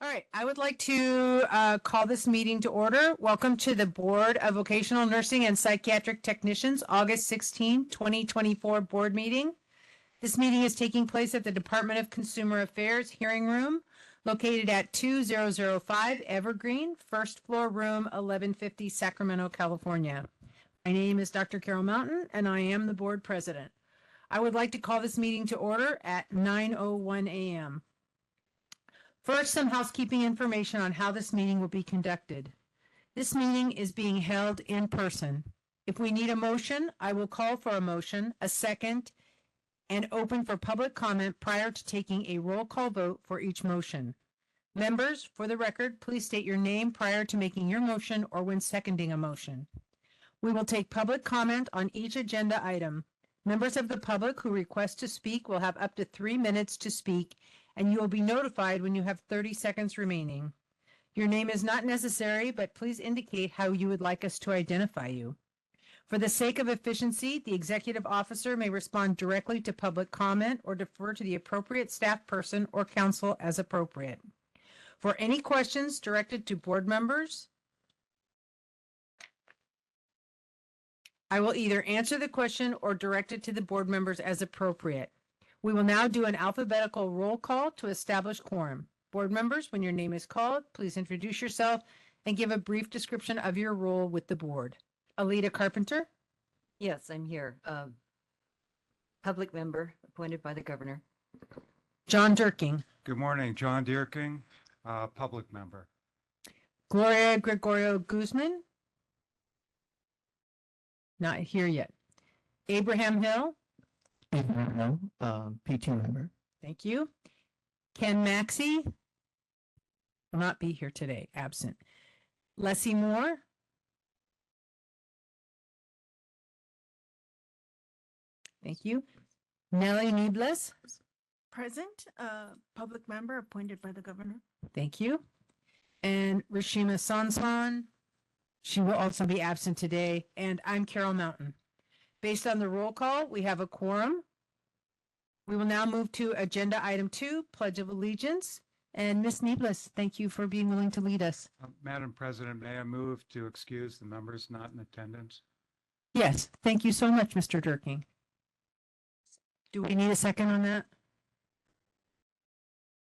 All right, I would like to call this meeting to order. Welcome to the Board of Vocational Nursing and Psychiatric Technicians, August 16, 2024 board meeting. This meeting is taking place at the Department of Consumer Affairs Hearing Room, located at 2005 Evergreen, first floor, room 1150, Sacramento, California. My name is Dr. Carol Mountain, and I am the board president. I would like to call this meeting to order at 9:01 a.m. First, some housekeeping information on how this meeting will be conducted. This meeting is being held in person. If we need a motion, I will call for a motion, a second, and open for public comment prior to taking a roll call vote for each motion. Members, for the record, please state your name prior to making your motion or when seconding a motion. We will take public comment on each agenda item. Members of the public who request to speak will have up to 3 minutes to speak, and you will be notified when you have 30 seconds remaining. Your name is not necessary, but please indicate how you would like us to identify you. For the sake of efficiency, the executive officer may respond directly to public comment or defer to the appropriate staff person or counsel as appropriate. For any questions directed to board members, I will either answer the question or direct it to the board members as appropriate. We will now do an alphabetical roll call to establish quorum. Board members, when your name is called, please introduce yourself and give a brief description of your role with the board. Alita Carpenter? Yes, I'm here. Public member appointed by the governor. John Durking? Good morning, John Deerking, public member. Gloria Gregorio Guzman? Not here yet. Abraham Hill? No, P2 member. Thank you. Ken Maxey? Will not be here today, absent. Leslie Moore? Thank you. Nellie Niebles? Present, public member appointed by the governor. Thank you. And Rashima Sansan? She will also be absent today. And I'm Carol Mountain. Based on the roll call, we have a quorum. We will now move to agenda item 2, Pledge of Allegiance. And Ms. Niebles, thank you for being willing to lead us. Madam President, may I move to excuse the members not in attendance? Yes, thank you so much, Mr. Durking. Do we need a second on that?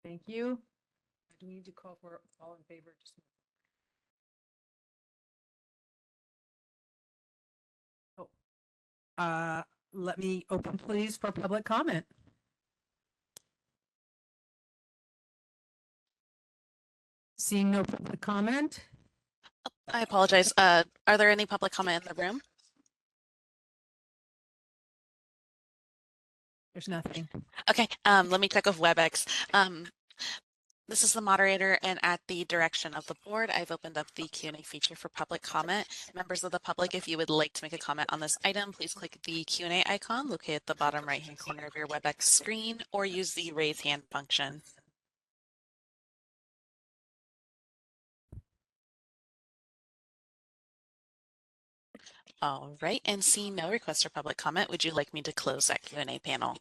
Thank you. Do we need to call for all in favor? Let me open, please, for public comment. Seeing no public comment. I apologize. Are there any public comment in the room? There's nothing. Okay, let me check with WebEx. This is the moderator, and at the direction of the board, I've opened up the Q&A feature for public comment. Members of the public, if you would like to make a comment on this item, please click the Q&A icon located at the bottom right-hand corner of your WebEx screen, or use the raise hand function. All right, and seeing no requests for public comment, would you like me to close that Q&A panel?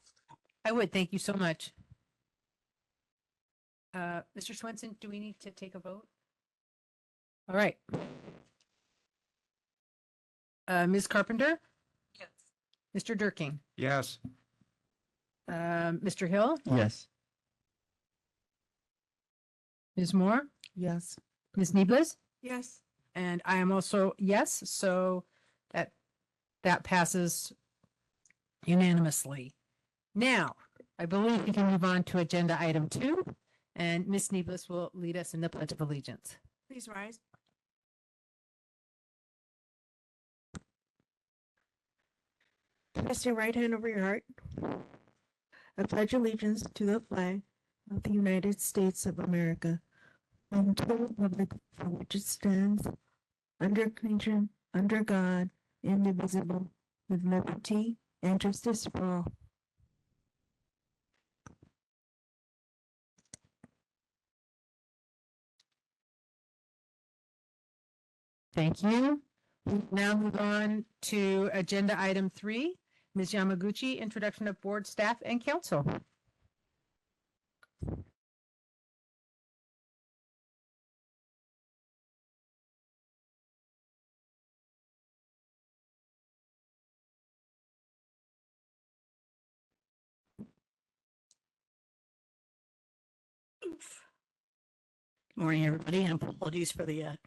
I would. Thank you so much. Mr. Swenson, do we need to take a vote? All right. Ms. Carpenter? Yes. Mr. Durking? Yes. Mr. Hill? Yes. Ms. Moore? Yes. Ms. Niebles? Yes. And I am also yes, so that passes unanimously. Now, I believe we can move on to agenda item 2, and Ms. Niebles will lead us in the Pledge of Allegiance. Please rise. Press your right hand over your heart. I pledge allegiance to the flag of the United States of America and to the republic for which it stands, under nation, under God, indivisible, with liberty and justice for all. Thank you. We now move on to agenda item 3, Ms. Yamaguchi, introduction of board staff and council. Morning, everybody, and apologies for the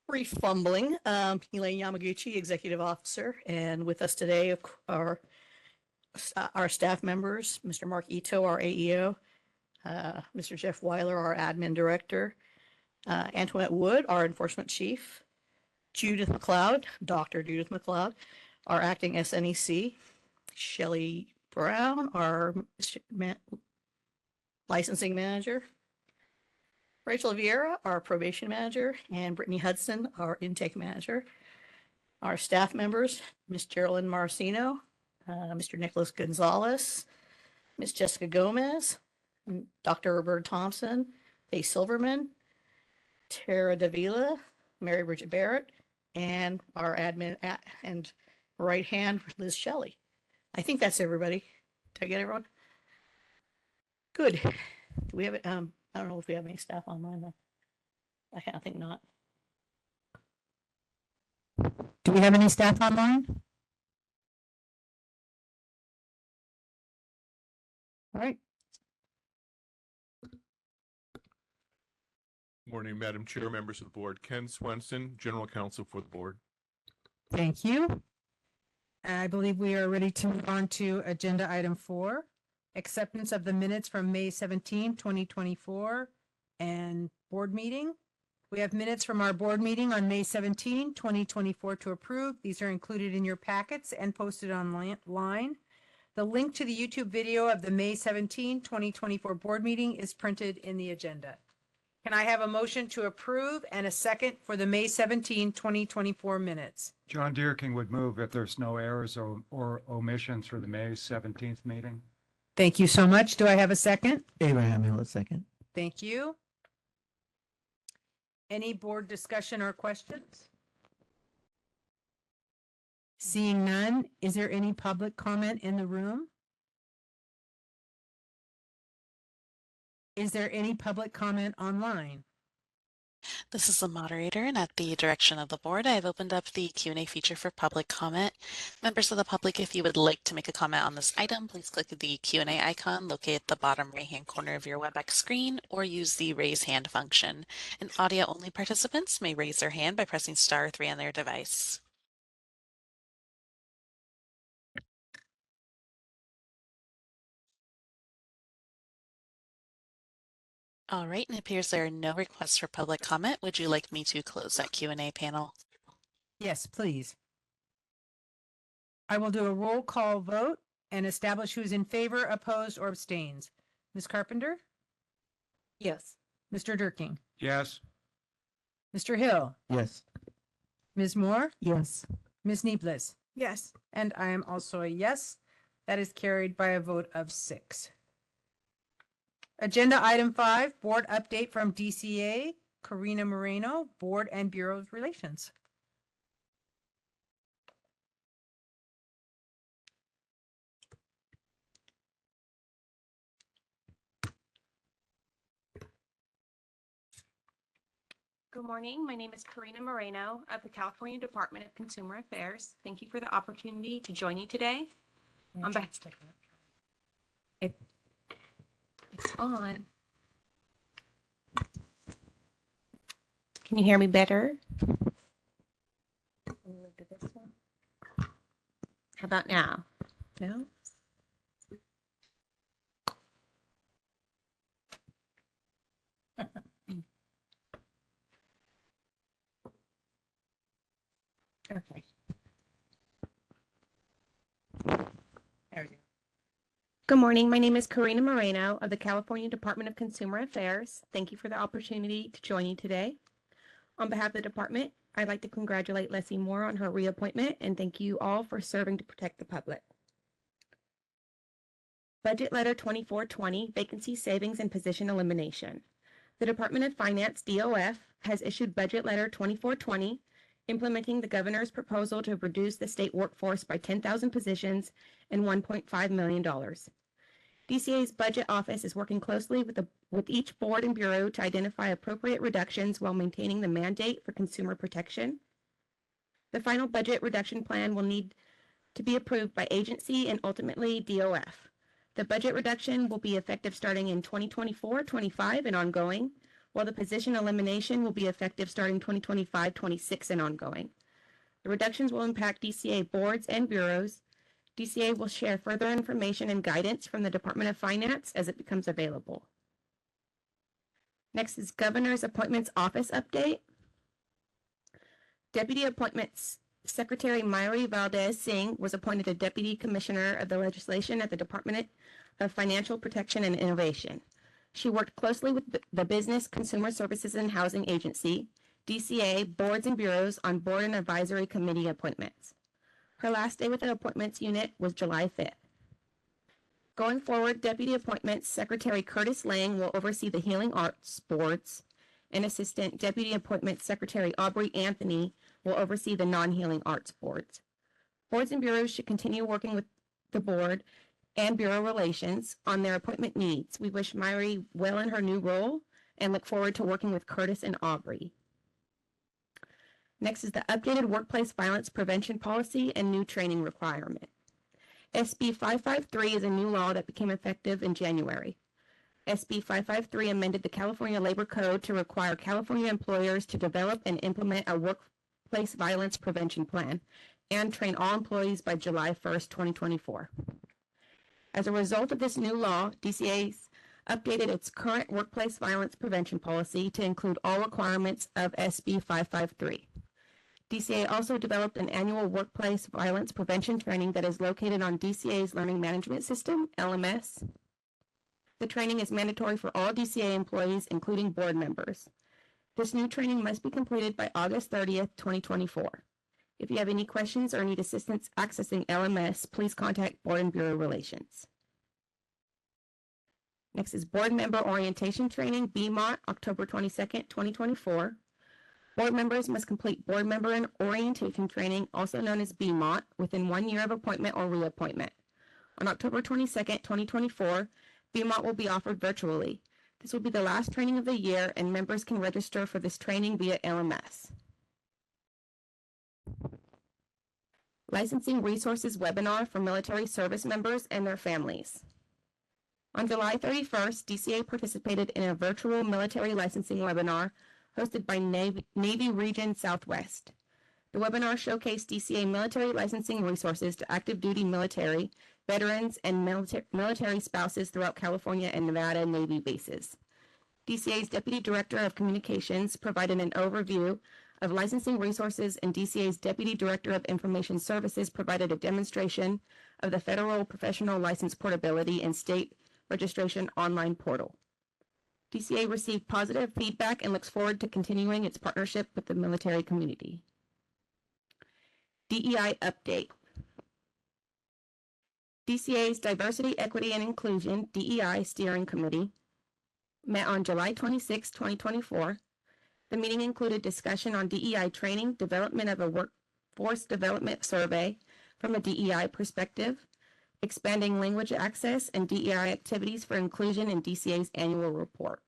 brief fumbling. Elaine Yamaguchi, Executive Officer, and with us today are our staff members, Mr. Mark Ito, our AEO, Mr. Jeff Weiler, our Admin Director, Antoinette Wood, our Enforcement Chief, Judith McLeod, Dr. Judith McLeod, our Acting SNEC, Shelley Brown, our Licensing Manager, Rachel Vieira, our Probation Manager, and Brittany Hudson, our Intake Manager. Our staff members, Ms. Geraldine Marcino, Mr. Nicholas Gonzalez, Ms. Jessica Gomez, Dr. Roberta Thompson, Faye Silverman, Tara Davila, Mary Bridget Barrett, and our admin and right hand, Liz Shelley. I think that's everybody. Did I get everyone? Good. Do we have, I don't know if we have any staff online though. I think not. Do we have any staff online? All right. Morning, Madam Chair, members of the board. Ken Swenson, General Counsel for the board. Thank you. I believe we are ready to move on to agenda item 4, acceptance of the minutes from May 17, 2024 and board meeting. We have minutes from our board meeting on May 17, 2024 to approve. These are included in your packets and posted online. The link to the YouTube video of the May 17, 2024 board meeting is printed in the agenda. Can I have a motion to approve and a second for the May 17, 2024 minutes? John Deerking would move if there's no errors or omissions for the May 17th meeting. Thank you so much. Do I have a second? Abraham Hill, second. Thank you. Any board discussion or questions? Seeing none, is there any public comment in the room? Is there any public comment online? This is the moderator, and at the direction of the board, I've opened up the Q&A feature for public comment. Members of the public, if you would like to make a comment on this item, please click the Q&A icon located at the bottom right-hand corner of your WebEx screen or use the raise hand function. And audio-only participants may raise their hand by pressing *3 on their device. All right, and it appears there are no requests for public comment. Would you like me to close that Q&A panel? Yes, please. I will do a roll call vote and establish who's in favor, opposed, or abstains. Ms. Carpenter? Yes. Mr. Durking? Yes. Mr. Hill? Yes. Ms. Moore? Yes. Ms. Neeblis? Yes. And I am also a yes. That is carried by a vote of 6. Agenda item 5, board update from DCA, Karina Moreno, Board and Bureau of Relations. Good morning. My name is Karina Moreno of the California Department of Consumer Affairs. Thank you for the opportunity to join you today. It's on. Can you hear me better? How about now? No? Okay. There we go. Good morning. My name is Karina Moreno of the California Department of Consumer Affairs. Thank you for the opportunity to join you today. On behalf of the department, I'd like to congratulate Leslie Moore on her reappointment and thank you all for serving to protect the public. Budget Letter 2420, Vacancy Savings and Position Elimination. The Department of Finance, DOF, has issued Budget Letter 2420, implementing the governor's proposal to reduce the state workforce by 10,000 positions and $1.5 million. DCA's budget office is working closely with each board and bureau to identify appropriate reductions while maintaining the mandate for consumer protection. The final budget reduction plan will need to be approved by agency and ultimately DOF. The budget reduction will be effective starting in 2024-25 and ongoing, while the position elimination will be effective starting 2025-26 and ongoing. The reductions will impact DCA boards and bureaus. DCA will share further information and guidance from the Department of Finance as it becomes available. Next is Governor's Appointments Office update. Deputy Appointments Secretary Myri Valdez Singh was appointed a Deputy Commissioner of the Legislation at the Department of Financial Protection and Innovation. She worked closely with the Business, Consumer Services and Housing Agency, DCA, boards and bureaus on board and advisory committee appointments. Her last day with the appointments unit was July 5th. Going forward, Deputy Appointments Secretary Curtis Lang will oversee the Healing Arts boards, and Assistant Deputy Appointments Secretary Aubrey Anthony will oversee the non-healing arts boards. Boards and bureaus should continue working with the board and bureau relations on their appointment needs. We wish Myri well in her new role and look forward to working with Curtis and Aubrey. Next is the updated workplace violence prevention policy and new training requirement. SB 553 is a new law that became effective in January. SB 553 amended the California Labor Code to require California employers to develop and implement a workplace violence prevention plan and train all employees by July 1st, 2024. As a result of this new law, DCA's updated its current workplace violence prevention policy to include all requirements of SB 553. DCA also developed an annual workplace violence prevention training that is located on DCA's Learning Management System, LMS. The training is mandatory for all DCA employees, including board members. This new training must be completed by August 30th, 2024. If you have any questions or need assistance accessing LMS, please contact Board and Bureau Relations. Next is Board Member Orientation Training, BMOT, October 22nd, 2024. Board members must complete Board Member Orientation Training, also known as BMOT, within 1 year of appointment or reappointment. On October 22nd, 2024, BMOT will be offered virtually. This will be the last training of the year, and members can register for this training via LMS. Licensing Resources Webinar for Military Service Members and their families. On July 31st, DCA participated in a virtual military licensing webinar hosted by Navy Region Southwest. The webinar showcased DCA military licensing resources to active duty military, veterans, and military spouses throughout California and Nevada Navy bases. DCA's Deputy Director of Communications provided an overview of licensing resources, and DCA's Deputy Director of Information Services provided a demonstration of the Federal Professional License Portability and State Registration online portal. DCA received positive feedback and looks forward to continuing its partnership with the military community. DEI update. DCA's Diversity, Equity, and Inclusion, DEI Steering Committee, met on July 26, 2024. The meeting included discussion on DEI training, development of a workforce development survey from a DEI perspective, expanding language access, and DEI activities for inclusion in DCA's annual report.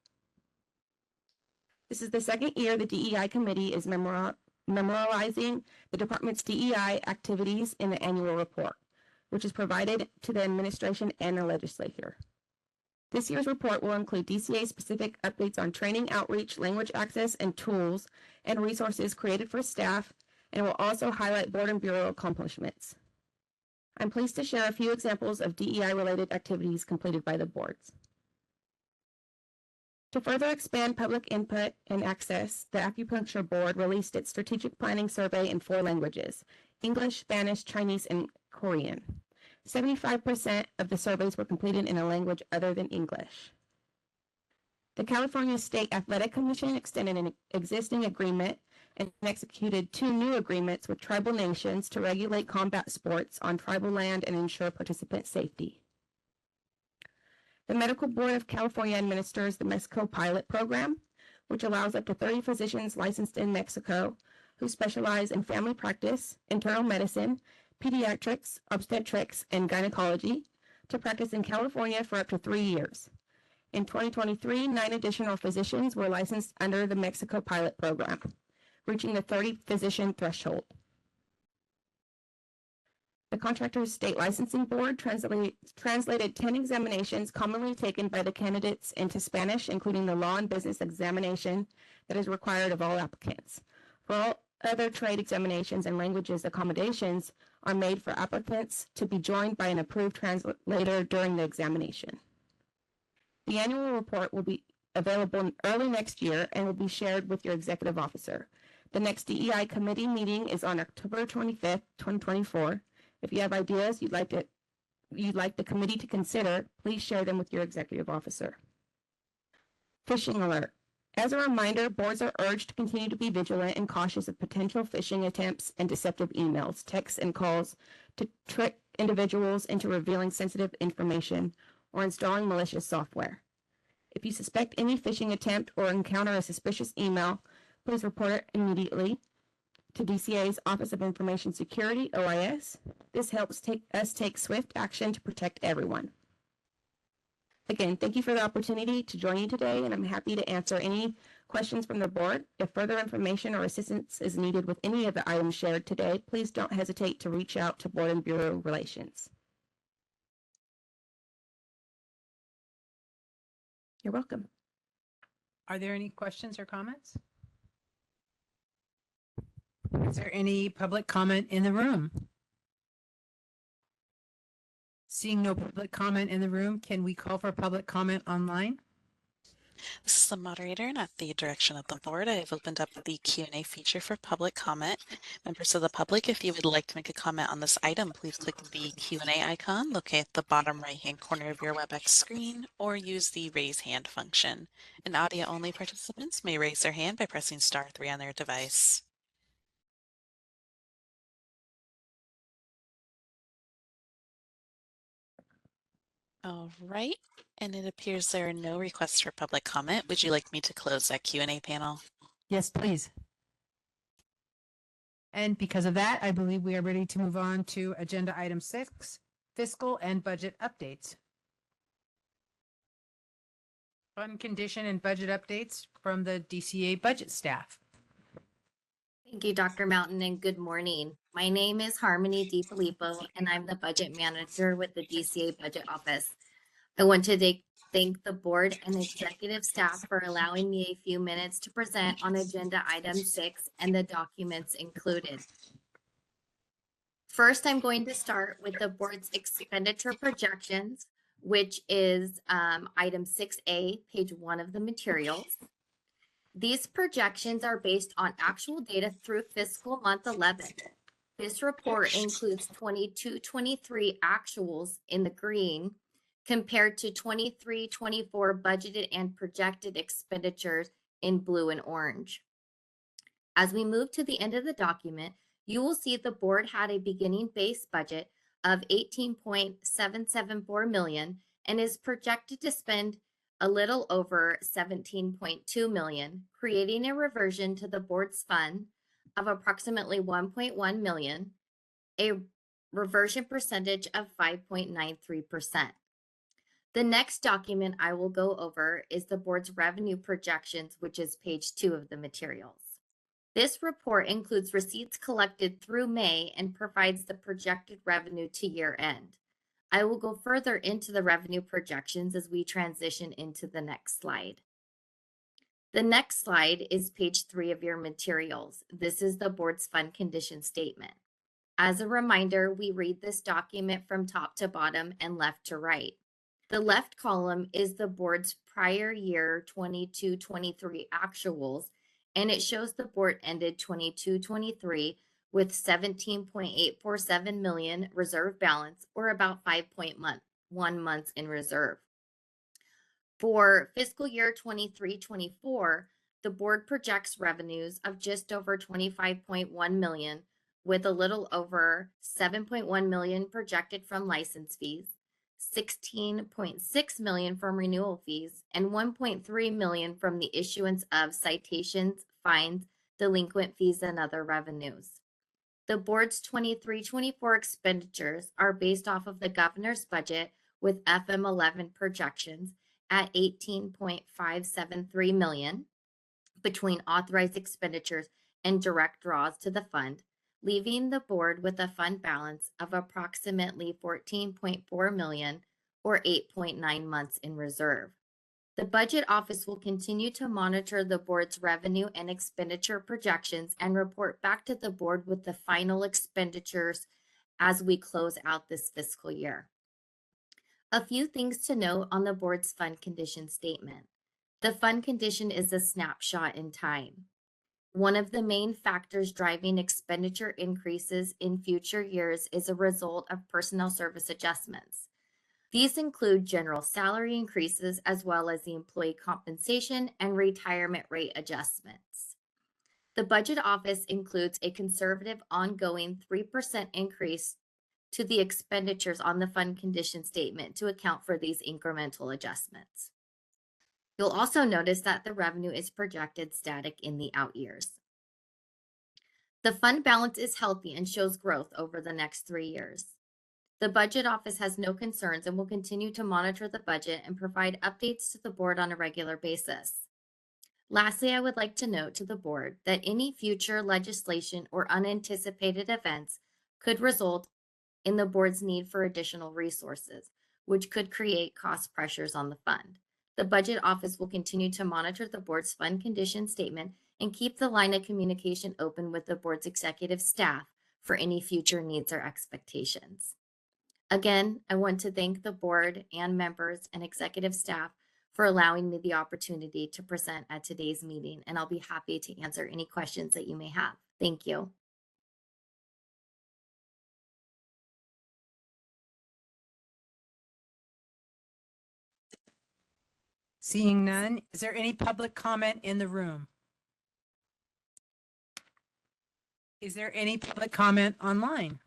This is the second year the DEI committee is memorializing the department's DEI activities in the annual report, which is provided to the administration and the legislature. This year's report will include DCA-specific updates on training, outreach, language access, and tools and resources created for staff, and will also highlight board and bureau accomplishments. I'm pleased to share a few examples of DEI-related activities completed by the boards. To further expand public input and access, the Acupuncture Board released its strategic planning survey in 4 languages: English, Spanish, Chinese, and Korean. 75% of the surveys were completed in a language other than English. The California State Athletic Commission extended an existing agreement and executed 2 new agreements with tribal nations to regulate combat sports on tribal land and ensure participant safety. The Medical Board of California administers the Mexico Pilot Program, which allows up to 30 physicians licensed in Mexico who specialize in family practice, internal medicine, pediatrics, obstetrics, and gynecology to practice in California for up to 3 years. In 2023, 9 additional physicians were licensed under the Mexico Pilot Program, reaching the 30 physician threshold. The Contractors State Licensing Board translated 10 examinations commonly taken by the candidates into Spanish, including the law and business examination that is required of all applicants. For all other trade examinations and languages, accommodations are made for applicants to be joined by an approved translator during the examination. The annual report will be available early next year and will be shared with your executive officer. The next DEI committee meeting is on October 25th, 2024. If you have ideas you'd like the committee to consider, please share them with your executive officer. Phishing alert. As a reminder, boards are urged to continue to be vigilant and cautious of potential phishing attempts and deceptive emails, texts, and calls to trick individuals into revealing sensitive information or installing malicious software. If you suspect any phishing attempt or encounter a suspicious email, please report it immediately to DCA's Office of Information Security, OIS. This helps us take swift action to protect everyone. Again, thank you for the opportunity to join you today, and I'm happy to answer any questions from the board. If further information or assistance is needed with any of the items shared today, please don't hesitate to reach out to Board and Bureau Relations. You're welcome. Are there any questions or comments? Is there any public comment in the room? Seeing no public comment in the room, can we call for public comment online? This is the moderator, and at the direction of the board, I have opened up the Q&A feature for public comment. Members of the public, if you would like to make a comment on this item, please click the Q&A icon located at the bottom right-hand corner of your WebEx screen, or use the raise hand function. And audio-only participants may raise their hand by pressing *3 on their device. All right, and it appears there are no requests for public comment. Would you like me to close that Q&A panel? Yes, please. And because of that, I believe we are ready to move on to agenda item 6, fiscal and budget updates. Fund condition and budget updates from the DCA budget staff. Thank you, Dr. Mountain, and good morning. My name is Harmony DiFilippo, and I'm the budget manager with the DCA Budget Office. I want to thank the board and executive staff for allowing me a few minutes to present on agenda item 6 and the documents included. First, I'm going to start with the board's expenditure projections, which is item 6A, page 1 of the materials. These projections are based on actual data through fiscal month 11. This report includes 22-23 actuals in the green compared to 23-24 budgeted and projected expenditures in blue and orange. As we move to the end of the document, you will see the board had a beginning base budget of $18.774 million and is projected to spend a little over $17.2 million, creating a reversion to the board's fund of approximately $1.1 million, a reversion percentage of 5.93%. The next document I will go over is the board's revenue projections, which is page 2 of the materials. This report includes receipts collected through May and provides the projected revenue to year end. I will go further into the revenue projections as we transition into the next slide. The next slide is page 3 of your materials. This is the board's fund condition statement. As a reminder, we read this document from top to bottom and left to right. The left column is the board's prior year 22-23 actuals, and it shows the board ended 22-23 with $17.847 million reserve balance, or about 5.1 months in reserve. For fiscal year 23-24, the board projects revenues of just over $25.1 million, with a little over $7.1 million projected from license fees, $16.6 million from renewal fees, and $1.3 million from the issuance of citations, fines, delinquent fees, and other revenues. The board's 23-24 expenditures are based off of the governor's budget with FM11 projections at $18.573 million between authorized expenditures and direct draws to the fund, leaving the board with a fund balance of approximately 14.4 million or 8.9 months in reserve. The Budget Office will continue to monitor the board's revenue and expenditure projections and report back to the board with the final expenditures as we close out this fiscal year. A few things to note on the board's fund condition statement. The fund condition is a snapshot in time. One of the main factors driving expenditure increases in future years is a result of personnel service adjustments. These include general salary increases as well as the employee compensation and retirement rate adjustments. The Budget Office includes a conservative ongoing 3% increase to the expenditures on the fund condition statement to account for these incremental adjustments. You'll also notice that the revenue is projected static in the out years. The fund balance is healthy and shows growth over the next 3 years. The Budget Office has no concerns and will continue to monitor the budget and provide updates to the board on a regular basis. Lastly, I would like to note to the board that any future legislation or unanticipated events could result in the board's need for additional resources, which could create cost pressures on the fund. The Budget Office will continue to monitor the board's fund condition statement and keep the line of communication open with the board's executive staff for any future needs or expectations. Again, I want to thank the board and members and executive staff for allowing me the opportunity to present at today's meeting, and I'll be happy to answer any questions that you may have. Thank you. Seeing none, is there any public comment in the room? Is there any public comment online?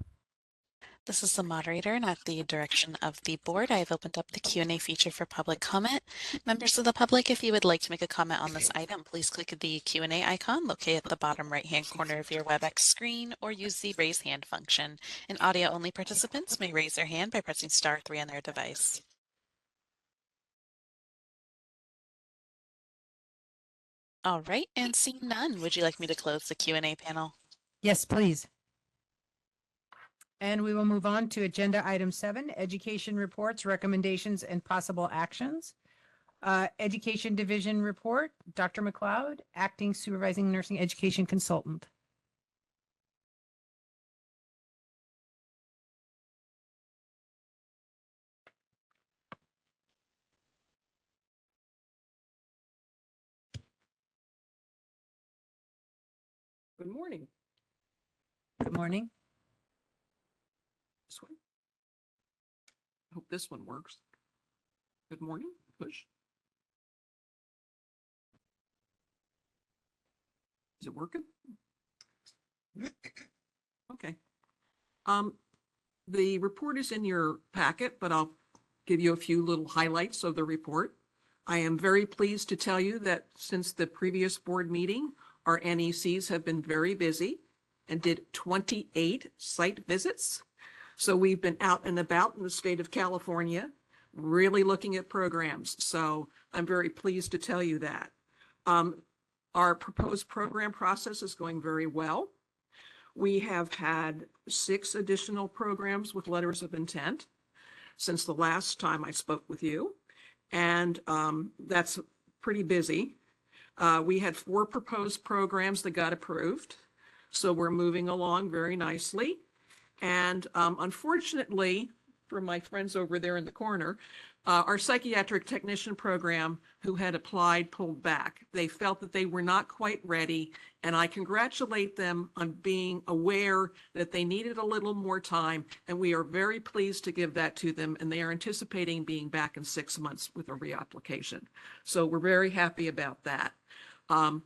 This is the moderator, and at the direction of the board, I have opened up the Q&A feature for public comment. Members of the public, if you would like to make a comment on this item, please click the Q&A icon located at the bottom right-hand corner of your WebEx screen or use the raise hand function. And audio-only participants may raise their hand by pressing *3 on their device. All right, and seeing none, would you like me to close the Q&A panel? Yes, please. And we will move on to agenda item 7, education reports, recommendations, and possible actions. Education Division report, Dr. McLeod, Acting Supervising Nursing Education Consultant. Good morning. Good morning. This one. I hope this one works. Good morning. Push. Is it working? Okay. The report is in your packet, but I'll give you a few little highlights of the report. I am very pleased to tell you that since the previous board meeting, our NECs have been very busy and did 28 site visits. So we've been out and about in the state of California, really looking at programs. So I'm very pleased to tell you that. Our proposed program process is going very well. We have had 6 additional programs with letters of intent since the last time I spoke with you. And that's pretty busy. We had 4 proposed programs that got approved. So we're moving along very nicely. And unfortunately, for my friends over there in the corner, our psychiatric technician program who had applied pulled back. They felt that they were not quite ready, and I congratulate them on being aware that they needed a little more time, and we are very pleased to give that to them, and they are anticipating being back in 6 months with a reapplication. So we're very happy about that.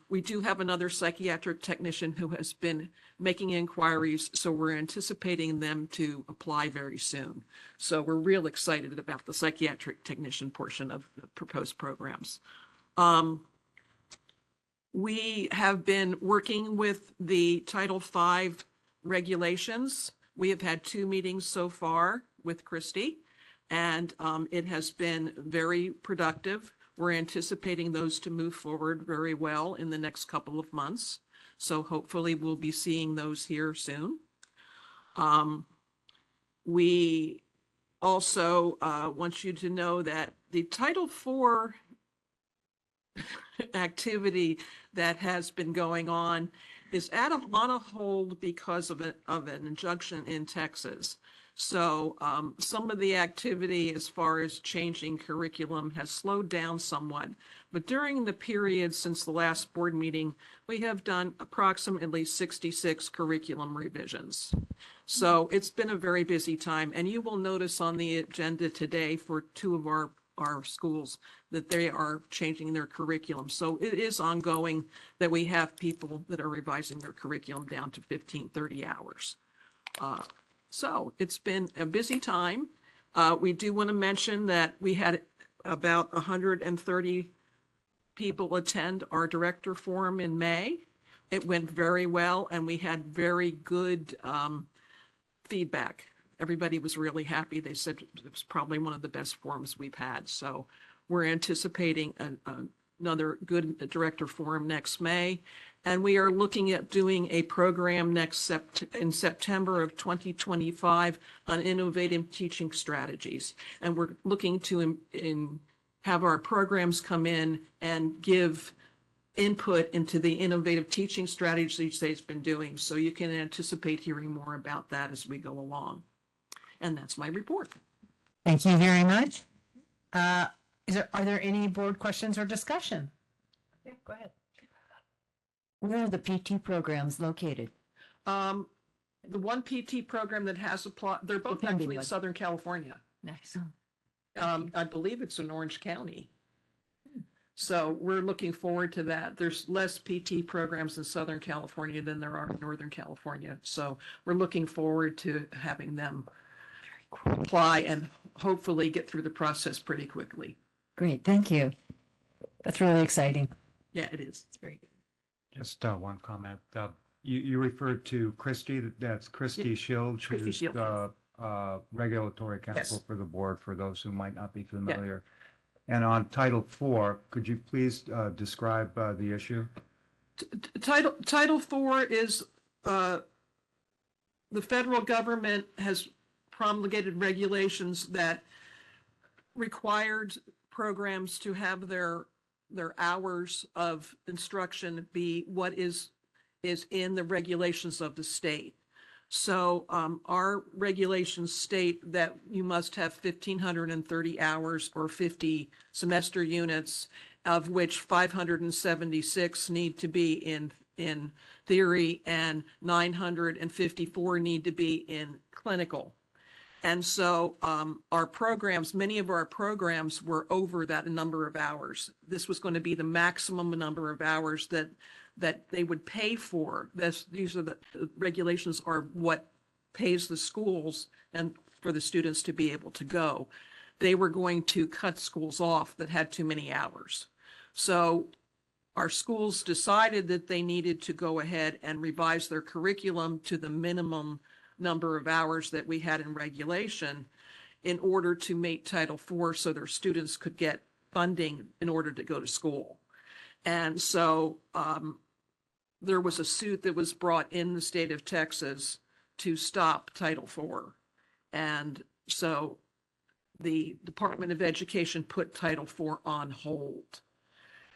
We do have another psychiatric technician who has been making inquiries, so we're anticipating them to apply very soon. So we're real excited about the psychiatric technician portion of the proposed programs. We have been working with the Title V regulations. We have had 2 meetings so far with Christy, and it has been very productive. We're anticipating those to move forward very well in the next couple of months. So hopefully we'll be seeing those here soon. We also want you to know that the Title IV activity that has been going on is on a hold because of an injunction in Texas. So some of the activity as far as changing curriculum has slowed down somewhat. But during the period since the last board meeting, we have done approximately 66 curriculum revisions. So it's been a very busy time. And you will notice on the agenda today for two of our schools that they are changing their curriculum. So it is ongoing that we have people that are revising their curriculum down to 15, 30 hours. So it's been a busy time. We do want to mention that we had about 130 people attend our director forum in May. It went very well, and we had very good feedback. Everybody was really happy. They said it was probably one of the best forums we've had. So we're anticipating another good director forum next May. And we are looking at doing a program in September of 2025 on innovative teaching strategies. And we're looking to have our programs come in and give input into the innovative teaching strategies they've been doing. So you can anticipate hearing more about that as we go along. And that's my report. Thank you very much. Are there any board questions or discussion? Yeah, go ahead. Where are the PT programs located? The one PT program that has applied, they're both actually in Southern California. Nice. I believe it's in Orange County. So we're looking forward to that. There's less PT programs in Southern California than there are in Northern California. So we're looking forward to having them apply and hopefully get through the process pretty quickly. Great, thank you. That's really exciting. Yeah, it is. It's very good. Just one comment. You referred to Christy, that's Christy Shields, Christy who's Shields. the regulatory counsel Yes. for the board, for those who might not be familiar. And on Title IV, could you please describe the issue? Title IV is the federal government has promulgated regulations that required programs to have their hours of instruction be what is in the regulations of the state. So our regulations state that you must have 1,530 hours or 50 semester units, of which 576 need to be in theory and 954 need to be in clinical. And so our programs, many of our programs were over that number of hours. This was going to be the maximum number of hours that they would pay for. These are the regulations are what pays the schools and for the students to be able to go. They were going to cut schools off that had too many hours. So our schools decided that they needed to go ahead and revise their curriculum to the minimum number of hours that we had in regulation in order to meet Title IV so their students could get funding in order to go to school. And so there was a suit that was brought in the state of Texas to stop Title IV. And so the Department of Education put Title IV on hold.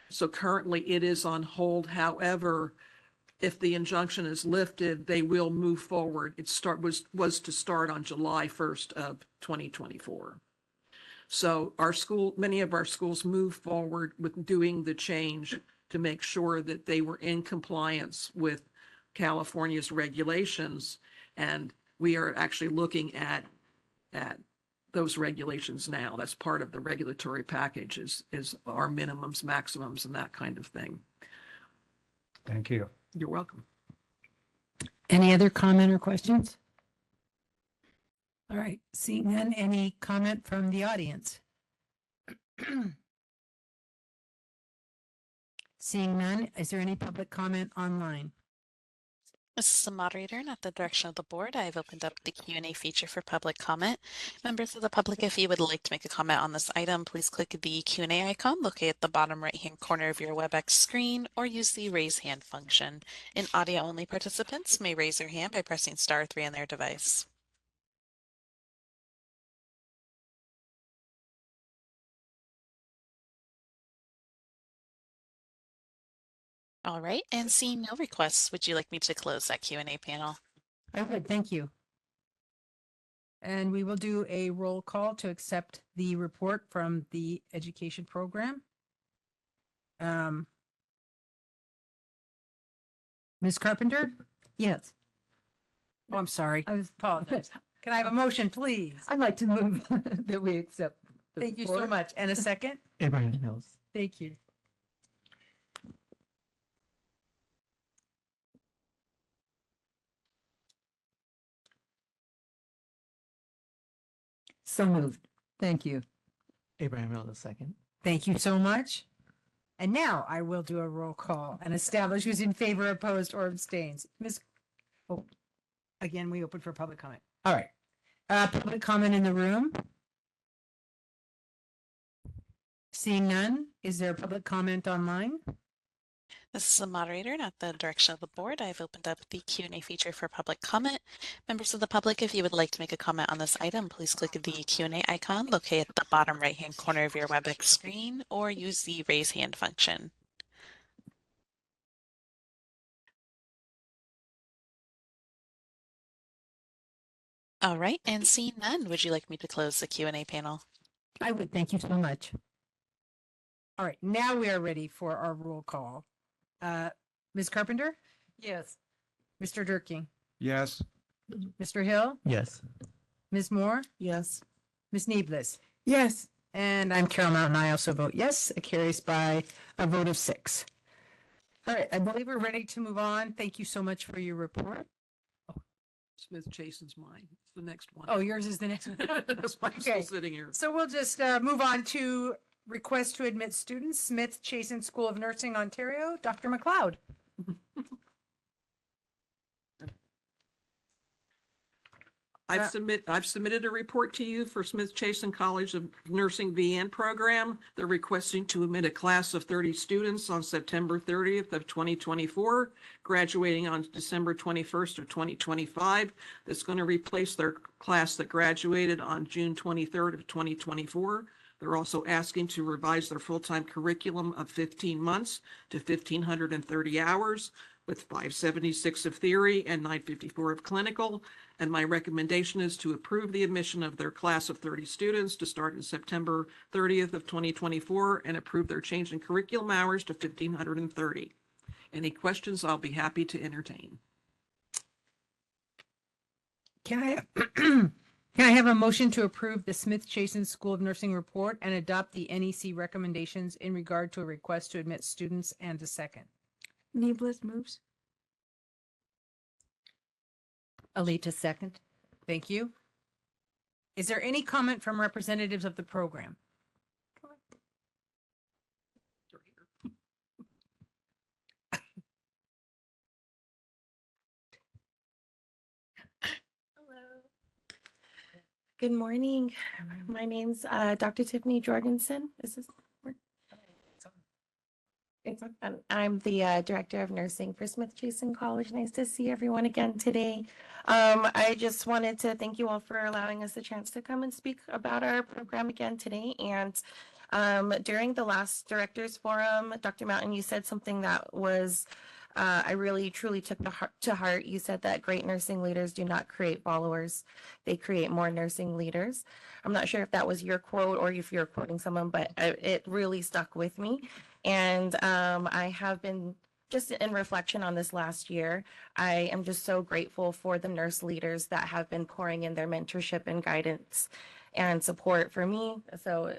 So currently it is on hold. However, if the injunction is lifted, they will move forward. It was to start on July 1st of 2024. So many of our schools moved forward with doing the change to make sure that they were in compliance with California's regulations. And we are actually looking at those regulations now. That's part of the regulatory package is our minimums, maximums, and that kind of thing. Thank you. You're welcome. Any other comment or questions? All right, seeing none, any comment from the audience? Seeing none, is there any public comment online? This is the moderator, and at the direction of the board, I have opened up the Q&A feature for public comment. Members of the public, if you would like to make a comment on this item, please click the Q&A icon located at the bottom right-hand corner of your WebEx screen, or use the raise hand function. In audio-only participants may raise their hand by pressing *3 on their device. All right, and seeing no requests, would you like me to close that Q&A panel? I would, thank you. And we will do a roll call to accept the report from the education program. Ms. Carpenter? Yes, Oh, I'm sorry. I was, Apologize. Can I have a motion, please? I'd like to move that we accept. the Thank you so report. much. And a second? Abraham Mills. Thank you. So moved. Thank you. Abraham Mills, second. Thank you so much. And now I will do a roll call and establish who's in favor, opposed, or abstains. Oh, again, we open for public comment. All right. Public comment in the room? Seeing none, is there public comment online? This is the moderator, and at the direction of the board, I've opened up the Q&A feature for public comment. Members of the public, if you would like to make a comment on this item, please click the Q&A icon located at the bottom right-hand corner of your WebEx screen, or use the raise hand function. All right, and seeing none, would you like me to close the Q&A panel? I would, thank you so much. All right, now we are ready for our roll call. Ms. Carpenter? Yes. Mr. Durkee? Yes. Mr. Hill? Yes. Ms. Moore? Yes. Ms. Neeblis? Yes. And I'm Carol Mountain. I also vote yes. It carries by a vote of 6. All right, I believe we're ready to move on. Thank you so much for your report. Smith Chasen's mine. It's the next one. Oh, yours is the next one. That's why I'm Okay. still sitting here. So we'll just move on to request to admit students, Smith Chasen School of Nursing, Ontario. Dr. McLeod. I've submitted a report to you for Smith Chasen College of Nursing VN program. They're requesting to admit a class of 30 students on September 30th of 2024, graduating on December 21st of 2025. That's going to replace their class that graduated on June 23rd of 2024. They're also asking to revise their full-time curriculum of 15 months to 1,530 hours with 576 of theory and 954 of clinical. And my recommendation is to approve the admission of their class of 30 students to start in September 30th of 2024 and approve their change in curriculum hours to 1,530. Any questions, I'll be happy to entertain. Can I have a motion to approve the Smith Chasen School of Nursing report and adopt the NEC recommendations in regard to a request to admit students, and a second? Neeblis moves. Alita, second. Thank you. Is there any comment from representatives of the program? Good morning. My name's Dr. Tiffany Jorgensen. Is this work? I'm the Director of Nursing for Smith Chasen College. Nice to see everyone again today. I just wanted to thank you all for allowing us the chance to come and speak about our program again today. And during the last Directors Forum, Dr. Mountain, you said something that was I really truly took to heart. You said that great nursing leaders do not create followers. They create more nursing leaders. I'm not sure if that was your quote or if you're quoting someone, but it really stuck with me. And I have been just in reflection on this last year, I am just so grateful for the nurse leaders that have been pouring in their mentorship and guidance and support for me. So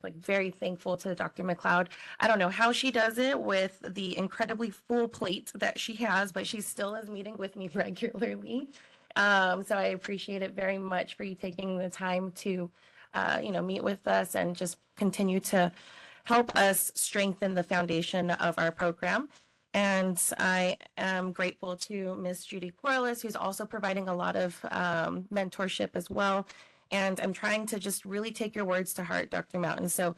like very thankful to Dr. McLeod. I don't know how she does it with the incredibly full plate that she has, but she still is meeting with me regularly. So I appreciate it very much for you taking the time to, meet with us and just continue to help us strengthen the foundation of our program. And I am grateful to Miss Judy Corliss, who's also providing a lot of mentorship as well. And I'm trying to just really take your words to heart, Dr. Mountain. So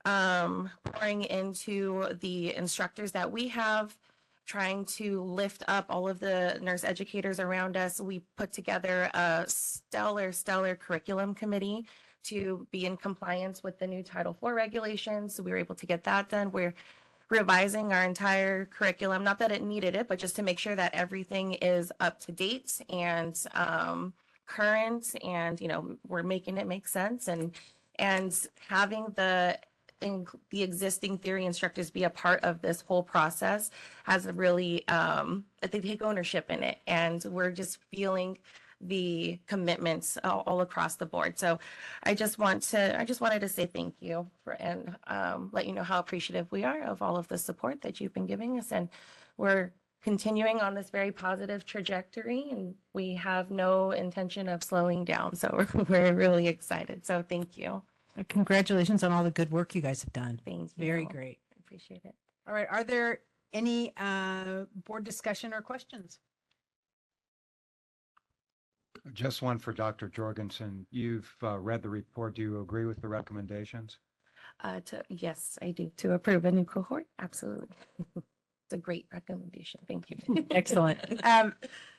pouring into the instructors that we have, trying to lift up all of the nurse educators around us. We put together a stellar curriculum committee to be in compliance with the new Title IV regulations. So we were able to get that done. We're revising our entire curriculum, not that it needed it, but just to make sure that everything is up to date and current, and we're making it make sense, and having the existing theory instructors be a part of this whole process has really they take ownership in it, and we're just feeling the commitments all across the board. So I just wanted to say thank you and let you know how appreciative we are of all of the support that you've been giving us. And we're continuing on this very positive trajectory, and we have no intention of slowing down. So we're really excited. So thank you. Congratulations on all the good work you guys have done. Thank you. Very great. Appreciate it. All right. Are there any board discussion or questions? Just one for Dr. Jorgensen. You've read the report. Do you agree with the recommendations? Yes, I do. To approve a new cohort. Absolutely. It's a great recommendation. Thank you. Excellent.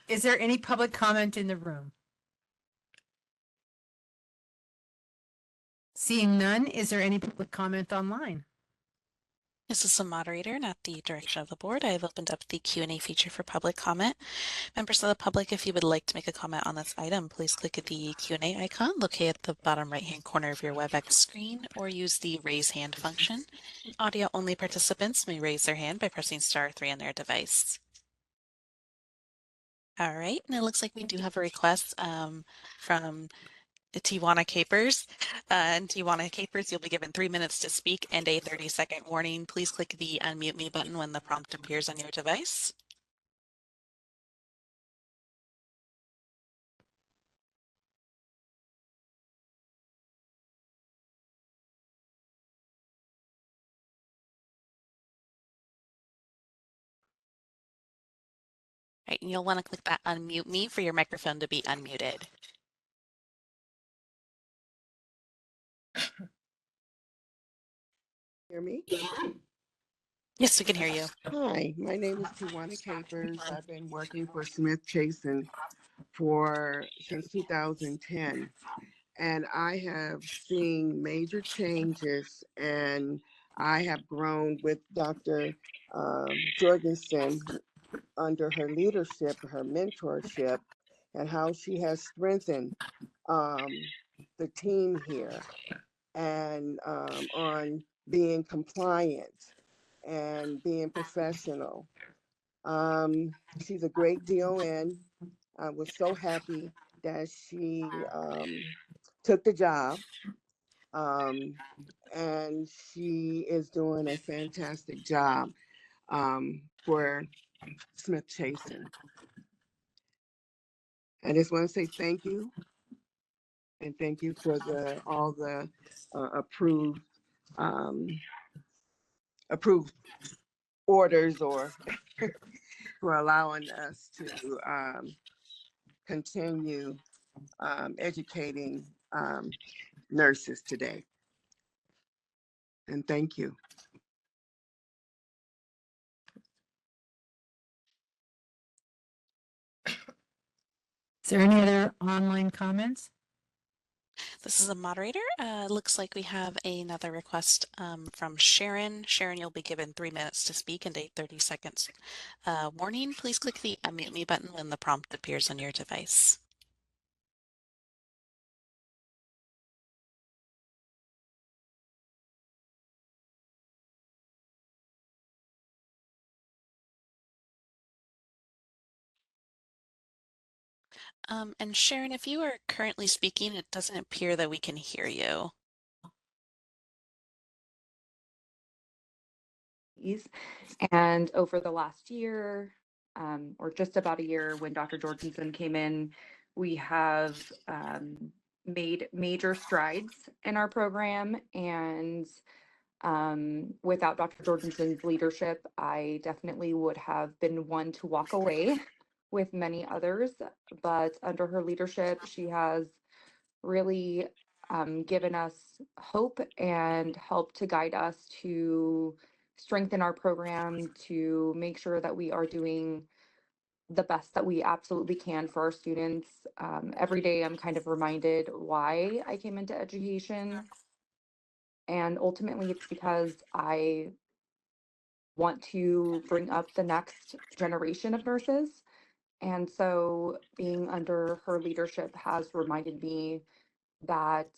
Is there any public comment in the room? Seeing none, is there any public comment online? This is the moderator, and at the direction of the board, I have opened up the Q&A feature for public comment. Members of the public, if you would like to make a comment on this item, please click the Q&A icon located at the bottom right-hand corner of your WebEx screen, or use the raise hand function. Audio-only participants may raise their hand by pressing *3 on their device. All right, and it looks like we do have a request from Tijuana Capers. And Tijuana Capers, you'll be given 3 minutes to speak and a 30-second warning. Please click the unmute me button when the prompt appears on your device. All right, and you'll want to click that unmute me for your microphone to be unmuted. Hear me? Yes, we can hear you. Hi, my name is Tijuana Capers. I've been working for Smith Chasen since 2010, and I have seen major changes, and I have grown with Dr. Jorgensen under her leadership, her mentorship, and how she has strengthened the team here and on being compliant and being professional. She's a great DON. I was so happy that she took the job, and she is doing a fantastic job for Smith Chasen. I just want to say thank you, and thank you for all the approved orders, or for allowing us to continue educating nurses today. And thank you. Is there any other online comments? This is the moderator. Looks like we have another request from Sharon. Sharon, you'll be given 3 minutes to speak and a 30 seconds warning. Please click the unmute me button when the prompt appears on your device. And Sharon, if you are currently speaking, it doesn't appear that we can hear you. And over the last year, or just about a year, when Dr. Jorgensen came in, we have made major strides in our program, and Without Dr. Jorgensen's leadership, I definitely would have been one to walk away with many others. But under her leadership, she has really given us hope and helped to guide us to strengthen our program, to make sure that we are doing the best that we absolutely can for our students. Every day, I'm kind of reminded why I came into education. And ultimately, it's because I want to bring up the next generation of nurses. And so being under her leadership has reminded me that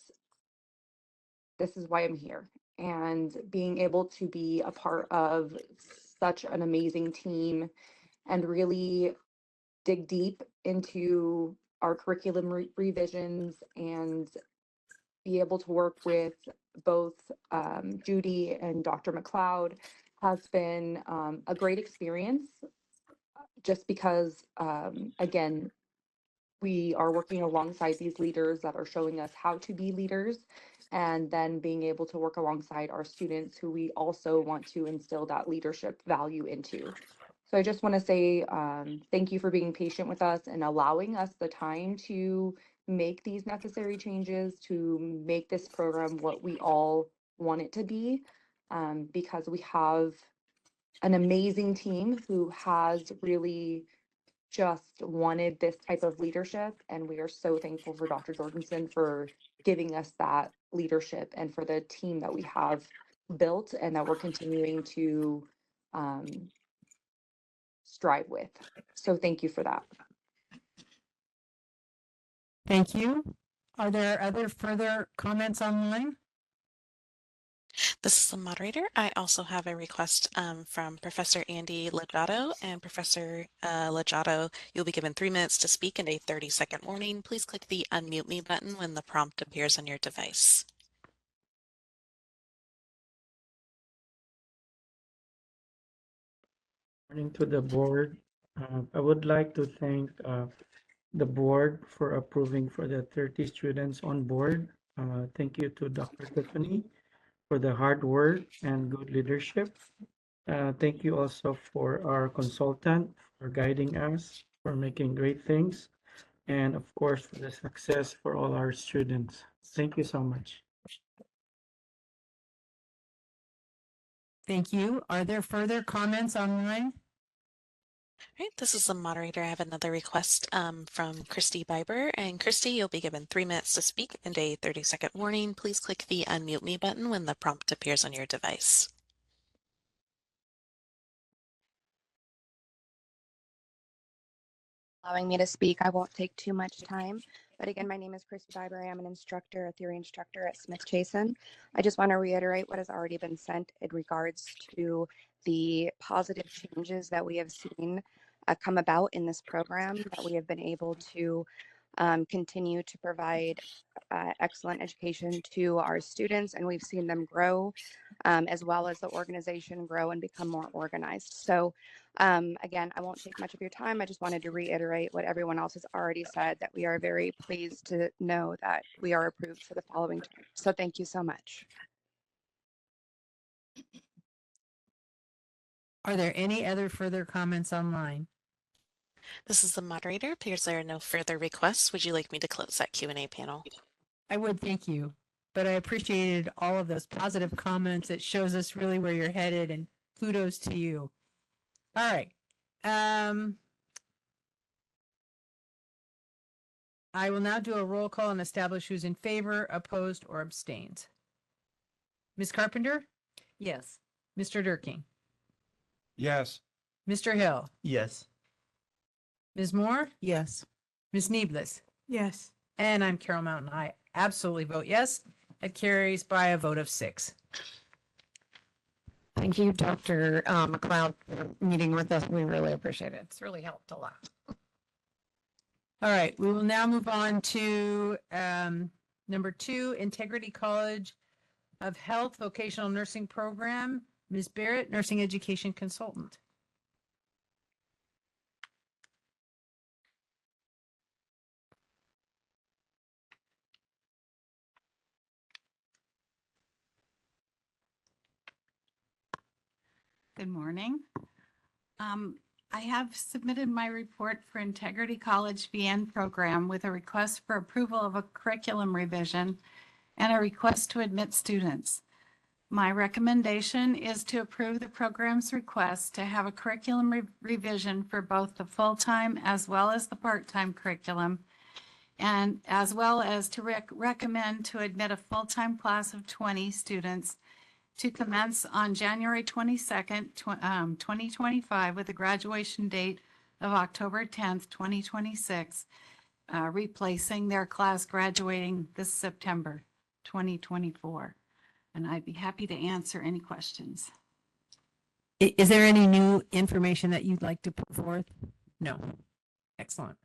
this is why I'm here. And being able to be a part of such an amazing team and really dig deep into our curriculum revisions and be able to work with both Judy and Dr. McLeod has been a great experience just because, again, we are working alongside these leaders that are showing us how to be leaders and then being able to work alongside our students who we also want to instill that leadership value into. So I just want to say thank you for being patient with us and allowing us the time to make these necessary changes to make this program what we all want it to be, because we have an amazing team who has really just wanted this type of leadership. And we are so thankful for Dr. Jorgensen for giving us that leadership and for the team that we have built and that we're continuing to strive with. So thank you for that. Thank you. Are there other further comments online? This is the moderator. I also have a request from Professor Andy Legato, and Professor Legato, you'll be given 3 minutes to speak and a 30-second warning. Please click the unmute me button when the prompt appears on your device. Morning to the board. I would like to thank the board for approving for the 30 students on board. Thank you to Dr. Tiffany for the hard work and good leadership. Thank you also for our consultant for guiding us, for making great things, and of course for the success for all our students. Thank you so much. Thank you. Are there further comments online? All right, this is the moderator. I have another request from Christy Biber. And Christy, you'll be given 3 minutes to speak and a 30-second warning. Please click the unmute me button when the prompt appears on your device. Allowing me to speak. I won't take too much time. But again, my name is Christy Biber. I'm an instructor, a theory instructor at Smith Chasen. I just want to reiterate what has already been sent in regards to the positive changes that we have seen come about in this program, that we have been able to continue to provide excellent education to our students, and we've seen them grow as well as the organization grow and become more organized. So again, I won't take much of your time. I just wanted to reiterate what everyone else has already said, that we are very pleased to know that we are approved for the following term. So thank you so much. Are there any other further comments online? This is the moderator. Appears there are no further requests. Would you like me to close that Q&A panel? I would, thank you. But I appreciated all of those positive comments. It shows us really where you're headed, and kudos to you. All right. I will now do a roll call and establish who's in favor, opposed, or abstains. Ms. Carpenter? Yes. Mr. Durking? Yes. Mr. Hill? Yes. Ms. Moore? Yes. Ms. Neeblis? Yes. And I'm Carol Mountain. I absolutely vote yes. It carries by a vote of 6. Thank you, Dr. McLeod, for meeting with us. We really appreciate it. It's really helped a lot. All right, we will now move on to number 2, Integrity College of Health Vocational Nursing Program. Ms. Barrett, Nursing Education Consultant. Good morning. I have submitted my report for Integrity College VN program with a request for approval of a curriculum revision and a request to admit students. My recommendation is to approve the program's request to have a curriculum revision for both the full-time as well as the part-time curriculum, and as well as to recommend to admit a full-time class of 20 students to commence on January 22nd, 2025, with a graduation date of October 10th, 2026, replacing their class graduating this September 2024. And I'd be happy to answer any questions. Is there any new information that you'd like to put forth? No. Excellent.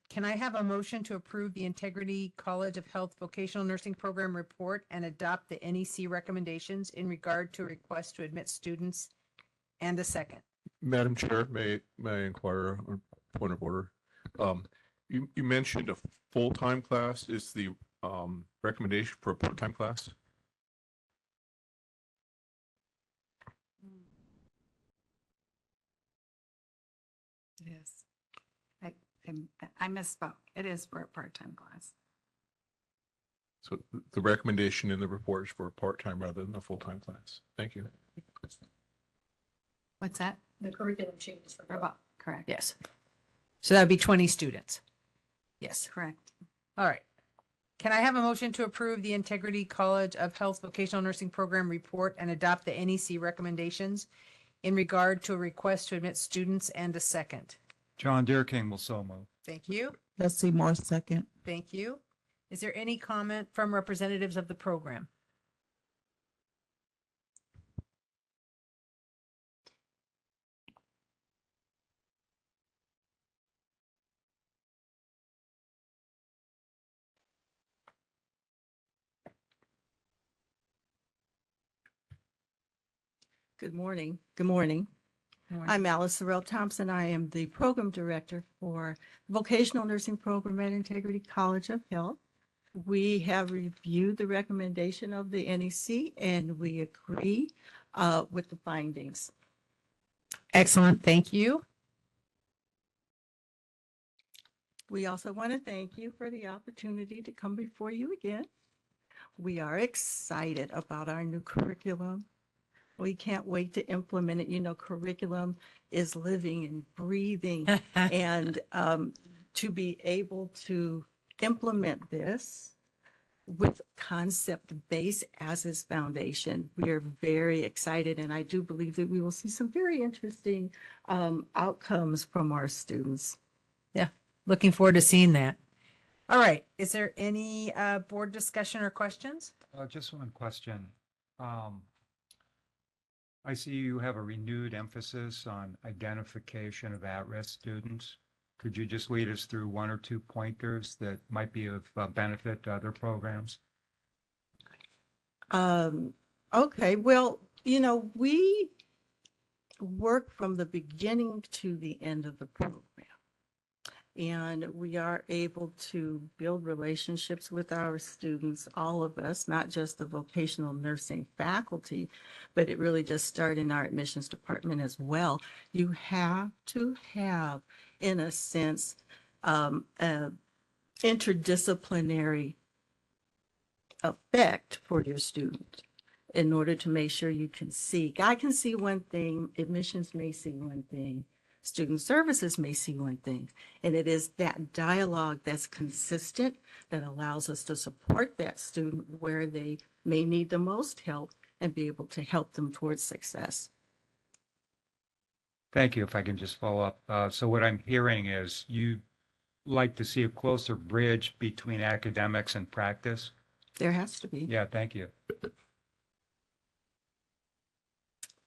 Can I have a motion to approve the Integrity College of Health Vocational Nursing Program report and adopt the NEC recommendations in regard to a request to admit students, and a second? Madam Chair, may I inquire on point of order? You mentioned a full-time class. Is the recommendation for a part-time class? It is. I misspoke. It is for a part-time class. So the recommendation in the report is for a part-time rather than a full-time class. Thank you. What's that? The curriculum changes for both. Correct. Yes. So that would be 20 students. Yes. Correct. All right. Can I have a motion to approve the Integrity College of Health Vocational Nursing Program report and adopt the NEC recommendations in regard to a request to admit students, and a second? John Deerking will so move. Thank you. Leslie Moore, second. Thank you. Is there any comment from representatives of the program? Good morning. Good morning. I'm Alice Sorrell Thompson. I am the program director for Vocational Nursing Program at Integrity College of Health. We have reviewed the recommendation of the NEC and we agree with the findings. Excellent. Thank you. We also want to thank you for the opportunity to come before you again. We are excited about our new curriculum. We can't wait to implement it. You know, curriculum is living and breathing, and to be able to implement this with concept base as its foundation, we are very excited, and I do believe that we will see some very interesting outcomes from our students. Yeah, looking forward to seeing that. All right, is there any board discussion or questions? Just one question. I see you have a renewed emphasis on identification of at-risk students. Could you just lead us through one or two pointers that might be of benefit to other programs? Okay, well, you know, we work from the beginning to the end of the program. And we are able to build relationships with our students, all of us, not just the vocational nursing faculty, but it really just started in our admissions department as well. You have to have, in a sense, interdisciplinary effect for your student in order to make sure you can see. I can see one thing, admissions may see one thing, student services may see one thing, and it is that dialogue that's consistent that allows us to support that student where they may need the most help and be able to help them towards success. Thank you. If I can just follow up. So what I'm hearing is you like to see a closer bridge between academics and practice? There has to be. Yeah, thank you.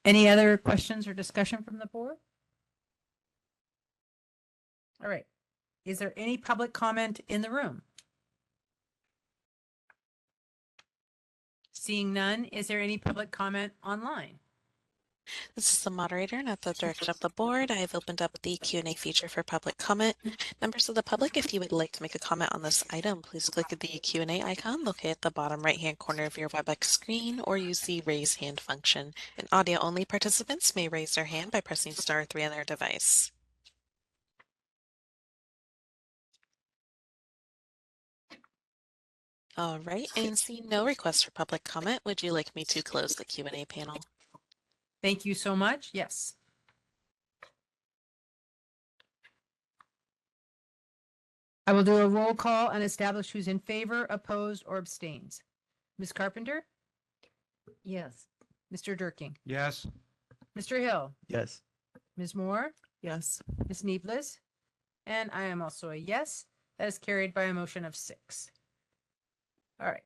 Any other questions or discussion from the board? All right. Is there any public comment in the room? Seeing none, is there any public comment online? This is the moderator, and at the direction of the board, I have opened up the Q&A feature for public comment. Members of the public, if you would like to make a comment on this item, please click the Q&A icon located at the bottom right-hand corner of your WebEx screen or use the raise hand function. And audio-only participants may raise their hand by pressing *3 on their device. All right, and seeing no requests for public comment, would you like me to close the Q&A panel? Thank you so much. Yes. I will do a roll call and establish who's in favor, opposed, or abstains. Ms. Carpenter? Yes. Mr. Durking? Yes. Mr. Hill? Yes. Ms. Moore? Yes. Ms. Neeblis? And I am also a yes. That is carried by a motion of 6. All right.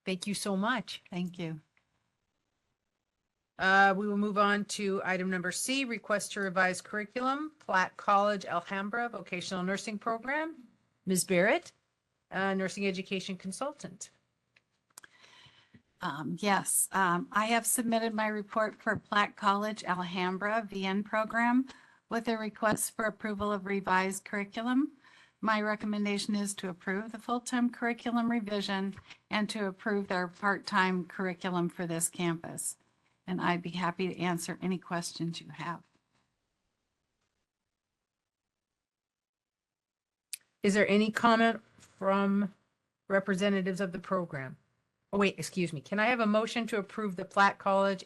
Thank you so much. Thank you. We will move on to item number C, request to revise curriculum, Platt College Alhambra Vocational Nursing Program. Ms. Barrett, Nursing Education Consultant. Yes, I have submitted my report for Platt College Alhambra VN program with a request for approval of revised curriculum. My recommendation is to approve the full-time curriculum revision and to approve their part-time curriculum for this campus. And I'd be happy to answer any questions you have. Is there any comment from representatives of the program? Oh, wait, excuse me. Can I have a motion to approve the Platt College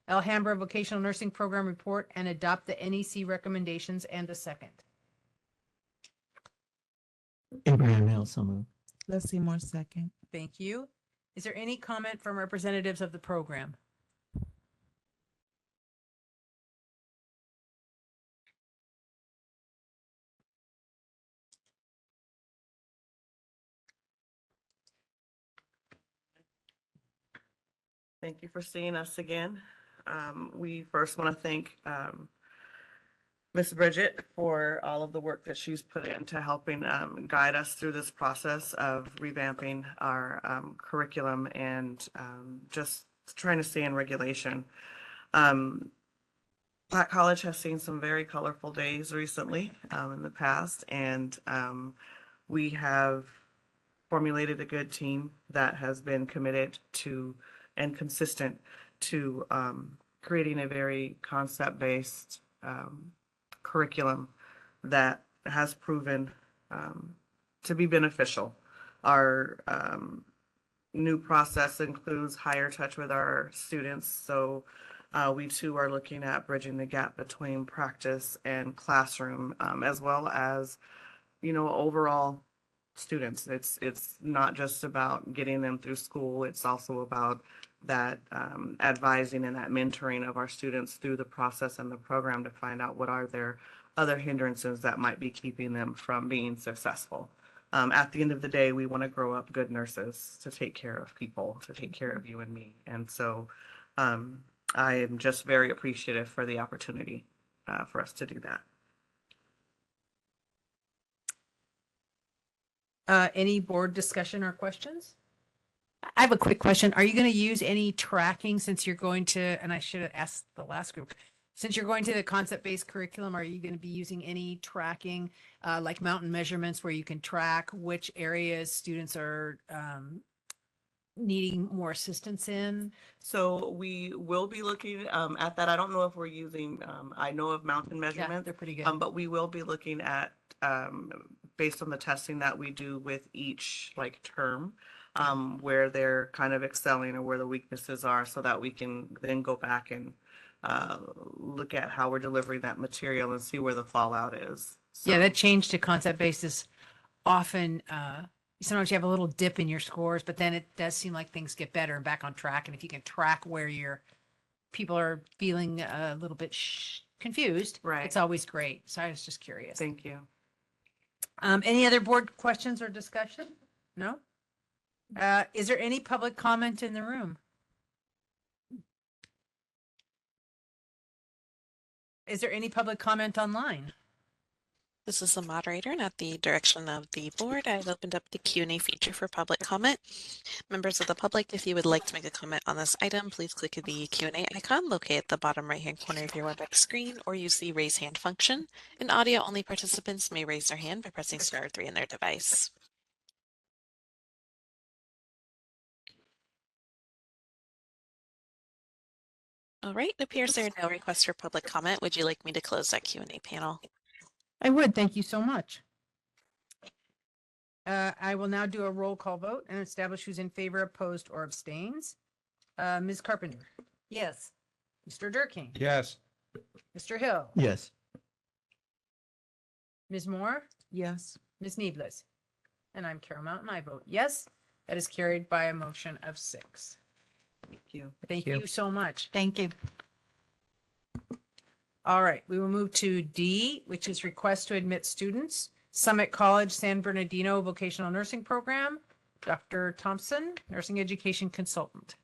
Alhambra Vocational Nursing Program report and adopt the NEC recommendations, and a second? Abraham Hill, so moved. Leslie Moore, second. Thank you. Is there any comment from representatives of the program? Thank you for seeing us again. We first want to thank Ms. Bridget for all of the work that she's put into helping guide us through this process of revamping our curriculum and just trying to stay in regulation. Platt College has seen some very colorful days recently in the past, and we have formulated a good team that has been committed to and consistent to creating a very concept-based curriculum that has proven to be beneficial. Our new process includes higher touch with our students, so we too are looking at bridging the gap between practice and classroom, as well as, overall students. It's not just about getting them through school. It's also about that advising and that mentoring of our students through the process and the program to find out what are their other hindrances that might be keeping them from being successful. At the end of the day, we want to grow up good nurses to take care of people, to take care of you and me. And so I am just very appreciative for the opportunity for us to do that. Any board discussion or questions? I have a quick question. Are you going to use any tracking since you're going to, and I should have asked the last group, since you're going to the concept-based curriculum, are you going to be using any tracking, like mountain measurements where you can track which areas students are needing more assistance in? So we will be looking at that. I don't know if we're using, I know of mountain measurements. Yeah, they're pretty good. But we will be looking at, based on the testing that we do with each term, where they're kind of excelling or where the weaknesses are, so that we can then go back and look at how we're delivering that material and see where the fallout is. Yeah, that change to concept-based is often, sometimes you have a little dip in your scores, but then it does seem like things get better and back on track. And if you can track where your people are feeling a little bit confused, right, it's always great. So I was just curious. Thank you. Any other board questions or discussion? No? Is there any public comment in the room? Is there any public comment online? This is the moderator, and at the direction of the board, I've opened up the Q&A feature for public comment. Members of the public, if you would like to make a comment on this item, please click the Q&A icon located at the bottom right-hand corner of your WebEx screen or use the raise hand function. And audio-only participants may raise their hand by pressing *3 on their device. All right, it appears there are no requests for public comment. Would you like me to close that Q&A panel? I would. Thank you so much. I will now do a roll call vote and establish who's in favor, opposed, or abstains. Ms. Carpenter. Yes. Mr. Durking. Yes. Mr. Hill. Yes. Ms. Moore. Yes. Ms. Neeblis. And I'm Carol Mountain. I vote yes. That is carried by a motion of 6. Thank you. Thank you so much. Thank you. All right, we will move to D, which is request to admit students. Summit College San Bernardino Vocational Nursing Program. Dr. Thompson, Nursing Education Consultant.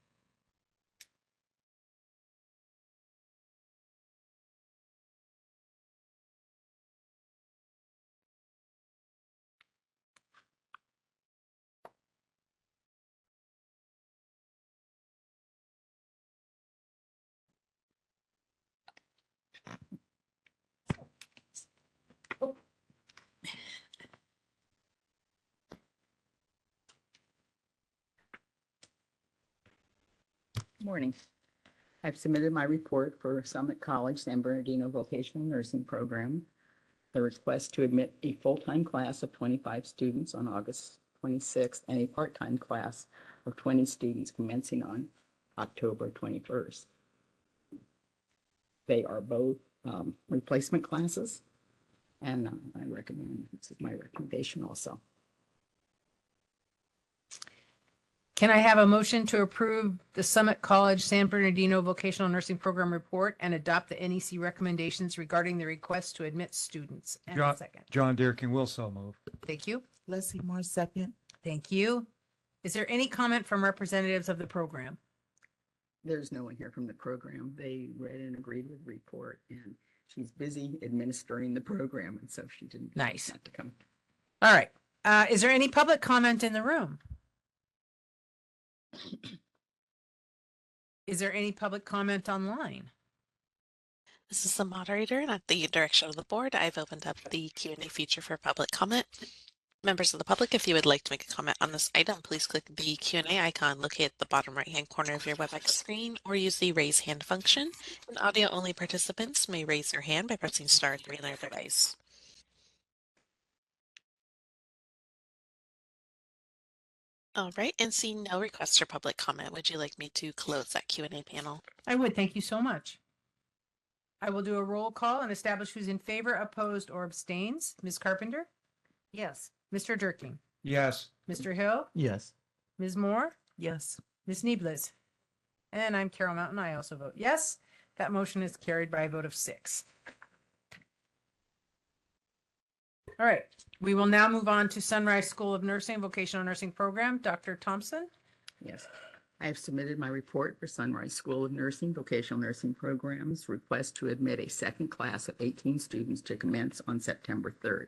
Morning. I've submitted my report for Summit College San Bernardino Vocational Nursing Program. The request to admit a full-time class of 25 students on August 26th and a part-time class of 20 students commencing on October 21st. They are both replacement classes, and I recommend, this is my recommendation also. Can I have a motion to approve the Summit College San Bernardino Vocational Nursing Program report and adopt the NEC recommendations regarding the request to admit students? And a second. John Deerkin will so move. Thank you. Leslie Moore, second. Thank you. Is there any comment from representatives of the program? There's no one here from the program. They read and agreed with the report, and she's busy administering the program, and so she didn't Nice. have to come. All right. Is there any public comment in the room? Is there any public comment online? This is the moderator, and at the direction of the board, I've opened up the Q&A feature for public comment. Members of the public, if you would like to make a comment on this item, please click the Q&A icon located at the bottom right-hand corner of your WebEx screen or use the raise hand function. And audio-only participants may raise their hand by pressing *3 on their device. All right, and seeing no requests for public comment, would you like me to close that Q&A panel? I would. Thank you so much. I will do a roll call and establish who's in favor, opposed, or abstains. Ms. Carpenter? Yes. Mr. Durking? Yes. Mr. Hill? Yes. Ms. Moore? Yes. Ms. Neeblis? And I'm Carol Mountain. I also vote yes. That motion is carried by a vote of 6. All right. We will now move on to Sunrise School of Nursing Vocational Nursing Program. Dr. Thompson? Yes, I have submitted my report for Sunrise School of Nursing Vocational Nursing Programs request to admit a second class of 18 students to commence on September 3rd.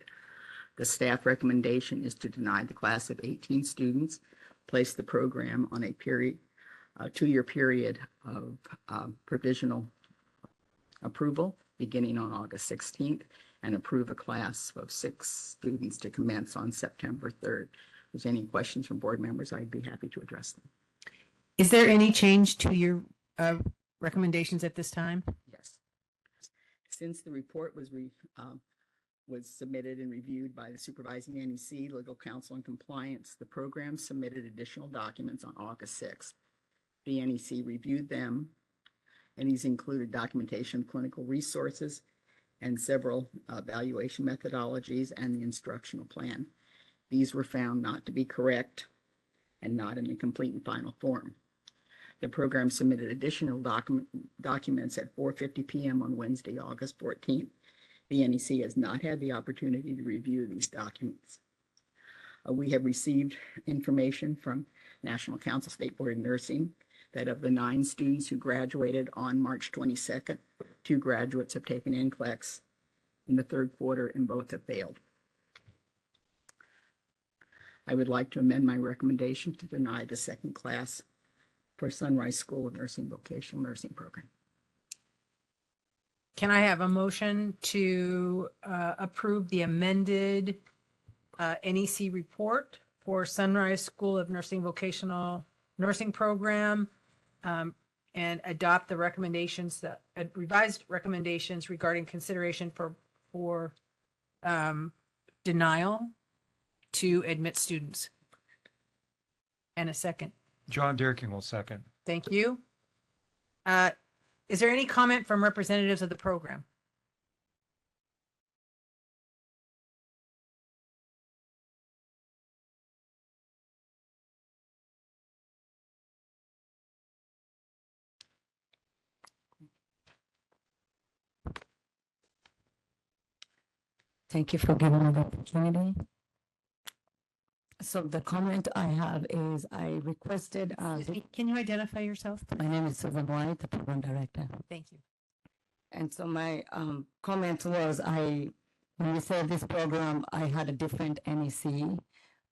The staff recommendation is to deny the class of 18 students, place the program on a 2-year period of provisional approval beginning on August 16th, and approve a class of 6 students to commence on September 3rd. If there's any questions from board members, I'd be happy to address them. Is there any change to your recommendations at this time? Yes. Since the report was submitted and reviewed by the supervising NEC, legal counsel, and compliance, the program submitted additional documents on August 6th. The NEC reviewed them, and these included documentation of clinical resources and several evaluation methodologies and the instructional plan. These were found not to be correct and not in the complete and final form. The program submitted additional documents at 4:50 p.m. on Wednesday, August 14th. The NEC has not had the opportunity to review these documents. We have received information from National Council State Board of Nursing that of the 9 students who graduated on March 22nd, 2 graduates have taken NCLEX in the third quarter and both have failed. I would like to amend my recommendation to deny the second class for Sunrise School of Nursing Vocational Nursing Program. Can I have a motion to approve the amended NEC report for Sunrise School of Nursing Vocational Nursing Program and adopt the recommendations, that revised recommendations regarding consideration for denial to admit students? And a second. John Deerking will second. Thank you. Is there any comment from representatives of the program? Thank you for giving me the opportunity. So the comment I have is I requested. Can you identify yourself? My name is Susan White, the program director. Thank you. And so my comment was when we said this program, I had a different NEC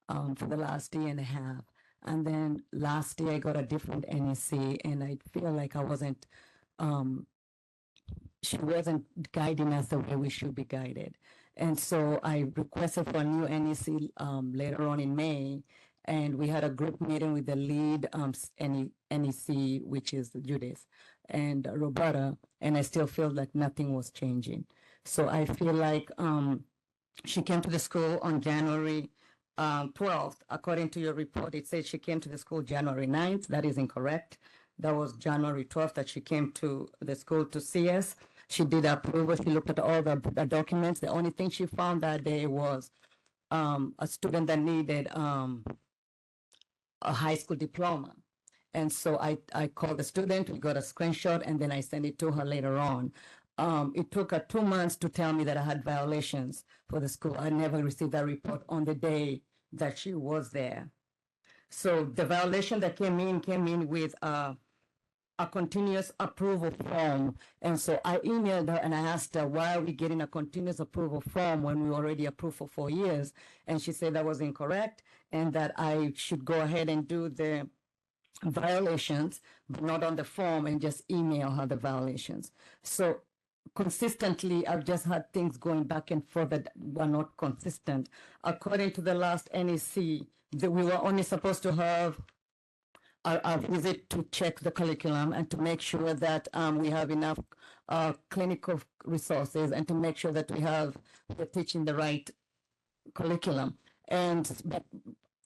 for the last year and a half. And then last year I got a different NEC and I feel like I wasn't, she wasn't guiding us the way we should be guided. And so I requested for a new NEC later on in May, and we had a group meeting with the lead NEC, which is Judith and Roberta, and I still feel like nothing was changing. So I feel like she came to the school on January 12th. According to your report, it says she came to the school January 9th. That is incorrect. That was January 12th that she came to the school to see us. She did approval. She looked at all the documents. The only thing she found that day was a student that needed a high school diploma. And so I called the student, we got a screenshot, and then I sent it to her later on. It took her 2 months to tell me that I had violations for the school. I never received that report on the day that she was there. So the violation that came in with a continuous approval form. And so I emailed her and I asked her, why are we getting a continuous approval form when we already approved for 4 years? And she said that was incorrect and that I should go ahead and do the violations, but not on the form, and just email her the violations. So consistently, I've just had things going back and forth that were not consistent. According to the last NEC, we were only supposed to have a visit to check the curriculum and to make sure that we have enough clinical resources and to make sure that we're teaching the right curriculum. But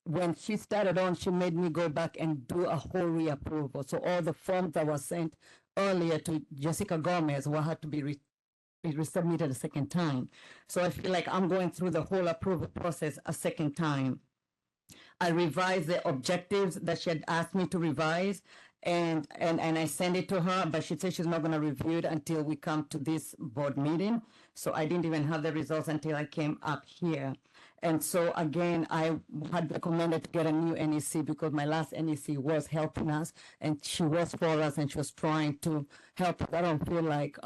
when she started on, she made me go back and do a whole reapproval. So all the forms that were sent earlier to Jessica Gomez had to be resubmitted a second time. So I feel like I'm going through the whole approval process a second time. I revised the objectives that she had asked me to revise, and I sent it to her, but she said she's not going to review it until we come to this board meeting. So I didn't even have the results until I came up here. And so again, I had recommended to get a new NEC because my last NEC was helping us and she was for us and she was trying to help us. I don't feel like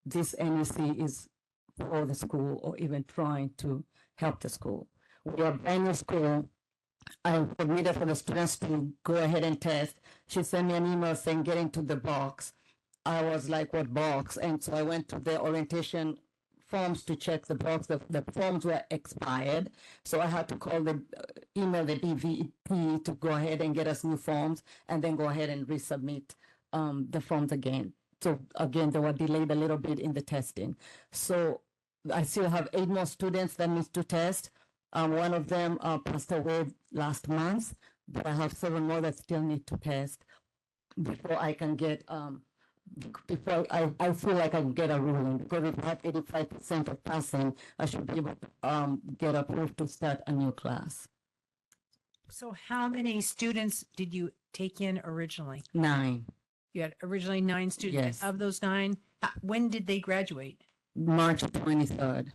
this NEC is for the school or even trying to help the school. We are a brand new school. I submitted for the students to go ahead and test. She sent me an email saying, get into the box. I was like, what box? And so I went to the orientation forms to check the box. The forms were expired. So I had to email the DVP to go ahead and get us new forms and then go ahead and resubmit the forms again. So again, they were delayed a little bit in the testing. So I still have 8 more students that need to test. One of them passed away last month, but I have 7 more that still need to test before I can get, before I feel like I can get a ruling. Because if I have 85% of passing, I should be able to get approved to start a new class. So how many students did you take in originally? 9. You had originally 9 students. Yes. Of those 9, when did they graduate? March 23rd.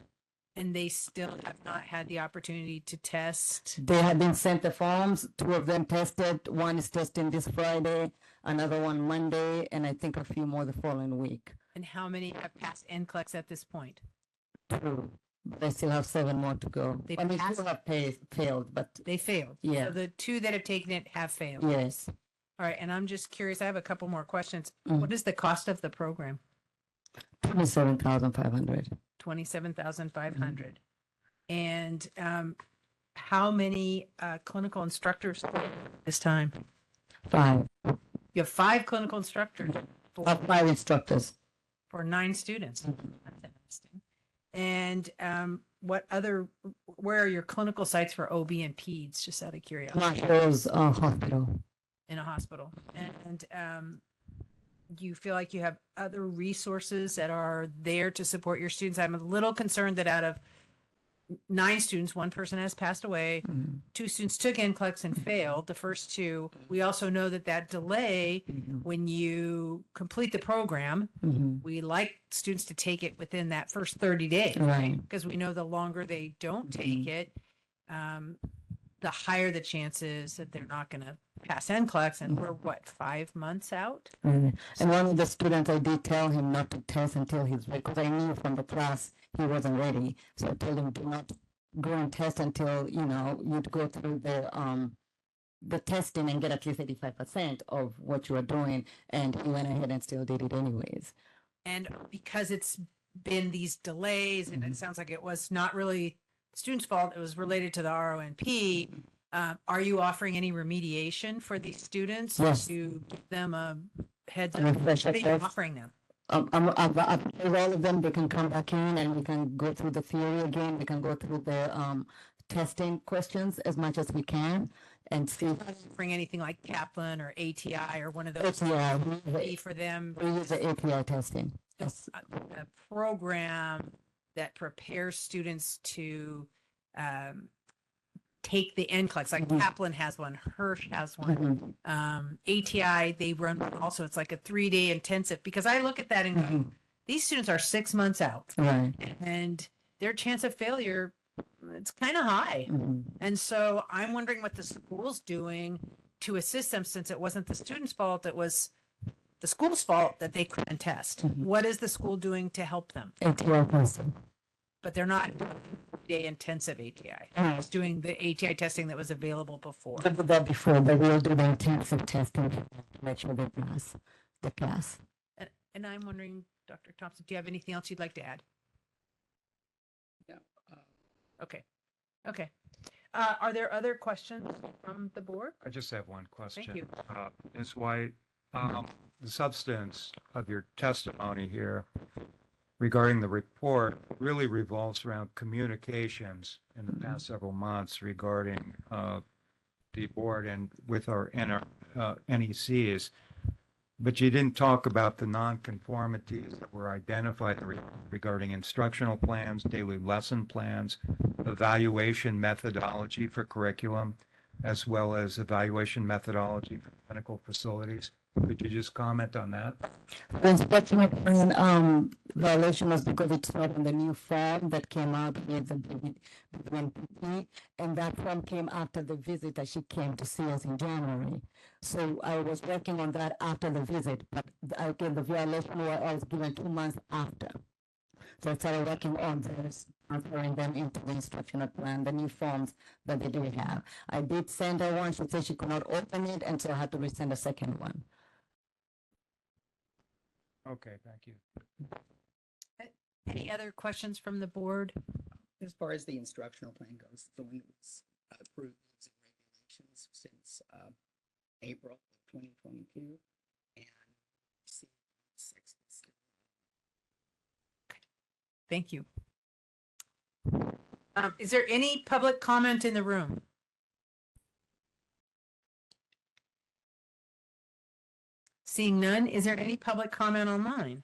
And they still have not had the opportunity to test? They have been sent the forms. 2 of them tested. 1 is testing this Friday, another one Monday, and I think a few more the following week. And how many have passed NCLEX at this point? 2, but I still have 7 more to go. They I mean, passed? 2 have failed, but They failed. Yeah. So the 2 that have taken it have failed. yes. All right. And I'm just curious, I have a couple more questions. Mm. What is the cost of the program? 27,500. 27,500. And how many clinical instructors this time? 5. You have 5 clinical instructors for, 5 instructors. for 9 students. That's interesting. And where are your clinical sites for OB and PEDS, just out of curiosity? Marshall's hospital. In a hospital. And do you feel like you have other resources that are there to support your students? I'm a little concerned that out of 9 students, 1 person has passed away. 2 students took NCLEX and failed the first 2. We also know that delay when you complete the program, we like students to take it within that first 30 days, Right. because we know the longer they don't take it, the higher the chances that they're not going to pass NCLEX. And we're 5 months out? And one of the students, I did tell him not to test until he's ready, because I knew from the class he wasn't ready. So I told him, do not go and test until, you'd go through the testing and get at least 85% of what you are doing. And he went ahead and still did it anyways. And because it's been these delays, and it sounds like it was not really the student's fault, it was related to the RONP. Are you offering any remediation for these students to give them a heads up? What are you offering them? I've told all of them they can come back in and we can go through the theory again. We can go through the testing questions as much as we can and see. Bring anything like Kaplan or ATI or one of those for them. We use the API testing. Yes. A program that prepares students to take the NCLEX, like Kaplan has one, Hirsch has one, ATI, they run also. It's like a 3-day intensive, because I look at that and go, these students are 6 months out, right, and their chance of failure, it's kind of high. And so I'm wondering what the school's doing to assist them, since it wasn't the student's fault, it was the school's fault that they couldn't test. What is the school doing to help them? ATI testing. But they're not day intensive ATI. It's doing the ATI testing that was available before. They did that before, but we'll do the intensive testing to make sure they pass the class. And I'm wondering, Dr. Thompson, do you have anything else you'd like to add? No. Okay. Okay. Are there other questions from the board? I just have one question. Thank you. Ms. White, the substance of your testimony here regarding the report really revolves around communications in the past several months regarding the board and with our NECs. But you didn't talk about the nonconformities that were identified regarding instructional plans, daily lesson plans, evaluation methodology for curriculum, as well as evaluation methodology for clinical facilities. Could you just comment on that? The instructional plan violation was because it's not in the new form that came out with the BNPP, and that form came after the visit that she came to see us in January. So I was working on that after the visit, but again, the violation was given 2 months after. So I started working on this, transferring them into the instructional plan, the new forms that they do have. I did send her one. She said she could not open it, and so I had to resend a second one. Okay, thank you. Any other questions from the board? As far as the instructional plan goes, the one that was approved as regulations since April of 2022, and Thank you. Is there any public comment in the room? Seeing none, is there any public comment online?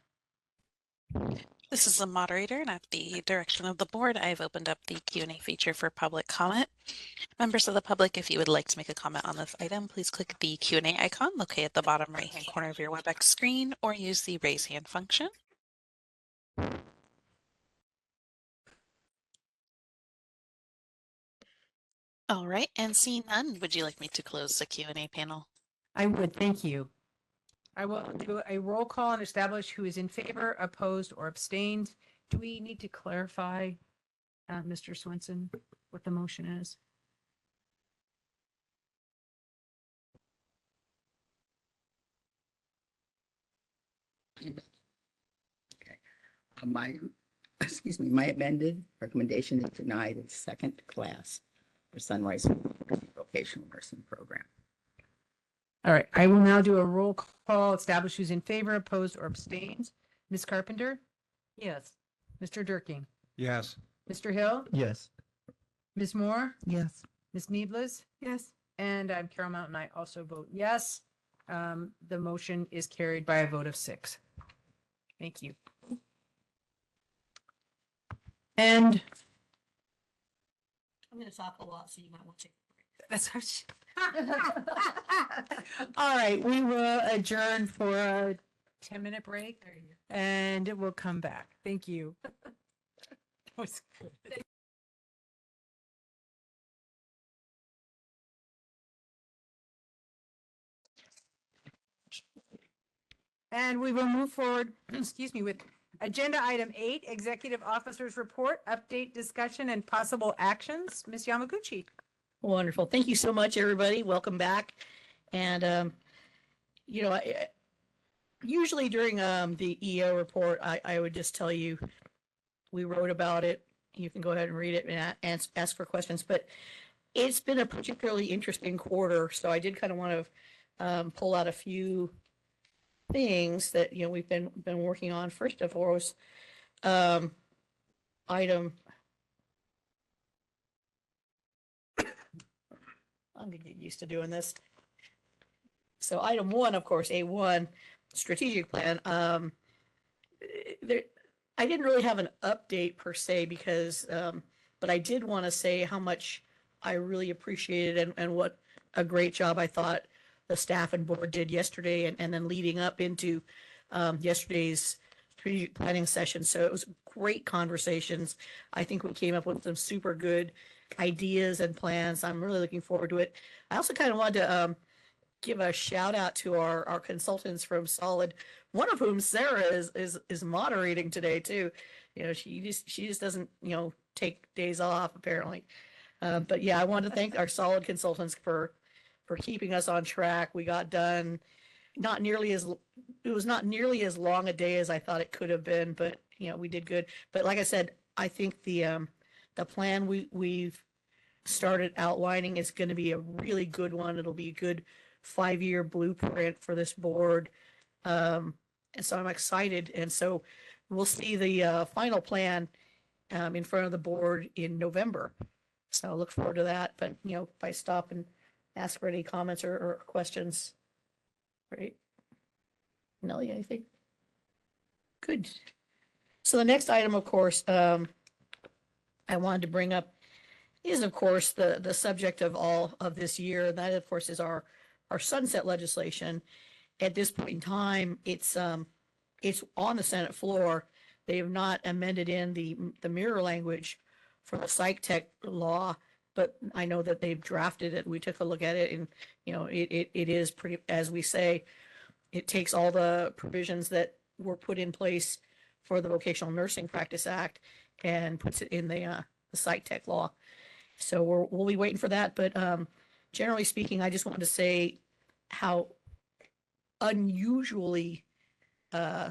This is the moderator, and at the direction of the board, I've opened up the Q&A feature for public comment. Members of the public, if you would like to make a comment on this item, please click the Q&A icon located at the bottom right-hand corner of your WebEx screen, or use the raise hand function. All right, and seeing none, would you like me to close the Q&A panel? I would, thank you. I will do a roll call and establish who is in favor, opposed, or abstained Do we need to clarify, Mr. Swenson, what the motion is? My, excuse me, my amended recommendation is deny the second class for Sunrise Vocational Nursing Program. All right, I will now do a roll call, establish who's in favor, opposed, or abstains. Ms. Carpenter? Yes. Mr. Durking? Yes. Mr. Hill? Yes. Ms. Moore? Yes. Ms. Neeblis? Yes. And I'm Carol Mountain. I also vote yes. The motion is carried by a vote of 6. Thank you. And I'm going to talk a lot, so you might want to take that's all right. We will adjourn for a 10-minute break and we'll come back. Thank you. That was good. And we will move forward, excuse me, with agenda item 8, Executive Officer's Report, Update, Discussion, and Possible Actions. Ms. Yamaguchi. Wonderful. Thank you so much, everybody. Welcome back. And, you know, usually during the EO report, I would just tell you, we wrote about it. You can go ahead and read it and ask for questions. But it's been a particularly interesting quarter. So I did kind of want to pull out a few things that, you know, we've been working on. First of all, was item. I'm gonna get used to doing this. So item 1, of course, A1, strategic plan. There, I didn't really have an update per se because, but I did want to say how much I really appreciated and what a great job I thought the staff and board did yesterday and then leading up into yesterday's strategic planning session. So it was great conversations. I think we came up with some super good ideas and plans. I'm really looking forward to it. I also kind of wanted to give a shout out to our consultants from Solid, one of whom Sarah is moderating today too. You know, she just doesn't, you know, take days off apparently. But yeah, I want to thank our Solid consultants for keeping us on track. We got done it was not nearly as long a day as I thought it could have been, but you know, we did good. But like I said, I think the plan we've started outlining is going to be a really good one. It'll be a good 5-year blueprint for this board. And so I'm excited. And so we'll see the final plan in front of the board in November. So I look forward to that. But, you know, if I stop and ask for any comments or questions. Right. Nelly, anything? Good. So the next item, of course, I wanted to bring up is, of course, the subject of all of this year. That, of course, is our sunset legislation. At this point in time, it's on the Senate floor. They have not amended in the mirror language for the Psychiatric law, but I know that they've drafted it. We took a look at it, and you know, it is pretty, as we say, it takes all the provisions that were put in place for the Vocational Nursing Practice Act and puts it in the Psychiatric law. So we'll be waiting for that. But generally speaking, I just wanted to say how unusually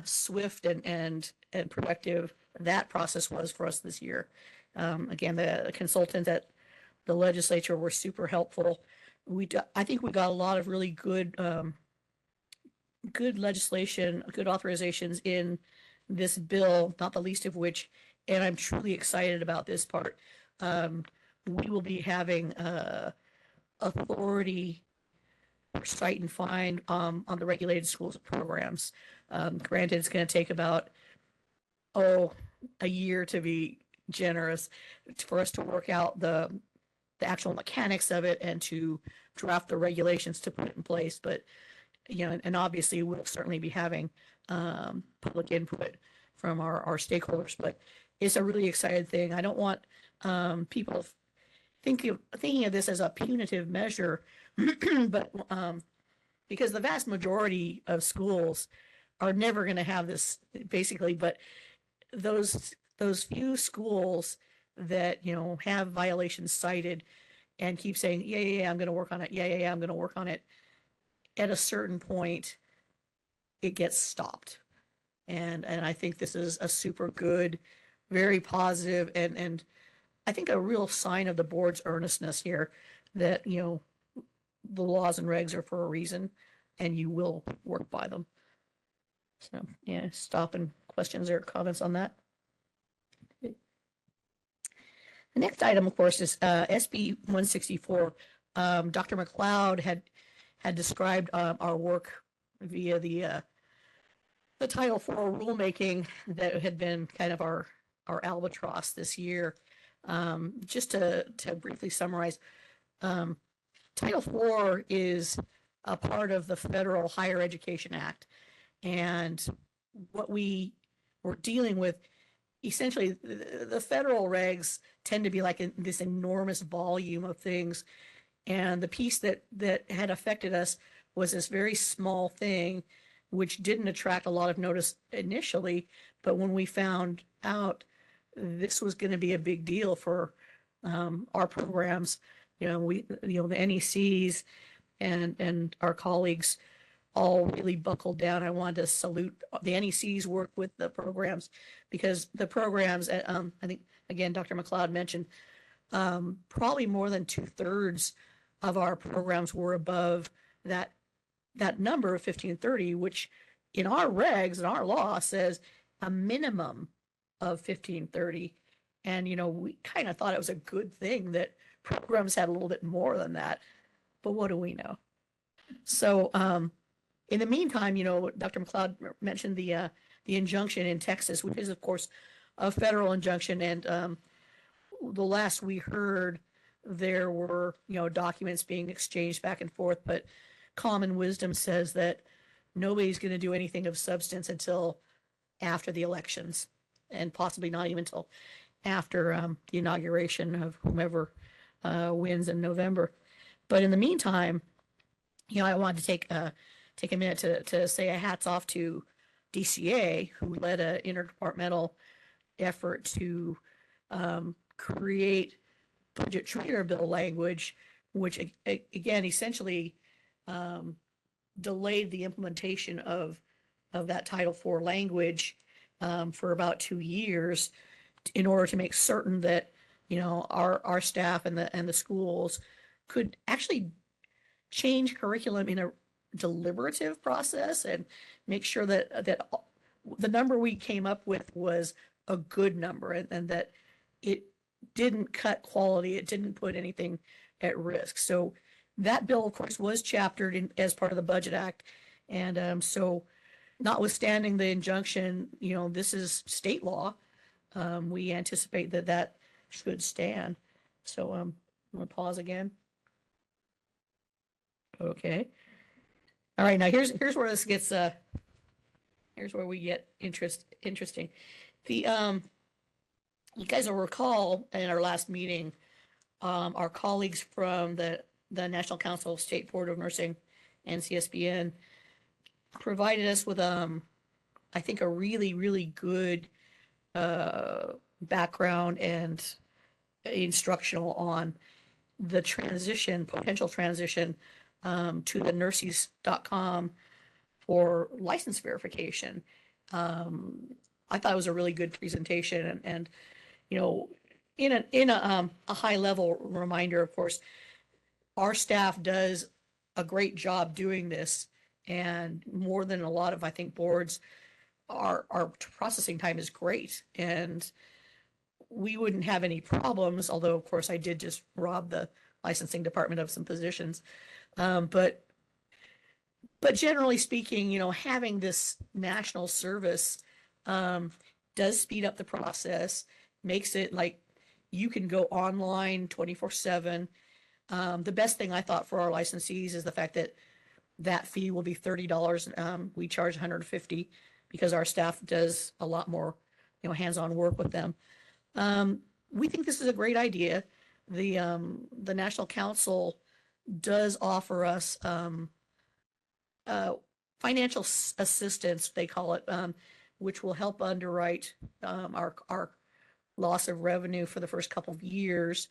swift and productive that process was for us this year. Again, the consultants at the legislature were super helpful. I think we got a lot of really good legislation, good authorizations in this bill, not the least of which, and I'm truly excited about this part. We will be having authority for cite and fine on the regulated schools programs. Granted, it's going to take about a year to be generous for us to work out the actual mechanics of it and to draft the regulations to put it in place. But you know, and obviously we'll certainly be having public input from our stakeholders. But it's a really exciting thing. I don't want people thinking of this as a punitive measure, but because the vast majority of schools are never going to have this basically, but the those few schools that, you know, have violations cited and keep saying, yeah, I'm going to work on it. Yeah, I'm going to work on it. At a certain point, it gets stopped. And I think this is a super good, very positive, and I think a real sign of the board's earnestness here that, you know, the laws and regs are for a reason and you will work by them. So, yeah, stop and questions or comments on that. The next item, of course, is SB 164. Dr. McLeod had described our work via the Title IV rulemaking that had been kind of our albatross this year. Just to briefly summarize, Title IV is a part of the Federal Higher Education Act. And what we were dealing with, essentially, the federal regs tend to be like this enormous volume of things. And the piece that had affected us was this very small thing, which didn't attract a lot of notice initially. But when we found out this was going to be a big deal for our programs, the NECs and our colleagues all really buckled down. I wanted to salute the NEC's work with the programs, because the programs, I think, again, Dr. McLeod mentioned, probably more than 2/3 of our programs were above that number of 1530, which in our regs and our law says a minimum of 1530. And, we kind of thought it was a good thing that programs had a little bit more than that, but what do we know? So, in the meantime, Dr. McLeod mentioned the injunction in Texas, which is, of course, a federal injunction. And the last we heard, there were, documents being exchanged back and forth. But common wisdom says that nobody's going to do anything of substance until after the elections, and possibly not even until after the inauguration of whomever wins in November. But in the meantime, I wanted to take a minute to say a hats off to DCA, who led an interdepartmental effort to create budget trainer bill language, which again essentially delayed the implementation of that Title IV language for about 2 years, in order to make certain that our staff and the schools could actually change curriculum in a deliberative process and make sure that the number we came up with was a good number, and that it didn't cut quality, it didn't put anything at risk. So that bill, of course, was chaptered as part of the Budget Act. And so notwithstanding the injunction, this is state law. We anticipate that should stand. So I'm going to pause again. Okay. All right. Now here's where this gets here's where we get interesting. You guys will recall in our last meeting, our colleagues from the National Council of State Board of Nursing, NCSBN, provided us with I think a really, really good background and instructional on the potential transition to the nurses.com for license verification. I thought it was a really good presentation, and in a high level reminder, of course, our staff does a great job doing this, and more than a lot of, I think, boards, our processing time is great, and we wouldn't have any problems, although of course I did just rob the licensing department of some positions. But generally speaking, having this national service does speed up the process, makes it like you can go online 24/7. The best thing I thought for our licensees is the fact that fee will be $30. We charge $150 because our staff does a lot more, hands-on work with them. We think this is a great idea. The National Council does offer us financial assistance, they call it, which will help underwrite our loss of revenue for the first couple of years,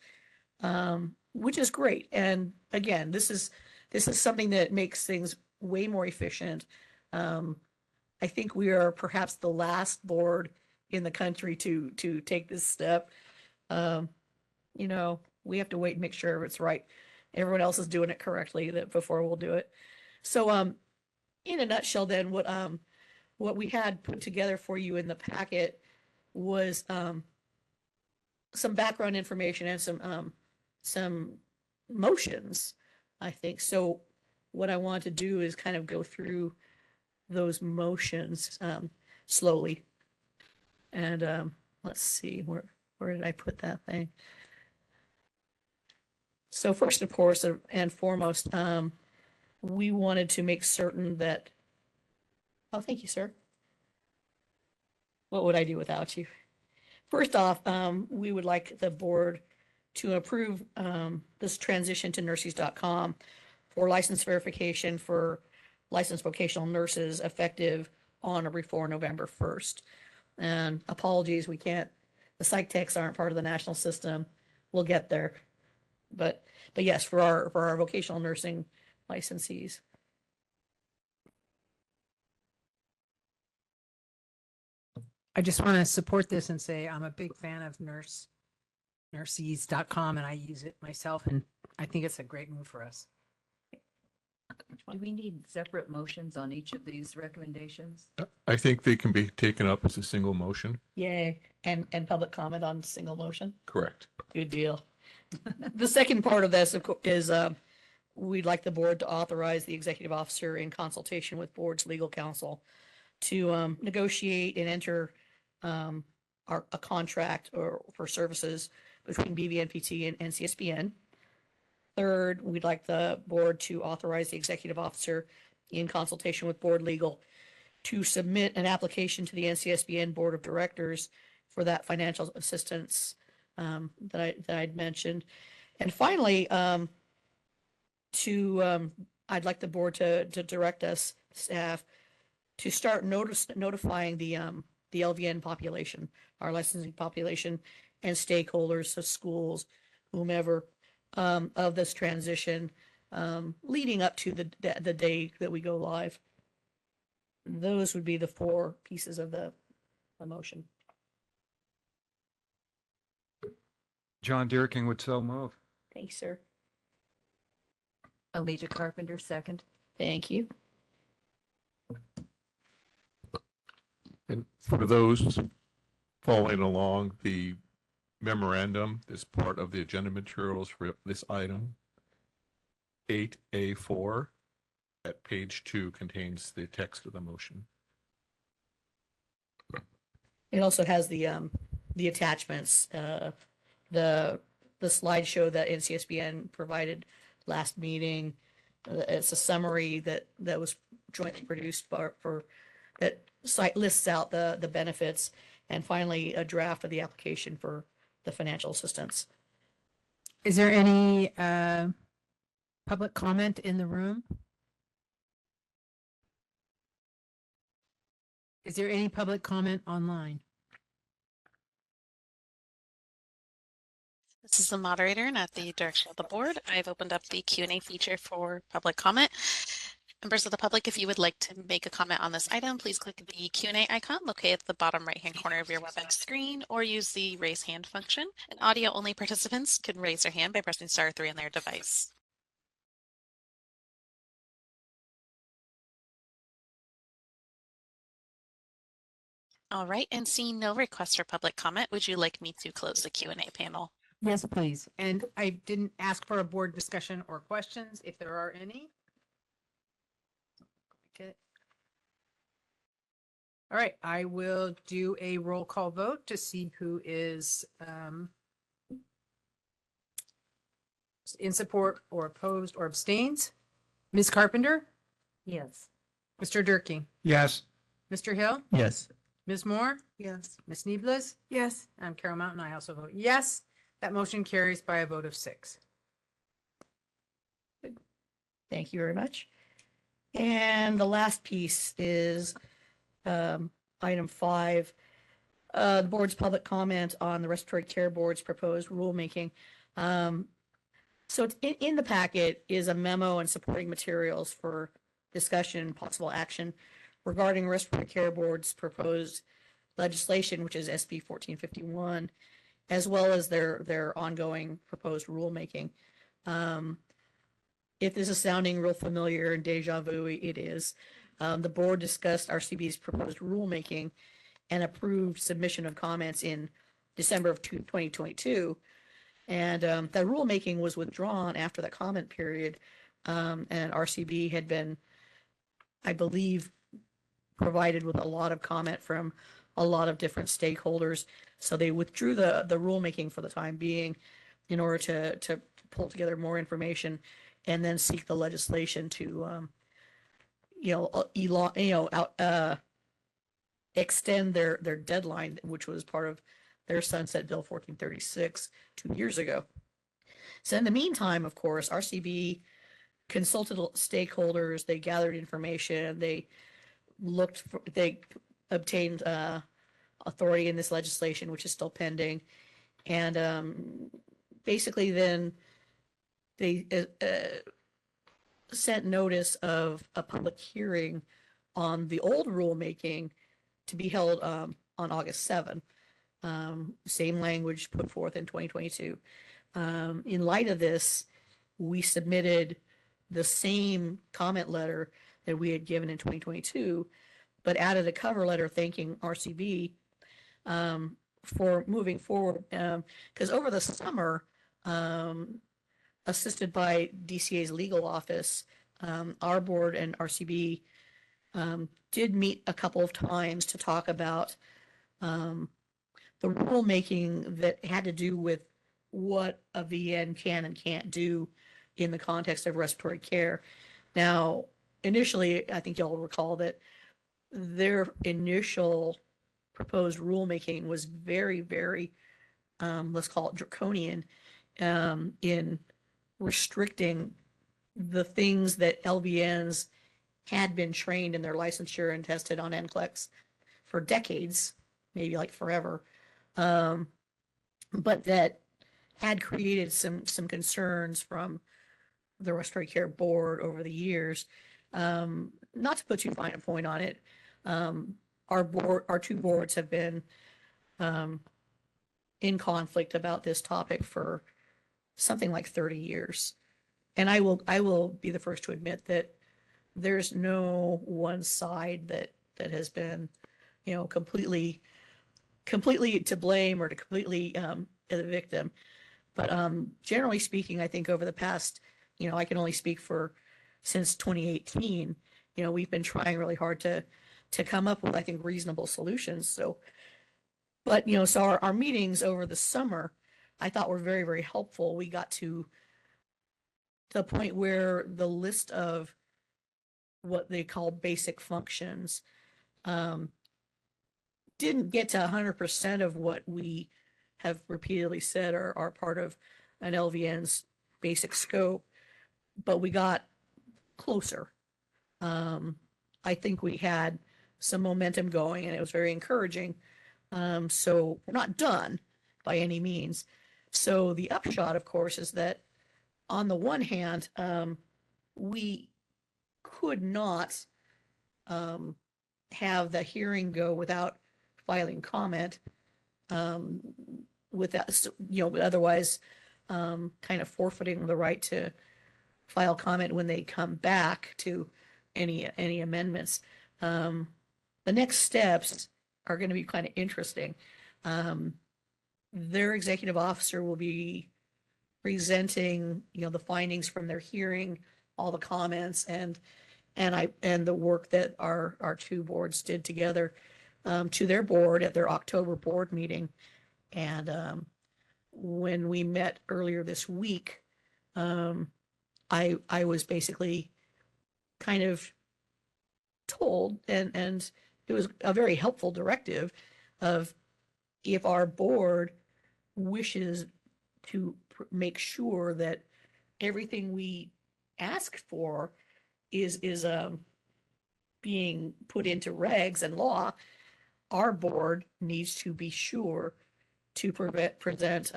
which is great. And again, this is something that makes things way more efficient. I think we are perhaps the last board in the country to take this step. You know, we have to wait and make sure it's right. Everyone else is doing it correctly before we'll do it. So, in a nutshell, then what we had put together for you in the packet was some background information and some motions, I think. So what I want to do is kind of go through those motions slowly. And let's see, where did I put that thing? So first, of course, and foremost, we wanted to make certain that, oh, thank you, sir. What would I do without you? First off, we would like the board to approve this transition to nurses.com for license verification for licensed vocational nurses effective on or before November 1st. And apologies, we can't, the psych techs aren't part of the national system. We'll get there. But yes, for our vocational nursing licensees. I just want to support this and say I'm a big fan of nurses.com, and I use it myself, and I think it's a great move for us. Do we need separate motions on each of these recommendations? I think they can be taken up as a single motion. Yay. And public comment on single motion. Correct. Good deal. The second part of this is we'd like the board to authorize the executive officer in consultation with board's legal counsel to negotiate and enter a contract for services between BVNPT and NCSBN. Third, we'd like the board to authorize the executive officer in consultation with board legal to submit an application to the NCSBN Board of Directors for that financial assistance that I'd mentioned. And finally, I'd like the board to direct us, staff, to start notifying the LVN population, our licensing population, and stakeholders, so schools, whomever, of this transition, leading up to the day that we go live. Those would be the four pieces of the motion. John Deerking would so move. Thanks, sir. Alita Carpenter, second. Thank you. And for those following along, the memorandum is part of the agenda materials for this item. 8A4 at page 2 contains the text of the motion. It also has the attachments, the slideshow that NCSBN provided last meeting. It's a summary that was jointly produced for that site lists out the benefits, and finally a draft of the application for the financial assistance. Is there any public comment in the room? Is there any public comment online? This is the moderator, and at the direction of the board, I've opened up the Q&A feature for public comment. Members of the public, if you would like to make a comment on this item, please click the Q&A icon located at the bottom right-hand corner of your WebEx screen, or use the raise hand function. And audio-only participants can raise their hand by pressing *3 on their device. All right, and seeing no requests for public comment, would you like me to close the Q&A panel? Yes, please. And I didn't ask for a board discussion or questions, if there are any. Okay. All right, I will do a roll call vote to see who is in support or opposed or abstains. Ms. Carpenter? Yes. Mr. Durkee? Yes. Mr. Hill? Yes. Ms. Moore? Yes. Ms. Niebles? Yes. I'm Carol Mountain. I also vote yes. That motion carries by a vote of 6. Thank you very much. And the last piece is item 5. the board's public comment on the respiratory care board's proposed rulemaking. So it's in the packet is a memo and supporting materials for discussion and possible action regarding respiratory care board's proposed legislation, which is SB 1451, as well as their ongoing proposed rulemaking. If this is sounding real familiar and deja vu, it is. The board discussed RCB's proposed rulemaking and approved submission of comments in December of 2022. And the rulemaking was withdrawn after the comment period. And RCB had been, I believe, provided with a lot of comment from a lot of different stakeholders. So they withdrew the rulemaking for the time being in order to pull together more information and then seek the legislation to, extend their deadline, which was part of their Sunset Bill 1436 2 years ago. So in the meantime, of course, RCB consulted stakeholders, they gathered information, they obtained authority in this legislation, which is still pending. And basically then they sent notice of a public hearing on the old rulemaking to be held on August 7th. Same language put forth in 2022. In light of this, we submitted the same comment letter that we had given in 2022, but added a cover letter thanking RCB for moving forward. Because over the summer, assisted by DCA's legal office, our board and RCB did meet a couple of times to talk about the rulemaking that had to do with what a VN can and can't do in the context of respiratory care. Now, initially, I think y'all recall that their initial proposed rulemaking was very, very, let's call it draconian, in restricting the things that LVNs had been trained in their licensure and tested on NCLEX for decades, maybe like forever, but that had created some concerns from the respiratory care board over the years. Not to put too fine a point on it, our two boards have been in conflict about this topic for something like 30 years. And I will be the first to admit that there's no one side that has been, completely to blame or to completely the victim. But generally speaking, I think over the past, I can only speak for since 2018, we've been trying really hard to come up with, I think, reasonable solutions. So our meetings over the summer, I thought were very, very helpful. We got to the point where the list of what they call basic functions didn't get to 100% of what we have repeatedly said are part of an LVN's basic scope, but we got closer. I think we had some momentum going and it was very encouraging. So we're not done by any means. So the upshot, of course, is that on the one hand, we could not have the hearing go without filing comment, without, otherwise kind of forfeiting the right to file comment when they come back to any amendments. The next steps are going to be kind of interesting. Their executive officer will be presenting, the findings from their hearing, all the comments, and the work that our two boards did together to their board at their October board meeting. And when we met earlier this week, I was basically kind of told, and it was a very helpful directive of if our board wishes to make sure that everything we ask for is being put into regs and law, our board needs to be sure to present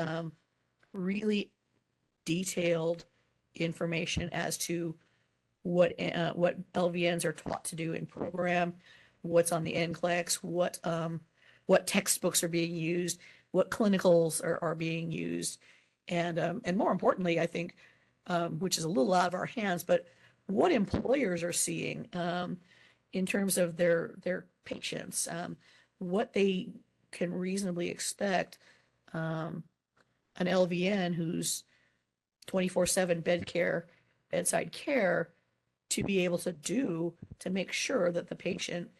really detailed information as to what LVNs are taught to do in program, what's on the NCLEX, what textbooks are being used, what clinicals are being used, and more importantly, I think, which is a little out of our hands, but what employers are seeing in terms of their patients, what they can reasonably expect an LVN who's 24/7 bedside care to be able to do to make sure that the patient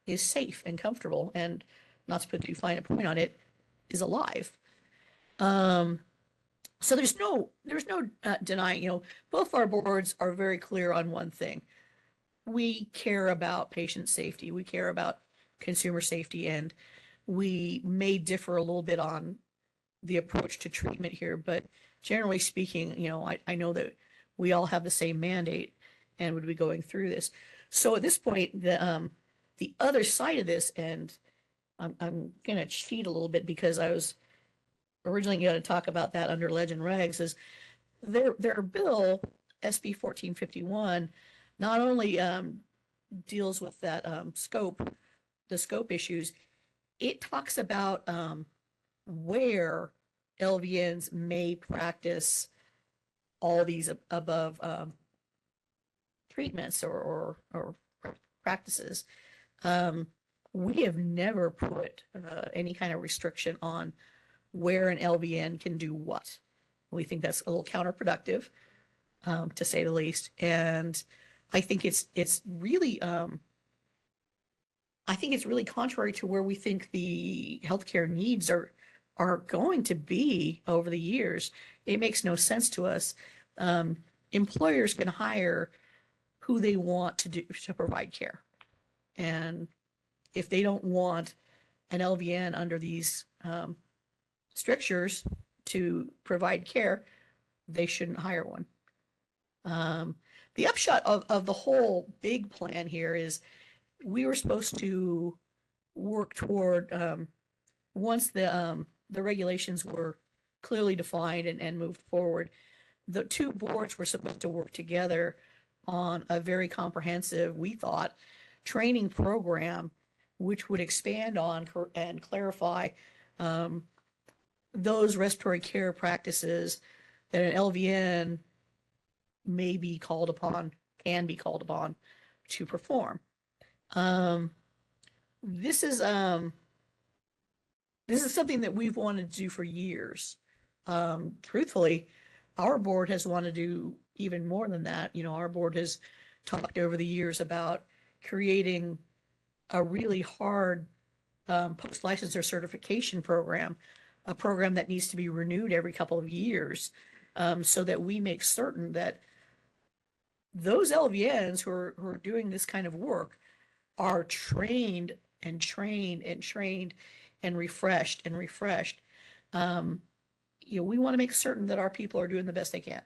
is safe and comfortable and, not to put too fine a point on it, is alive. So there's no denying, both our boards are very clear on one thing. We care about patient safety. We care about consumer safety, and we may differ a little bit on the approach to treatment here, but generally speaking, I know that we all have the same mandate and would be going through this. So at this point, the other side of this, and I'm going to cheat a little bit because I was originally going to talk about that under Legend Regs, is their bill, SB 1451, not only deals with that the scope issues, it talks about where LVNs may practice all these above treatments or practices. We have never put any kind of restriction on where an LVN can do what. We think that's a little counterproductive, to say the least. And I think it's really contrary to where we think the healthcare needs are going to be over the years. It makes no sense to us. Employers can hire who they want to provide care. And if they don't want an LVN under these strictures to provide care, they shouldn't hire one. The upshot of the whole big plan here is we were supposed to work toward, once the regulations were clearly defined and moved forward, the two boards were supposed to work together on a very comprehensive, we thought, training program, which would expand on and clarify those respiratory care practices that an LVN may be called upon, can be called upon to perform. This is something that we've wanted to do for years. Truthfully, our board has wanted to do even more than that. Our board has talked over the years about creating a really hard post-licensure certification program, a program that needs to be renewed every couple of years, so that we make certain that those LVNs who are doing this kind of work are trained and trained and trained and refreshed and refreshed. We want to make certain that our people are doing the best they can.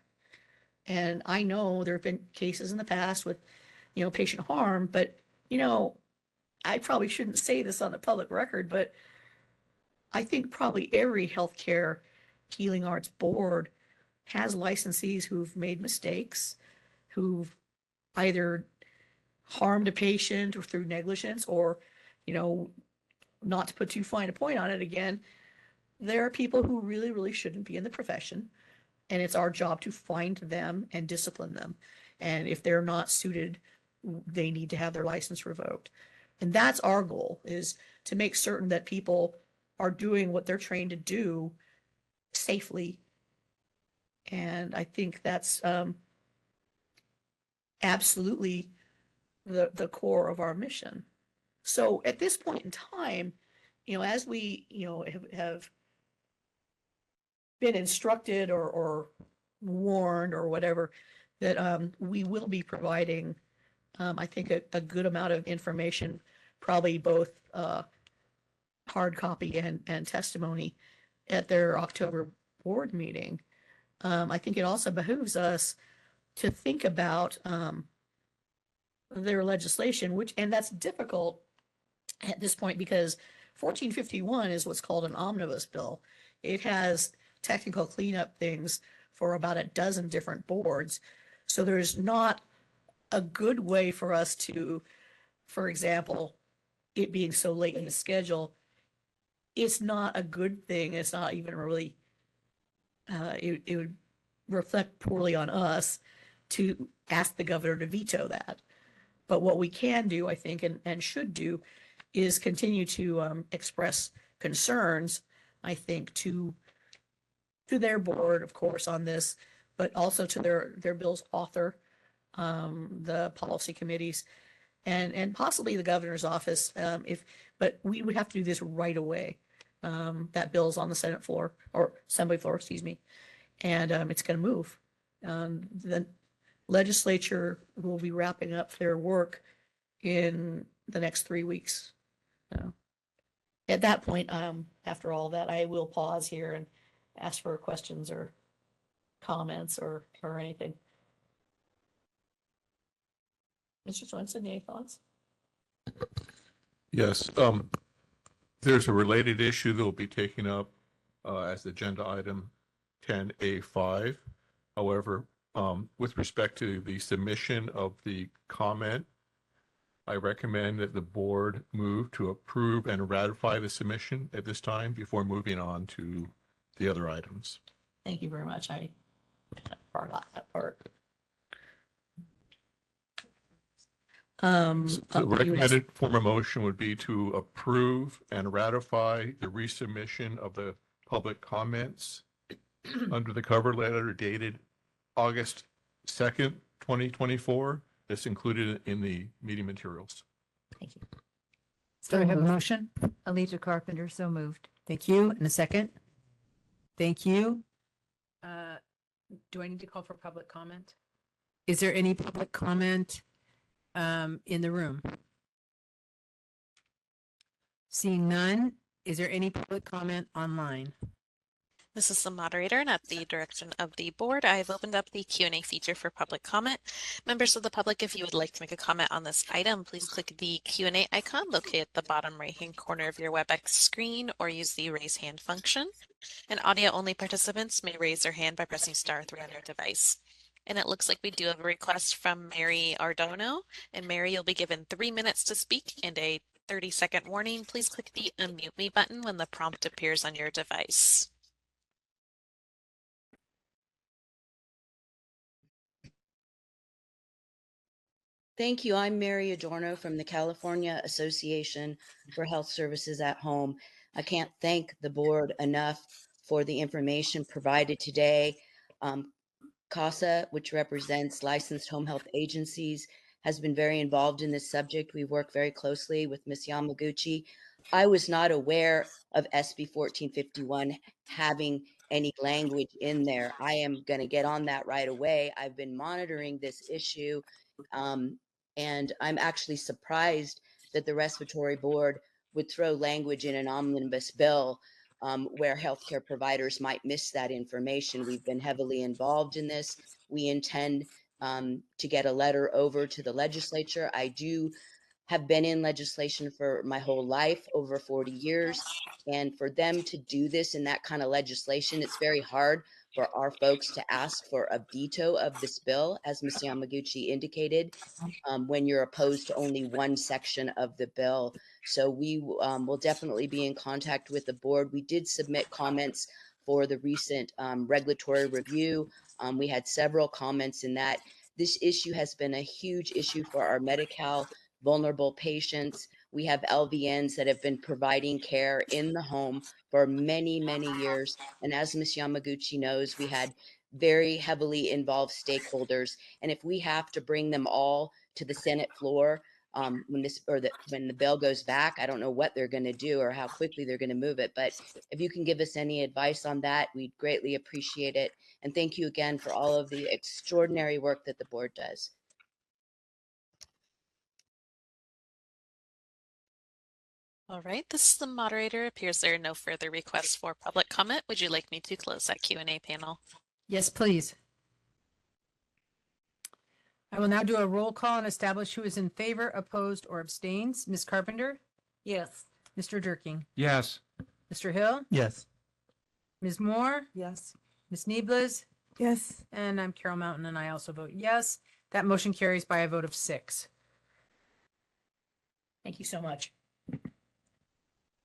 And I know there have been cases in the past with, patient harm, but, I probably shouldn't say this on the public record, but I think probably every healthcare healing arts board has licensees who've made mistakes, who've either harmed a patient or through negligence, or, not to put too fine a point on it again, there are people who really, really shouldn't be in the profession. And it's our job to find them and discipline them. And if they're not suited, they need to have their license revoked. And that's our goal, is to make certain that people are doing what they're trained to do safely. And I think that's absolutely the core of our mission. So at this point in time, as we, have been instructed or warned or whatever, that we will be providing, I think, a good amount of information, probably both hard copy and testimony at their October board meeting. I think it also behooves us to think about their legislation, and that's difficult at this point because 1451 is what's called an omnibus bill. It has technical cleanup things for about a dozen different boards. So there's not a good way for us to, for example, it being so late in the schedule, it's not a good thing. It's not even really, it would reflect poorly on us to ask the governor to veto that. But what we can do, I think, and should do, is continue to express concerns, I think, to their board, of course, on this, but also to their bill's author, the policy committees, and possibly the governor's office, but we would have to do this right away. That bill's on the Senate floor, or Assembly floor, excuse me, and it's going to move. The legislature will be wrapping up their work in the next 3 weeks. At that point, after all that, I will pause here and ask for questions or comments or anything. Mr. Swenson, any thoughts? Yes, there's a related issue that will be taken up as agenda item 10A5. However, with respect to the submission of the comment, I recommend that the board move to approve and ratify the submission at this time before moving on to the other items. Thank you very much. I forgot that part. The recommended form of motion would be to approve and ratify the resubmission of the public comments under the cover letter dated August 2nd, 2024. That's included in the meeting materials. Thank you. Do I have a motion? Alicia Carpenter, so moved. Thank you. And a second? Thank you. Do I need to call for public comment? Is there any public comment in the room? Seeing none, is there any public comment online? This is the moderator, and at the direction of the board, I've opened up the Q&A feature for public comment. Members of the public, if you would like to make a comment on this item, please click the Q&A icon located at the bottom right-hand corner of your WebEx screen or use the raise hand function. And audio-only participants may raise their hand by pressing *3 on your device. And it looks like we do have a request from Mary Ardono. And Mary, you'll be given 3 minutes to speak and a 30-second warning. Please click the unmute me button when the prompt appears on your device. Thank you. I'm Mary Adorno from the California Association for Health Services at Home. I can't thank the board enough for the information provided today. CASA, which represents licensed home health agencies, has been very involved in this subject. We work very closely with Ms. Yamaguchi. I was not aware of SB 1451 having any language in there. I am going to get on that right away. I've been monitoring this issue, and I'm actually surprised that the respiratory board would throw language in an omnibus bill where healthcare providers might miss that information. We've been heavily involved in this. We intend to get a letter over to the legislature. I have been in legislation for my whole life, over 40 years. And for them to do this in that kind of legislation, it's very hard for our folks to ask for a veto of this bill, as Ms. Yamaguchi indicated, when you're opposed to only one section of the bill. So we will definitely be in contact with the board. We did submit comments for the recent regulatory review. We had several comments in that. This issue has been a huge issue for our Medi-Cal vulnerable patients. We have LVNs that have been providing care in the home for many, many years. And as Ms. Yamaguchi knows, we had very heavily involved stakeholders. And if we have to bring them all to the Senate floor when the bill goes back, I don't know what they're going to do or how quickly they're going to move it. But if you can give us any advice on that, we'd greatly appreciate it. And thank you again for all of the extraordinary work that the board does. All right, this is the moderator. Appears there are no further requests for public comment. Would you like me to close that Q&A panel? Yes, please. I will now do a roll call and establish who is in favor, opposed, or abstains. Ms. Carpenter? Yes. Mr. Durking, Yes. Mr. Hill, Yes. Ms. Moore, Yes. Ms. Neeblis, Yes. and I'm Carol Mountain, and I also vote yes. That motion carries by a vote of 6. Thank you so much.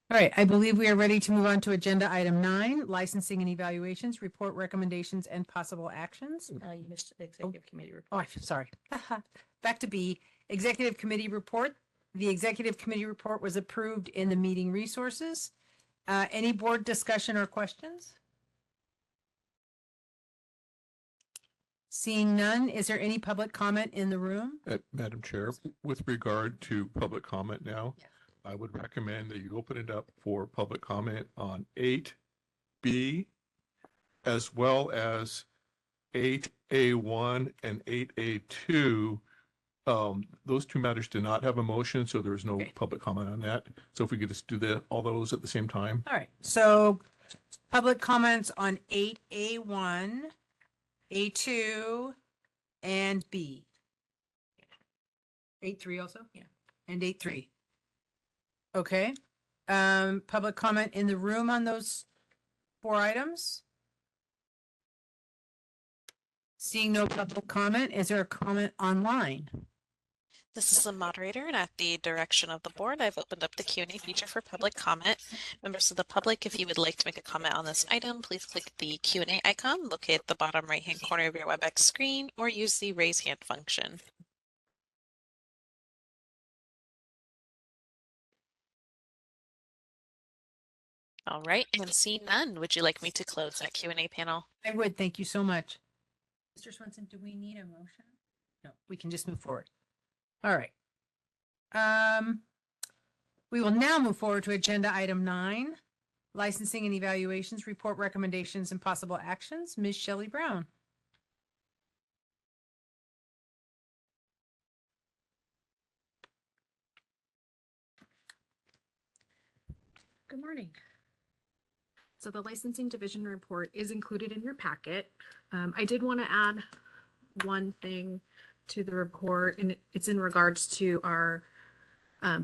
All right, I believe we are ready to move on to agenda item 9, licensing and evaluations, report recommendations and possible actions. You missed the executive committee report. Oh, I'm sorry. Back to B, executive committee report. The executive committee report was approved in the meeting resources. Any board discussion or questions? Seeing none, is there any public comment in the room? Madam Chair, with regard to public comment now, I would recommend that you open it up for public comment on 8B as well as 8A1 and 8A2. Those two matters do not have a motion, so there is no public comment on that. So if we could just do all those at the same time. All right, so public comments on 8A1, A2, and B. 8.3 also? Yeah. And 8.3. Okay. Public comment in the room on those 4 items? Seeing no public comment, is there a comment online? This is the moderator, and at the direction of the board, I've opened up the Q&A feature for public comment. Members of the public, if you would like to make a comment on this item, please click the Q&A icon located at the bottom right-hand corner of your WebEx screen, or use the raise hand function. All right, and seeing none, would you like me to close that Q&A panel? I would, thank you so much. Mr. Swenson, do we need a motion? No, we can just move forward. All right. We will now move forward to agenda item 9, licensing and evaluations, report recommendations and possible actions. Ms. Shelley Brown. Good morning. So the licensing division report is included in your packet. I did want to add one thing to the report, and it's in regards to our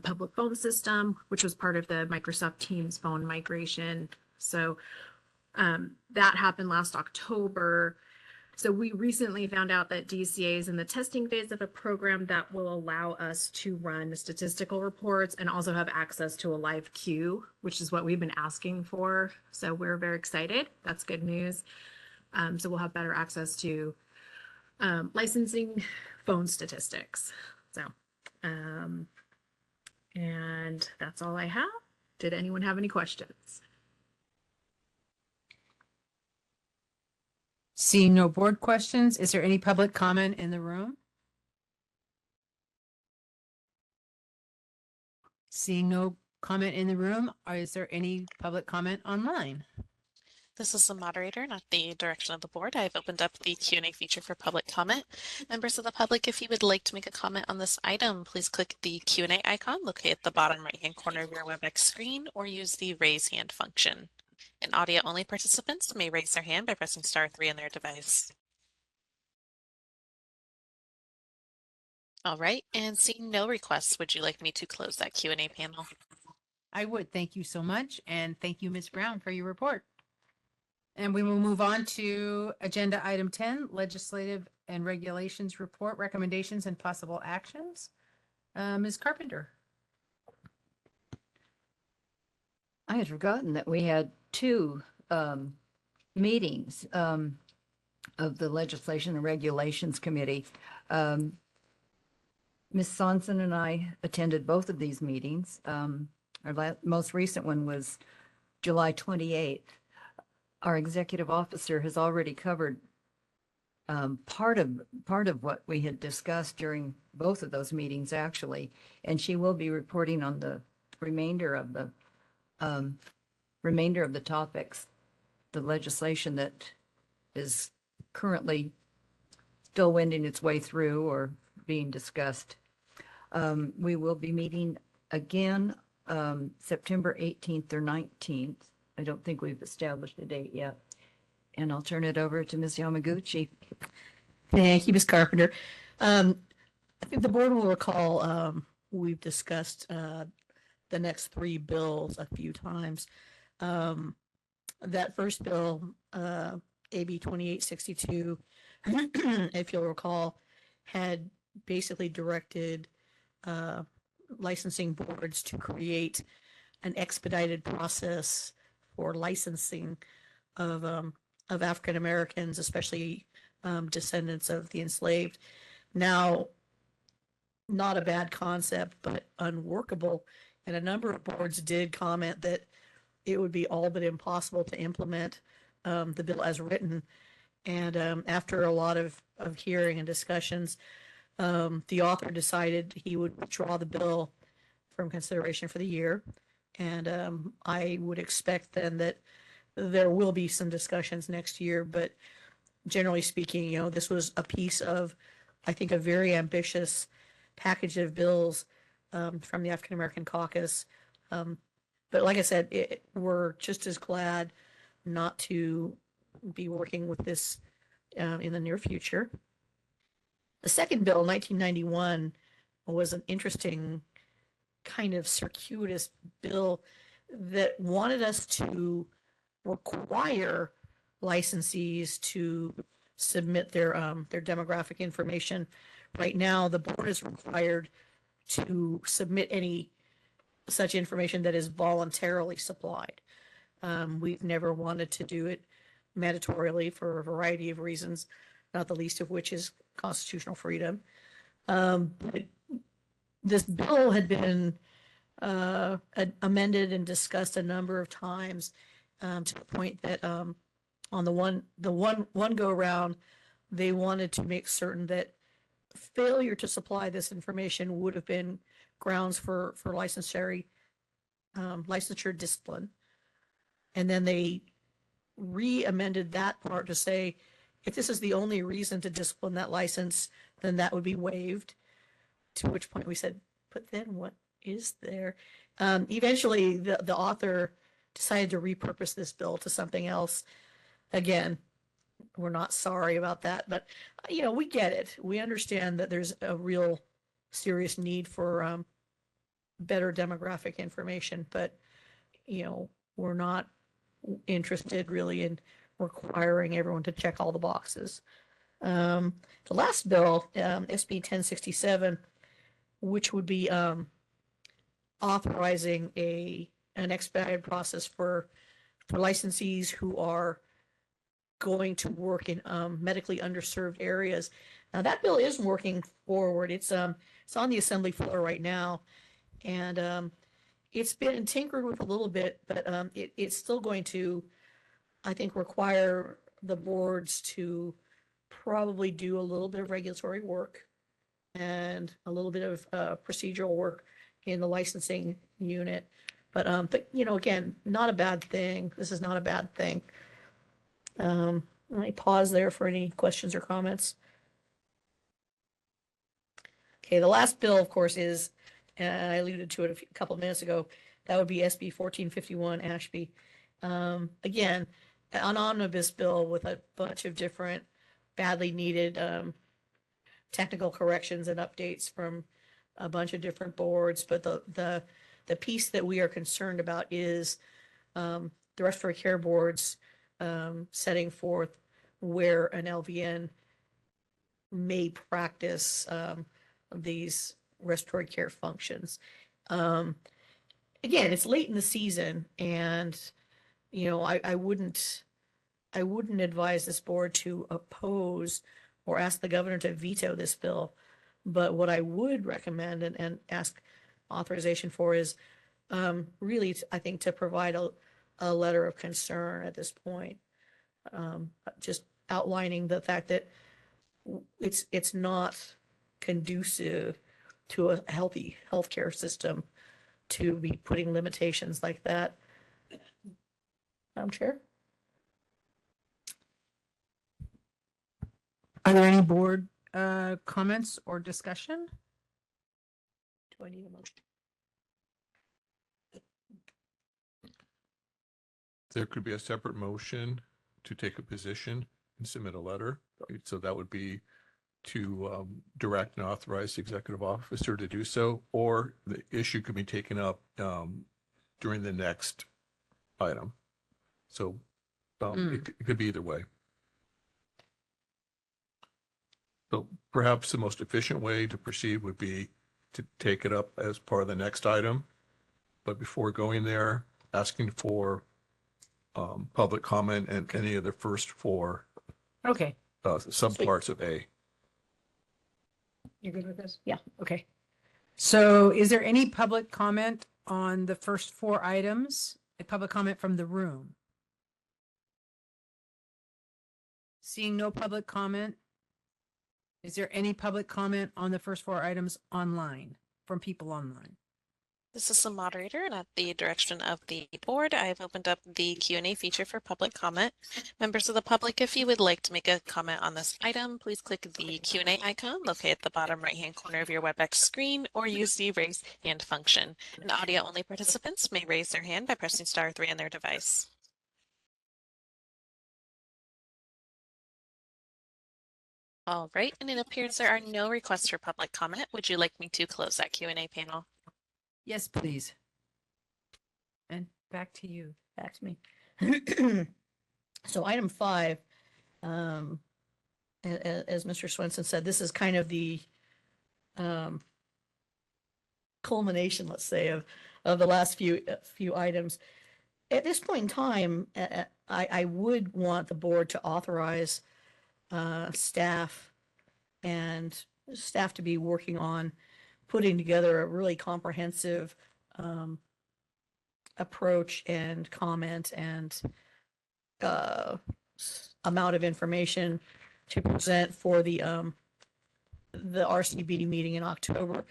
public phone system, which was part of the Microsoft Teams phone migration. So that happened last October. So we recently found out that DCA is in the testing phase of a program that will allow us to run statistical reports and also have access to a live queue, which is what we've been asking for. So we're very excited. That's good news. So we'll have better access to licensing phone statistics. So, and that's all I have. Did anyone have any questions? Seeing no board questions, is there any public comment in the room? Seeing no comment in the room, is there any public comment online? This is the moderator, and at the direction of the board, I've opened up the Q&A feature for public comment. Members of the public, if you would like to make a comment on this item, please click the Q&A icon located at the bottom right-hand corner of your WebEx screen, or use the raise hand function. And audio-only participants may raise their hand by pressing *3 on their device. All right, and seeing no requests, would you like me to close that Q&A panel? I would. Thank you so much. And thank you, Ms. Brown, for your report. And we will move on to agenda item 10, legislative and regulations report, recommendations and possible actions. Ms. Carpenter. I had forgotten that we had 2 meetings of the Legislation and Regulations Committee. Ms. Sonson and I attended both of these meetings. Our most recent one was July 28th. Our executive officer has already covered part of what we had discussed during both of those meetings, actually, and she will be reporting on the remainder of the topics, the legislation that is currently still wending its way through or being discussed. We will be meeting again September 18th or 19th. I don't think we've established a date yet. And I'll turn it over to Ms. Yamaguchi. Thank you, Ms. Carpenter. I think the board will recall we've discussed the next three bills a few times. That first bill, AB 2862, if you'll recall, had basically directed licensing boards to create an expedited process for licensing of African Americans, especially descendants of the enslaved. Now, not a bad concept, but unworkable. And a number of boards did comment that it would be all but impossible to implement the bill as written. And after a lot of hearing and discussions, the author decided he would withdraw the bill from consideration for the year. And I would expect then that there will be some discussions next year, but generally speaking, you know, this was a piece of, I think, a very ambitious package of bills from the African American Caucus. But like I said, we're just as glad not to be working with this in the near future. The second bill, 1991, was an interesting kind of circuitous bill that wanted us to require licensees to submit their demographic information. Right now, the board is required to submit any such information that is voluntarily supplied. We've never wanted to do it mandatorily for a variety of reasons, not the least of which is constitutional freedom. But this bill had been amended and discussed a number of times to the point that on the one go around, they wanted to make certain that failure to supply this information would have been grounds for licensure discipline. And then they re-amended that part to say, if this is the only reason to discipline that license, then that would be waived. To which point we said, but then what is there? Eventually, the author decided to repurpose this bill to something else. Again, we're not sorry about that, but you know, we get it. We understand that there's a real serious need for better demographic information, but you know, we're not interested really in requiring everyone to check all the boxes. The last bill, SB 1067, which would be authorizing an expedited process for licensees who are going to work in medically underserved areas. Now that bill is working forward. It's on the assembly floor right now, and it's been tinkered with a little bit, but it's still going to, I think, require the boards to probably do a little bit of regulatory work and a little bit of procedural work in the licensing unit. But you know, again, not a bad thing. This is not a bad thing. Let me pause there for any questions or comments. Okay, the last bill, of course, is, and I alluded to it a couple of minutes ago, that would be SB 1451 Ashby. Again, an omnibus bill with a bunch of different badly needed technical corrections and updates from a bunch of different boards. But the piece that we are concerned about is the respiratory care boards setting forth where an LVN may practice these respiratory care functions. Again, it's late in the season, and you know, I wouldn't advise this board to oppose or ask the governor to veto this bill. But what I would recommend and ask authorization for is really, I think, to provide a letter of concern at this point, just outlining the fact that it's not conducive to a healthy healthcare system to be putting limitations like that. Madam Chair? Are there any board comments or discussion? Do I need a motion? There could be a separate motion to take a position and submit a letter. So that would be to direct and authorize the executive officer to do so, or the issue could be taken up during the next item. So it could be either way. So perhaps the most efficient way to proceed would be to take it up as part of the next item. But before going there, asking for public comment and any of the first four Okay. subparts of A. You're good with this? Yeah, okay. So is there any public comment on the first four items? A public comment from the room? Seeing no public comment, is there any public comment on the first four items online, from people online? This is the moderator, and at the direction of the board, I've opened up the Q&A feature for public comment. Members of the public, if you would like to make a comment on this item, please click the Q&A icon located at the bottom right-hand corner of your WebEx screen, or use the raise hand function. And audio-only participants may raise their hand by pressing *3 on their device. All right, and it appears there are no requests for public comment. Would you like me to close that Q&A panel? Yes, please. And back to you. Back to me. So item 5, as Mr. Swenson said, this is kind of the culmination, let's say, of the last few items. At this point in time, I would want the board to authorize staff to be working on putting together a really comprehensive approach and comment and amount of information to present for the RCB meeting in October.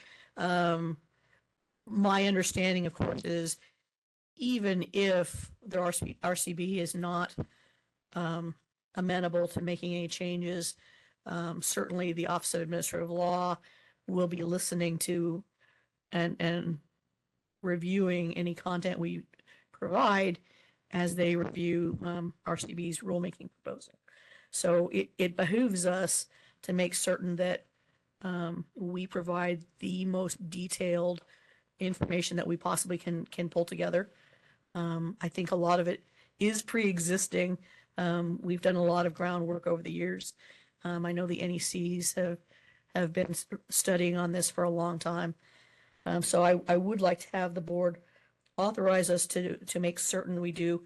My understanding, of course, is even if the RCB is not amenable to making any changes, certainly the Office of Administrative Law will be listening to and reviewing any content we provide as they review RCB's rulemaking proposal. So it behooves us to make certain that we provide the most detailed information that we possibly can pull together. I think a lot of it is pre-existing. We've done a lot of groundwork over the years. I know the NECs have been studying on this for a long time. So I would like to have the board authorize us to make certain we do.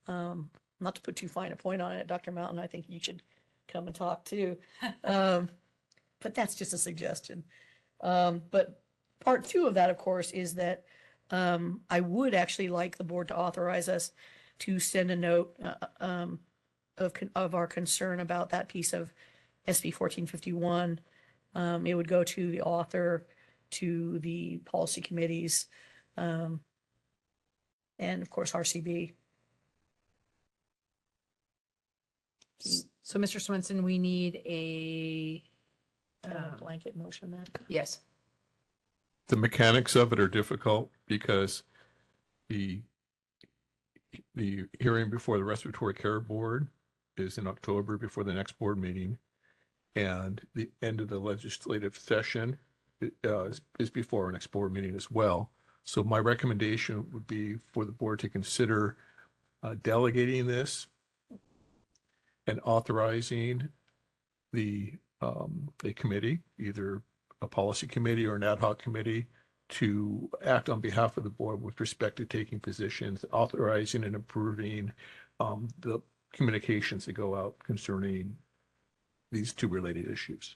Not to put too fine a point on it, Dr. Mountain, I think you should come and talk too. But that's just a suggestion. But part 2 of that, of course, is that I would actually like the board to authorize us to send a note of our concern about that piece of SB 1451. It would go to the author, to the policy committees, and of course RCB. So, Mr. Swenson, we need a blanket motion then. Yes. The mechanics of it are difficult because the hearing before the Respiratory Care Board is in October before the next board meeting, and the end of the legislative session is before our next board meeting as well. So my recommendation would be for the board to consider delegating this and authorizing a committee, either a policy committee or an ad hoc committee, to act on behalf of the board with respect to taking positions, authorizing and approving the communications that go out concerning these 2 related issues.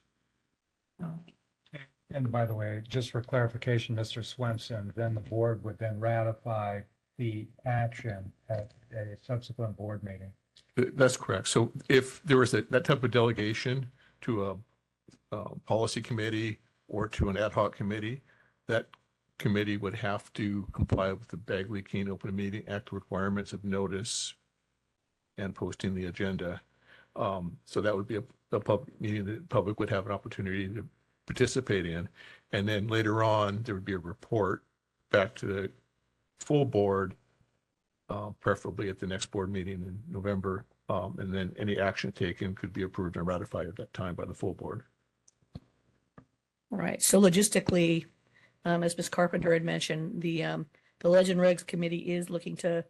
And by the way, just for clarification, Mr. Swenson, then the board would then ratify the action at a subsequent board meeting. That's correct. So if there was that type of delegation to a policy committee or to an ad hoc committee, that committee would have to comply with the Bagley-Keene Open Meeting Act requirements of notice and posting the agenda. So that would be a public meeting that the public would have an opportunity to participate in. And then later on, there would be a report back to the full board, preferably at the next board meeting in November. And then any action taken could be approved and ratified at that time by the full board. All right, so logistically, as Ms. Carpenter had mentioned, the Legend Regs Committee is looking to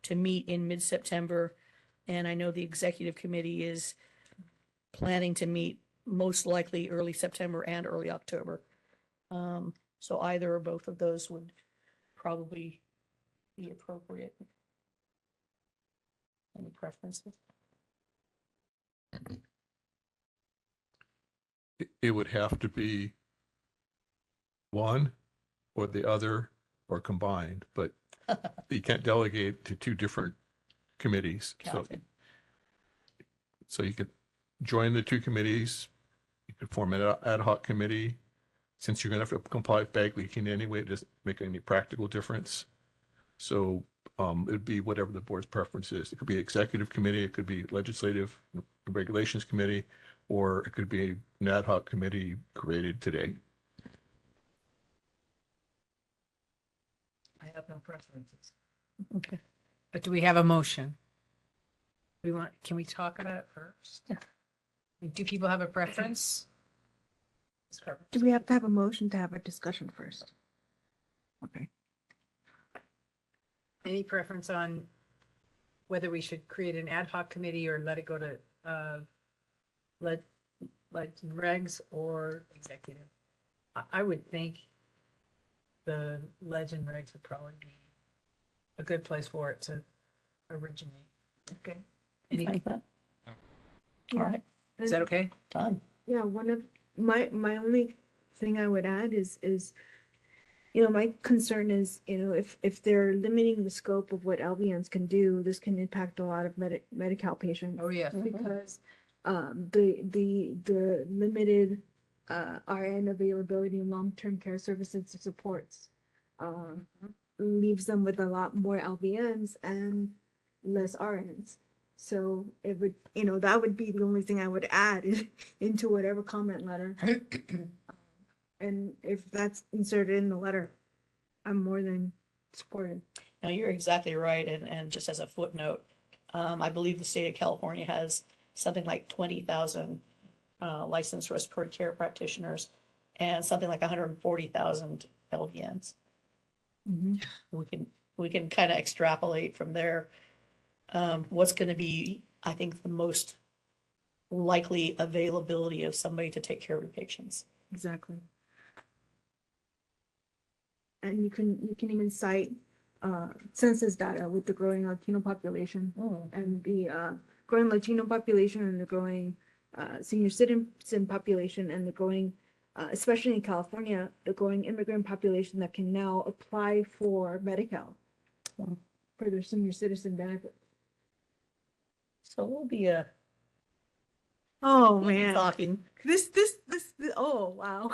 meet in mid-September. And I know the executive committee is planning to meet most likely early September and early October. So either or both of those would probably be appropriate. Any preferences? It would have to be one or the other or combined, but you can't delegate to two different committees. So you could join the two committees. You could form an ad hoc committee. Since you're going to have to comply with bag leaking anyway, it doesn't make any practical difference. So it'd be whatever the board's preference is. It could be executive committee, it could be legislative regulations committee, or it could be an ad hoc committee created today. I have no preferences. Okay. But do we have a motion? Can we talk about it first? Yeah. Do people have a preference? Do we have to have a motion to have a discussion first? Okay. Any preference on whether we should create an ad hoc committee or let it go to regs or executive? I would think the legend regs would probably be a good place for it to originate. Okay. Any, Like that? Yeah. All right, is that okay? done. Yeah, one of my only thing I would add is my concern is, if they're limiting the scope of what LVNs can do, this can impact a lot of Medi-Cal patients. Oh, yes. Because the limited RN availability and long-term care services and supports leaves them with a lot more LVNs and less RNs. So it would, that would be the only thing I would add into whatever comment letter. And if that's inserted in the letter, I'm more than supportive. Now, you're exactly right, and just as a footnote, I believe the state of California has something like 20,000 licensed respiratory care practitioners and something like 140,000 LVNs. We can kind of extrapolate from there what's going to be, I think, the most likely availability of somebody to take care of your patients. Exactly. And you can even cite census data with the growing Latino population and the growing Latino population and the growing senior citizen population and the growing, especially in California, the growing immigrant population that can now apply for Medi-Cal for their senior citizen benefit. So we'll be Oh man, talking. This oh wow.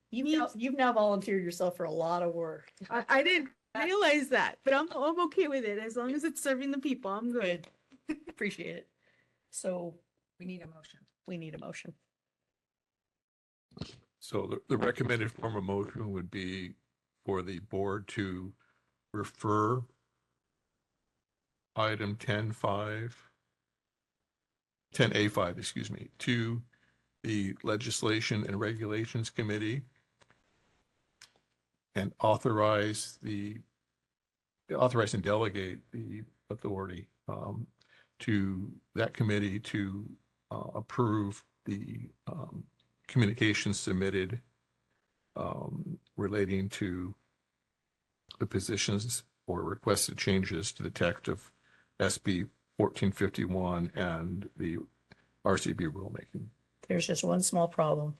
You've now volunteered yourself for a lot of work. I didn't realize that, but I'm okay with it as long as it's serving the people. I'm good. Appreciate it. So We need a motion. we need a motion. So the recommended form of motion would be for the board to refer item 10A5, excuse me, to the Legislation and Regulations Committee and authorize and delegate the authority to that committee to approve the communications submitted relating to the positions or requested changes to the text of SB 1451 and the RCB rulemaking. There's just one small problem.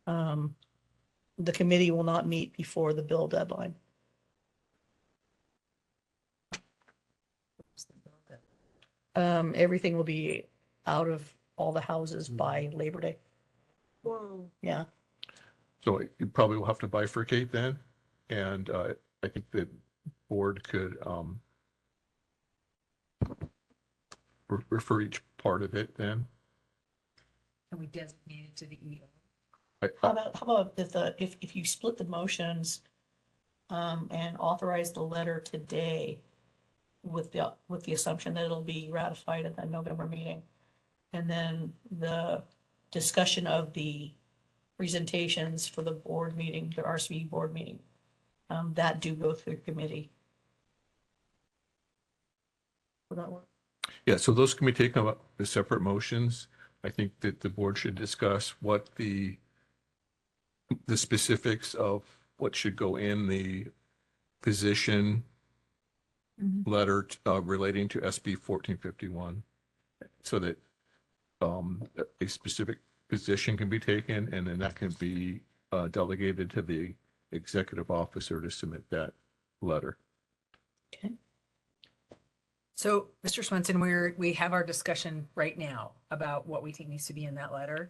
The committee will not meet before the bill deadline. Everything will be out of all the houses by Labor Day. Whoa. Yeah. So you probably will have to bifurcate then. And I think the board could refer each part of it then. Can we designate it to the EO? How about if you split the motions and authorize the letter today with the assumption that it'll be ratified at the November meeting, and then the discussion of the presentations for the board meeting, the RSV board meeting, that do go through committee. Will that work? Yeah, so those can be taken up as separate motions. I think that the board should discuss what the specifics of what should go in the position letter relating to SB 1451, so that a specific position can be taken, and then that can be delegated to the executive officer to submit that letter. Okay. So, Mr. Swenson, we have our discussion right now about what we think needs to be in that letter.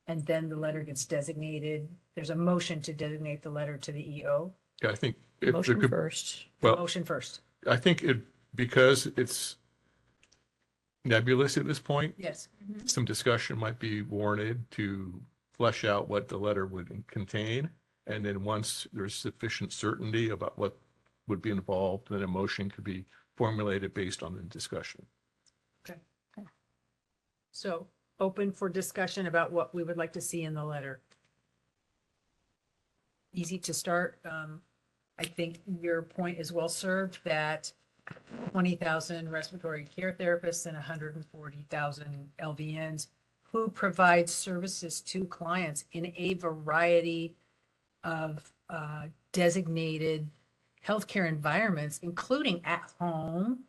And then the letter gets designated. There's a motion to designate the letter to the EO. Yeah, I think if there Motion could, first. well, Motion first. I think because it's nebulous at this point, Yes. some discussion might be warranted to flesh out what the letter would contain. And then once there's sufficient certainty about what would be involved, then a motion could be formulated based on the discussion. Okay. So open for discussion about what we would like to see in the letter. Easy to start. I think your point is well served that 20,000 respiratory care therapists and 140,000 LVNs who provide services to clients in a variety of designated healthcare environments, including at home,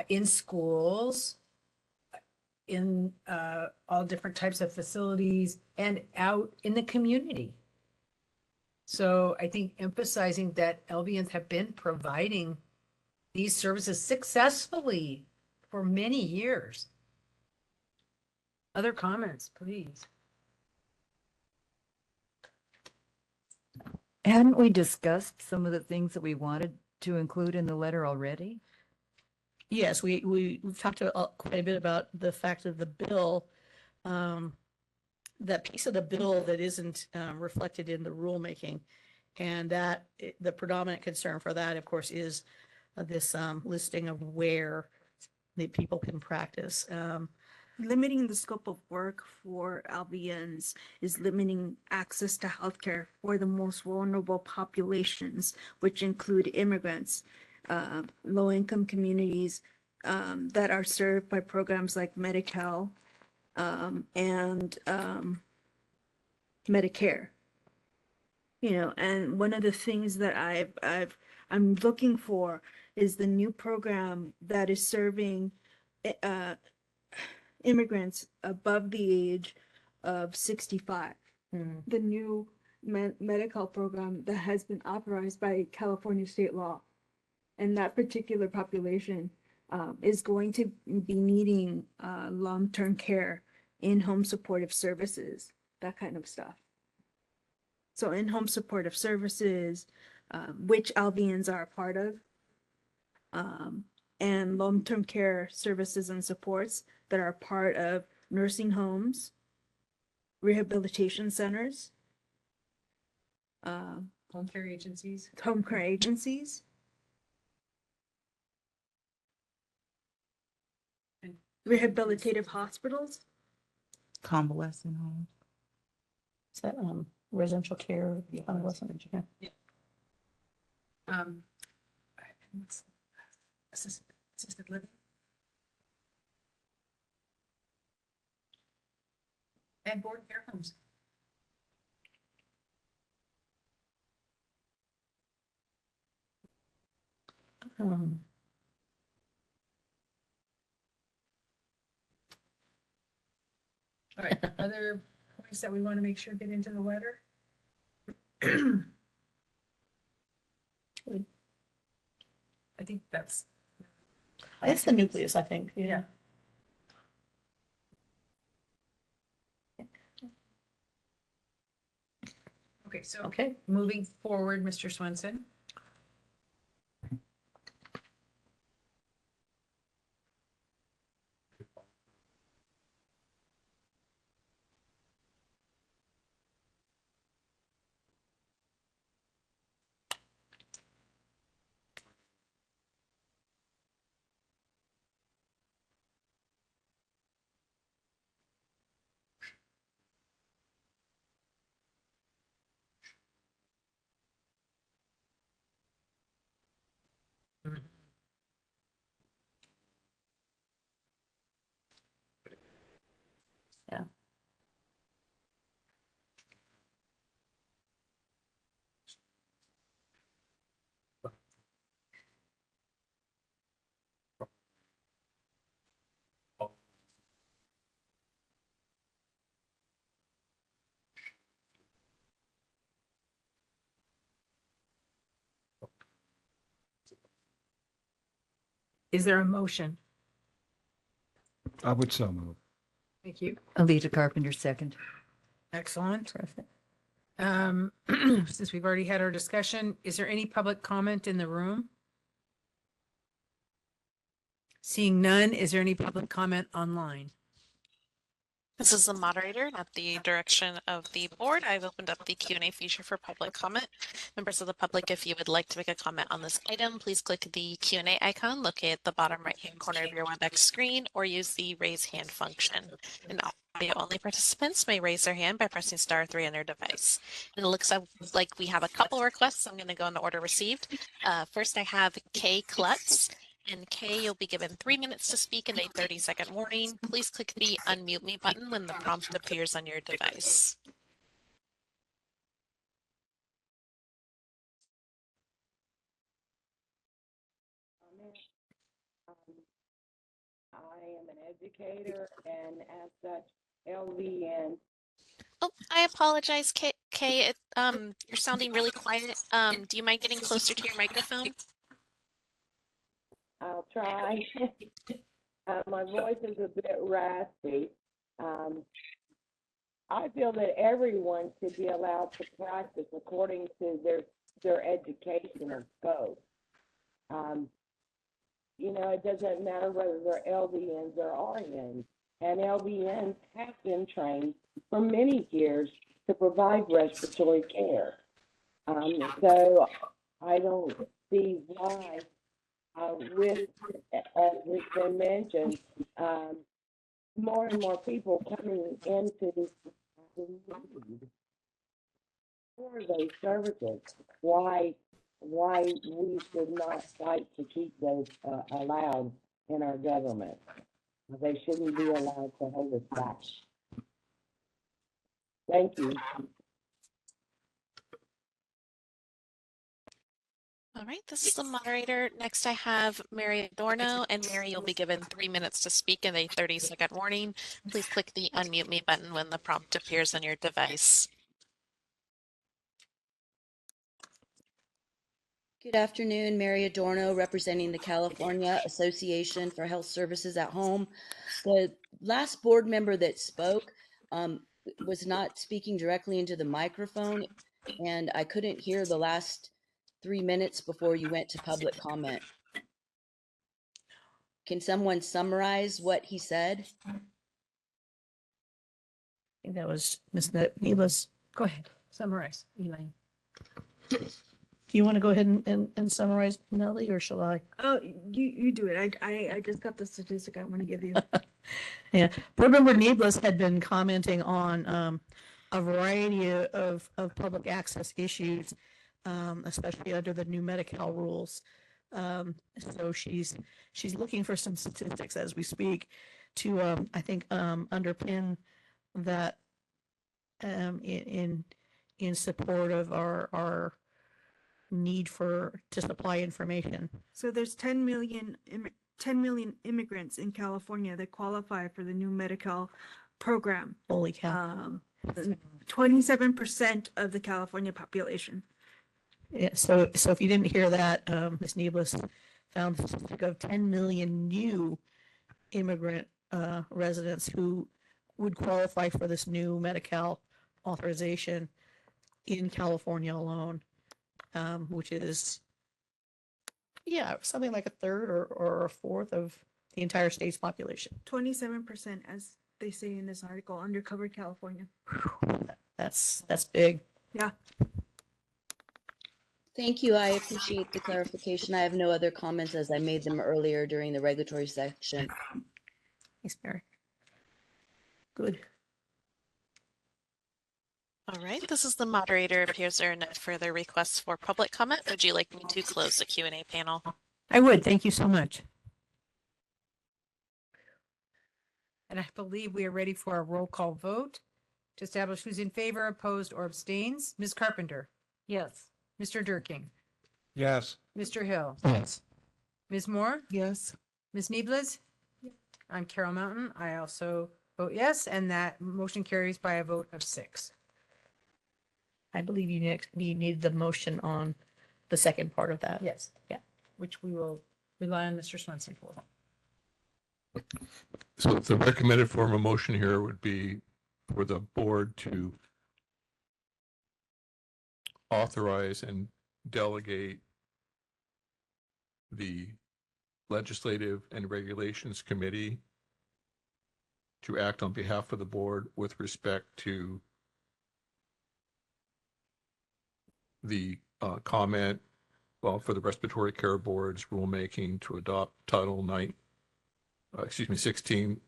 in schools, in all different types of facilities, and out in the community. So I think emphasizing that LVNs have been providing these services successfully for many years. Other comments, please. Hadn't we discussed some of the things that we wanted to include in the letter already? Yes, we've talked quite a bit about the fact of the bill, that piece of the bill that isn't reflected in the rulemaking. And that the predominant concern for that, of course, is this listing of where the people can practice. Limiting the scope of work for LVNs is limiting access to healthcare for the most vulnerable populations, which include immigrants, low-income communities that are served by programs like Medi-Cal and Medicare. You know, and one of the things that I'm looking for is the new program that is serving immigrants above the age of 65. The new medical program that has been authorized by California state law. And that particular population is going to be needing long-term care, in-home supportive services, that kind of stuff. So in-home supportive services, which LVNs are a part of, and long-term care services and supports that are part of nursing homes, rehabilitation centers, Home care agencies. And rehabilitative hospitals. Convalescent homes. Is that residential care? Convalescent, yeah. Assisted living. And board care homes. All right, other points that we want to make sure get into the letter? I think that's the nucleus, I think, yeah. Okay, so moving forward, Mr. Swenson. Yeah. Is there a motion? I would so move. Thank you. Alita Carpenter, second. Excellent. Since we've already had our discussion, is there any public comment in the room? Seeing none, is there any public comment online? This is the moderator at the direction of the board. I've opened up the Q&A feature for public comment. Members of the public, if you would like to make a comment on this item, please click the Q&A icon located at the bottom right-hand corner of your WebEx screen or use the raise hand function. And audio-only participants may raise their hand by pressing *3 on their device. And it looks like we have a couple requests. I'm going to go in the order received. First, I have Kay Klutz. And Kay, you'll be given 3 minutes to speak and a 30-second warning. Please click the unmute me button when the prompt appears on your device. I am an educator and as such, LVN. Oh, I apologize, Kay. You're sounding really quiet. Do you mind getting closer to your microphone? I'll try. My voice is a bit raspy. I feel that everyone should be allowed to practice according to their educational scope. You know, it doesn't matter whether they're LVNs or RNs. And LVNs have been trained for many years to provide respiratory care. So I don't see why, with, as has been mentioned, more and more people coming into the need for those services. Why we should not fight to keep those allowed in our government. They shouldn't be allowed to hold us back. Thank you. All right, this is the moderator. Next, I have Mary Adorno, and Mary, you'll be given 3 minutes to speak and a 30-second warning. Please click the unmute me button when the prompt appears on your device. Good afternoon, Mary Adorno, representing the California Association for Health Services at Home. The last board member that spoke was not speaking directly into the microphone, and I couldn't hear the last 3 minutes before you went to public comment. Can someone summarize what he said? I think that was Ms. Neebus. Go ahead, summarize, Elaine. Do you want to go ahead and summarize, Nellie, or shall I? Oh, you do it. I just got the statistic I want to give you. Yeah, Board Member Neebus had been commenting on a variety of public access issues, especially under the new Medi-Cal rules. So she's looking for some statistics as we speak to I think underpin that in support of our need to supply information. So there's 10 million immigrants in California that qualify for the new Medi-Cal program. Holy cow. 27% of the California population. Yeah, so if you didn't hear that, Ms. Neebus found a statistic of 10 million new immigrant residents who would qualify for this new Medi-Cal authorization in California alone, which is, yeah, something like a third or a fourth of the entire state's population. 27%, as they say in this article, undercovered California. That's big. Yeah. Thank you. I appreciate the clarification. I have no other comments as I made them earlier during the regulatory section. Thanks, Mary. Good. All right, this is the moderator. Appears there are no further requests for public comment. Would you like me to close the Q&A panel? I would. Thank you so much. And I believe we are ready for a roll call vote to establish who's in favor, opposed, or abstains. Ms. Carpenter, Yes. Mr. Durking, Yes. Mr. Hill, Yes. Ms. Moore, Yes. Ms. Neeblis. I'm Carol Mountain. I also vote yes, and that motion carries by a vote of 6. I believe you need the motion on the second part of that. Yes. Yeah. Which we will rely on Mr. Swenson for. So the recommended form of motion here would be for the board to authorize and delegate the Legislative and Regulations Committee to act on behalf of the board with respect to the comment, well, for the Respiratory Care Board's rulemaking to adopt Title 16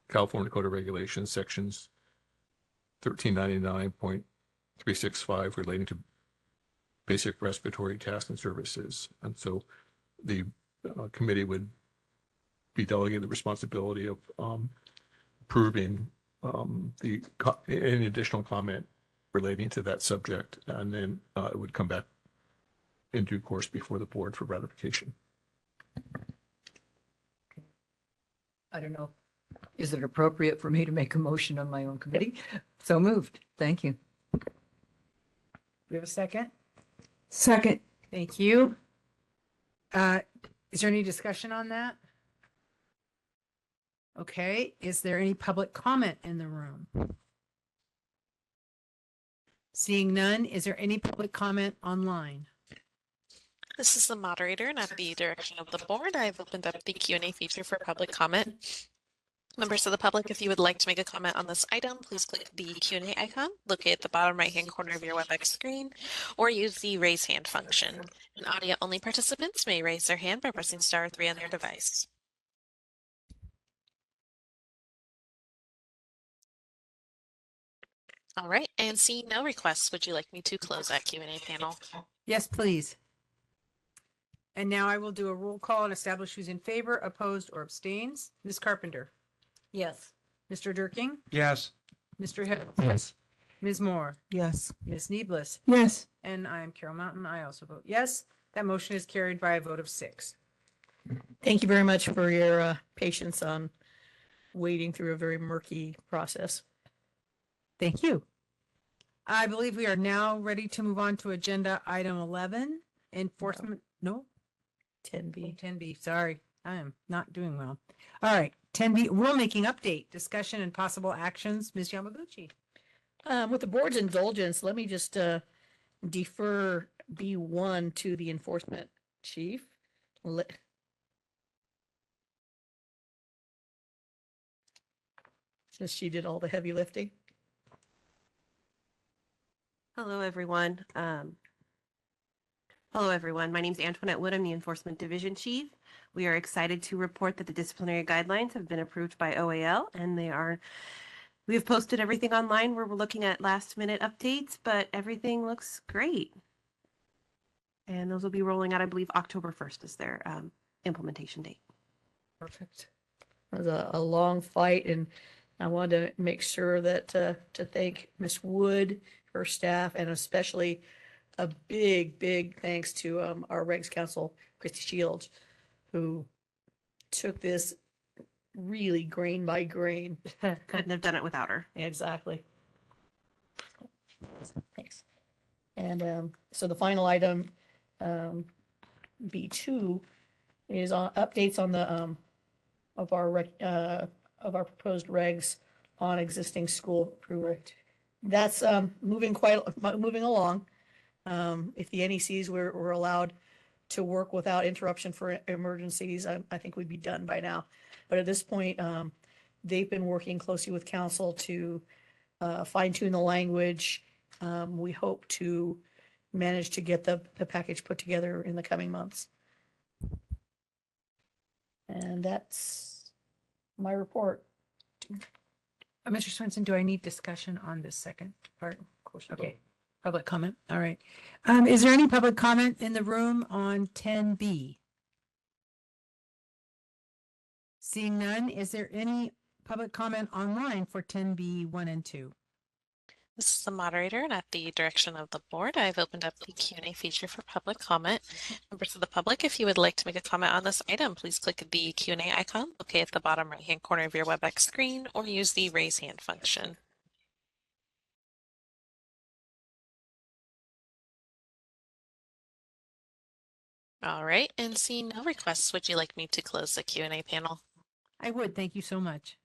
California Code of Regulations, sections 1399.365 relating to basic respiratory tasks and services. And so the committee would be delegated the responsibility of approving any additional comment relating to that subject, and then it would come back in due course before the board for ratification. I don't know. Is it appropriate for me to make a motion on my own committee? So moved. Thank you. We have a second? Second. Thank you. Is there any discussion on that? Okay, is there any public comment in the room? Seeing none, is there any public comment online? This is the moderator, and at the direction of the board, I've opened up the Q&A feature for public comment. Members of the public, if you would like to make a comment on this item, please click the Q&A icon located at the bottom right-hand corner of your WebEx screen, or use the raise hand function. And audio-only participants may raise their hand by pressing *3 on their device. All right, and seeing no requests, would you like me to close that Q&A panel? Yes, please. And now I will do a roll call and establish who's in favor, opposed, or abstains. Ms. Carpenter, Yes. Mr. Durking, Yes. Mr. Hill, Yes. Ms. Moore, Yes. Ms. Neeblis, Yes. and I am Carol Mountain. I also vote yes. That motion is carried by a vote of 6. Thank you very much for your patience on wading through a very murky process. Thank you. I believe we are now ready to move on to agenda item 11, enforcement. No? 10B. 10B, sorry. I am not doing well. All right, 10B, rulemaking update, discussion and possible actions. Ms. Yamaguchi. With the board's indulgence, let me just defer B1 to the enforcement chief. Since she did all the heavy lifting. Hello, everyone. Hello, everyone. My name is Antoinette Wood. I'm the Enforcement Division Chief. We are excited to report that the disciplinary guidelines have been approved by OAL, and we have posted everything online where we're looking at last-minute updates, but everything looks great. And those will be rolling out, I believe, October 1st is their implementation date. Perfect. It was a long fight, and I wanted to make sure that to thank Ms. Wood, her staff, and especially a big thanks to our Regs Counsel, Christy Shields, who took this really grain by grain. Couldn't have done it without her. Exactly. Thanks. And so the final item, B2, is on updates on the of our proposed regs on existing school approval. That's moving along. If the NECs were allowed to work without interruption for emergencies, I think we'd be done by now. But at this point, they've been working closely with council to fine tune the language. We hope to manage to get the package put together in the coming months. And that's my report. Mr. Swenson, do I need discussion on this second part? Of course. Okay. Public comment. All right. Is there any public comment in the room on 10B? Seeing none, is there any public comment online for 10B1 and 2? This is the moderator, and at the direction of the board, I've opened up the Q&A feature for public comment. Members of the public, if you would like to make a comment on this item, please click the Q&A icon located at the bottom right-hand corner of your WebEx screen, or use the raise hand function. All right, and seeing no requests, would you like me to close the Q&A panel? I would. Thank you so much.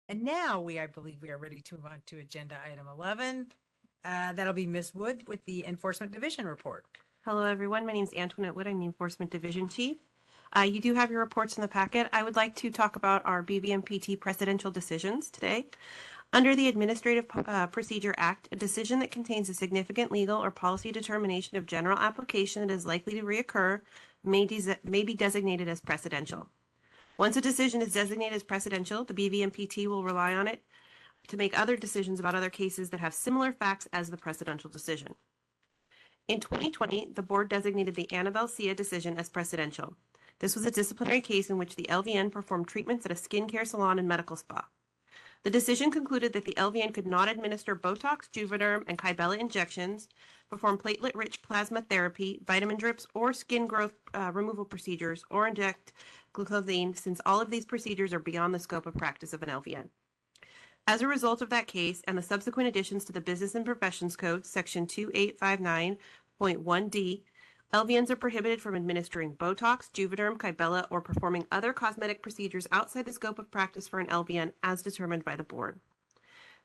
And now I believe we are ready to move on to agenda item 11. That'll be Ms. Wood with the Enforcement Division report. Hello, everyone. My name is Antoinette Wood. I'm the Enforcement Division Chief. You do have your reports in the packet. I would like to talk about our BVMPT precedential decisions today. Under the Administrative Procedure Act, a decision that contains a significant legal or policy determination of general application that is likely to reoccur may be designated as precedential. Once a decision is designated as precedential, the BVMPT will rely on it to make other decisions about other cases that have similar facts as the precedential decision. In 2020, the board designated the Annabelle Sia decision as precedential. This was a disciplinary case in which the LVN performed treatments at a skincare salon and medical spa. The decision concluded that the LVN could not administer Botox, Juvederm, and Kybella injections, perform platelet-rich plasma therapy, vitamin drips, or skin growth removal procedures, or inject glucosamine, since all of these procedures are beyond the scope of practice of an LVN. As a result of that case and the subsequent additions to the Business and Professions Code, Section 2859.1d, LVNs are prohibited from administering Botox, Juvederm, Kybella, or performing other cosmetic procedures outside the scope of practice for an LVN as determined by the board.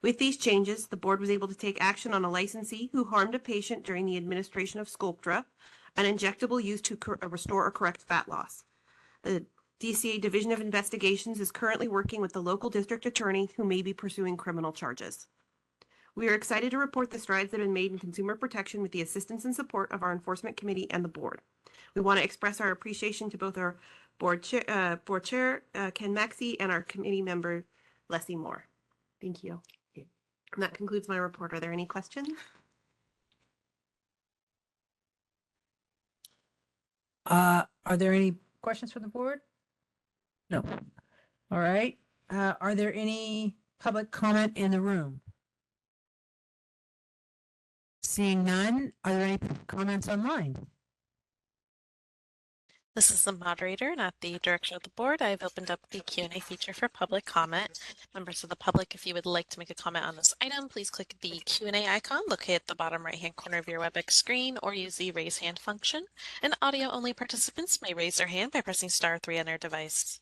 With these changes, the board was able to take action on a licensee who harmed a patient during the administration of Sculptra, an injectable used to restore or correct fat loss. The DCA Division of Investigations is currently working with the local district attorney who may be pursuing criminal charges. We are excited to report the strides that have been made in consumer protection with the assistance and support of our enforcement committee and the board. We want to express our appreciation to both our board chair, Ken Maxey, and our committee member, Leslie Moore. Thank you. And that concludes my report. Are there any questions? Are there any questions from the board? No. All right. Are there any public comment in the room? Seeing none, are there any comments online? This is the moderator, and at the direction of the board, I've opened up the Q&A feature for public comment. Members of the public, if you would like to make a comment on this item, please click the Q&A icon located at the bottom right-hand corner of your WebEx screen, or use the raise hand function. And audio-only participants may raise their hand by pressing *3 on their device.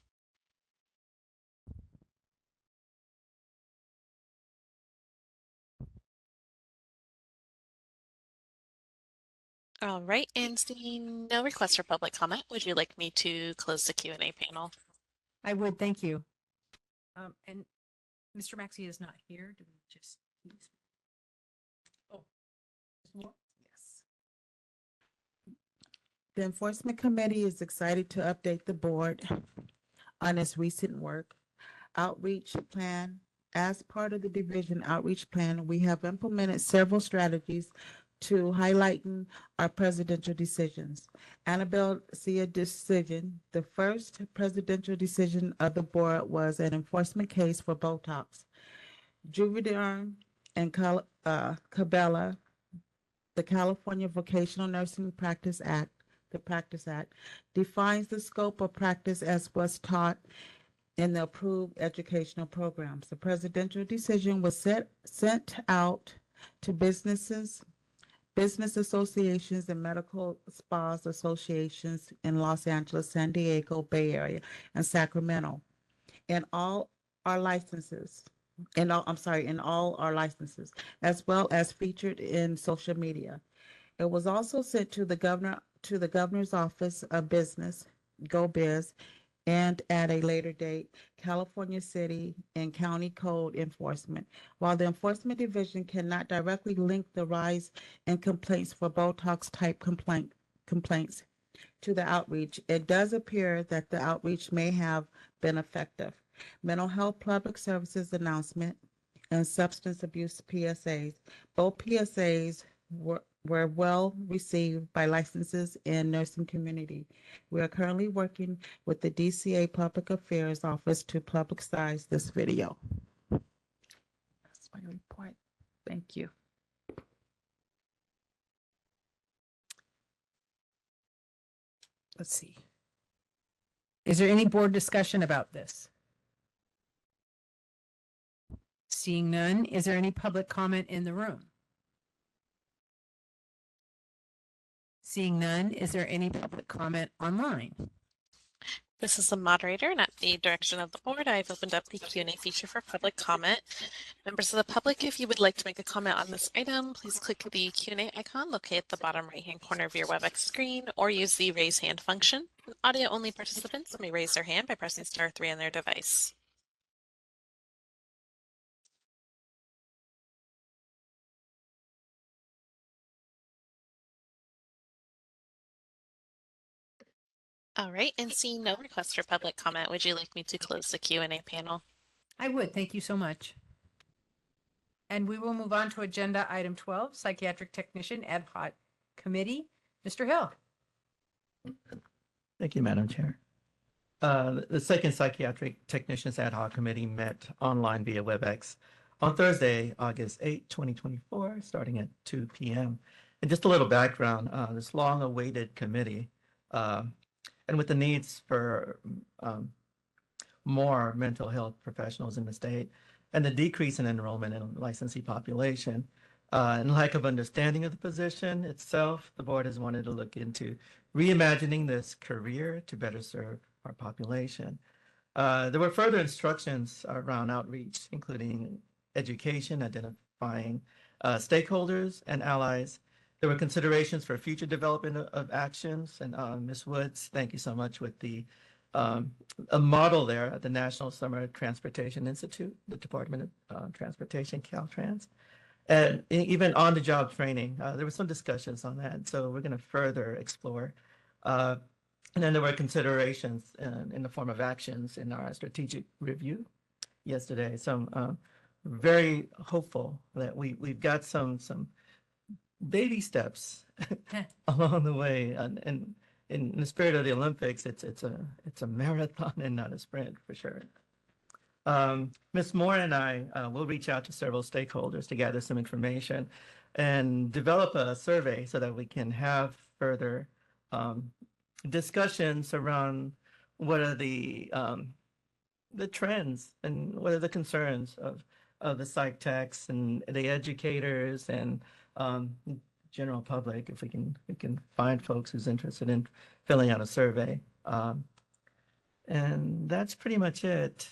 All right, and seeing no requests for public comment, would you like me to close the Q&A panel? I would, thank you. And Mr. Maxey is not here. Do we just? Oh, yes. The Enforcement Committee is excited to update the board on its recent work. Outreach plan. As part of the division outreach plan, we have implemented several strategies to highlighting our presidential decisions. Annabelle Sia decision, the first presidential decision of the board, was an enforcement case for Botox. Juvederm and Kybella, the California Vocational Nursing Practice Act, the Practice Act, defines the scope of practice as was taught in the approved educational programs. The presidential decision was sent out to business associations and medical spas associations in Los Angeles, San Diego, Bay Area, and Sacramento. In all our licenses, as well as featured in social media. It was also sent to the governor's office of business, GoBiz, and at a later date, California City and County Code Enforcement. While the Enforcement Division cannot directly link the rise in complaints for Botox-type complaints to the outreach, it does appear that the outreach may have been effective. Mental health public services announcement and substance abuse PSAs. Both PSAs were well received by licenses and nursing community. We are currently working with the DCA Public Affairs Office to publicize this video. That's my report. Thank you. Let's see. Is there any board discussion about this? Seeing none, is there any public comment in the room? Seeing none, is there any public comment online? This is the moderator, and at the direction of the board, I've opened up the Q&A feature for public comment. Members of the public, if you would like to make a comment on this item, please click the Q&A icon located at the bottom right-hand corner of your WebEx screen, or use the raise hand function. Audio-only participants may raise their hand by pressing *3 on their device. All right, and seeing no requests for public comment, would you like me to close the Q&A panel? I would. Thank you so much. And we will move on to agenda item 12, Psychiatric Technician Ad Hoc Committee. Mr. Hill. Thank you, Madam Chair. The second Psychiatric Technicians Ad Hoc Committee met online via WebEx on Thursday, August 8, 2024, starting at 2 p.m. And just a little background, this long-awaited committee, and with the needs for more mental health professionals in the state, and the decrease in enrollment in licensee population, and lack of understanding of the position itself, the board has wanted to look into reimagining this career to better serve our population. There were further instructions around outreach, including education, identifying stakeholders and allies. There were considerations for future development of actions, and Ms. Woods, thank you so much, with the a model there at the National Summer Transportation Institute, the Department of Transportation, Caltrans, and even on-the-job training. There were some discussions on that, so we're going to further explore. And then there were considerations in the form of actions in our strategic review yesterday. So I'm very hopeful that we've got some baby steps along the way, and in the spirit of the Olympics, it's a marathon and not a sprint for sure. Ms. Moore and I will reach out to several stakeholders to gather some information and develop a survey so that we can have further discussions around what are the trends and what are the concerns of the psych techs and the educators and general public, if we can find folks who's interested in filling out a survey. And that's pretty much it.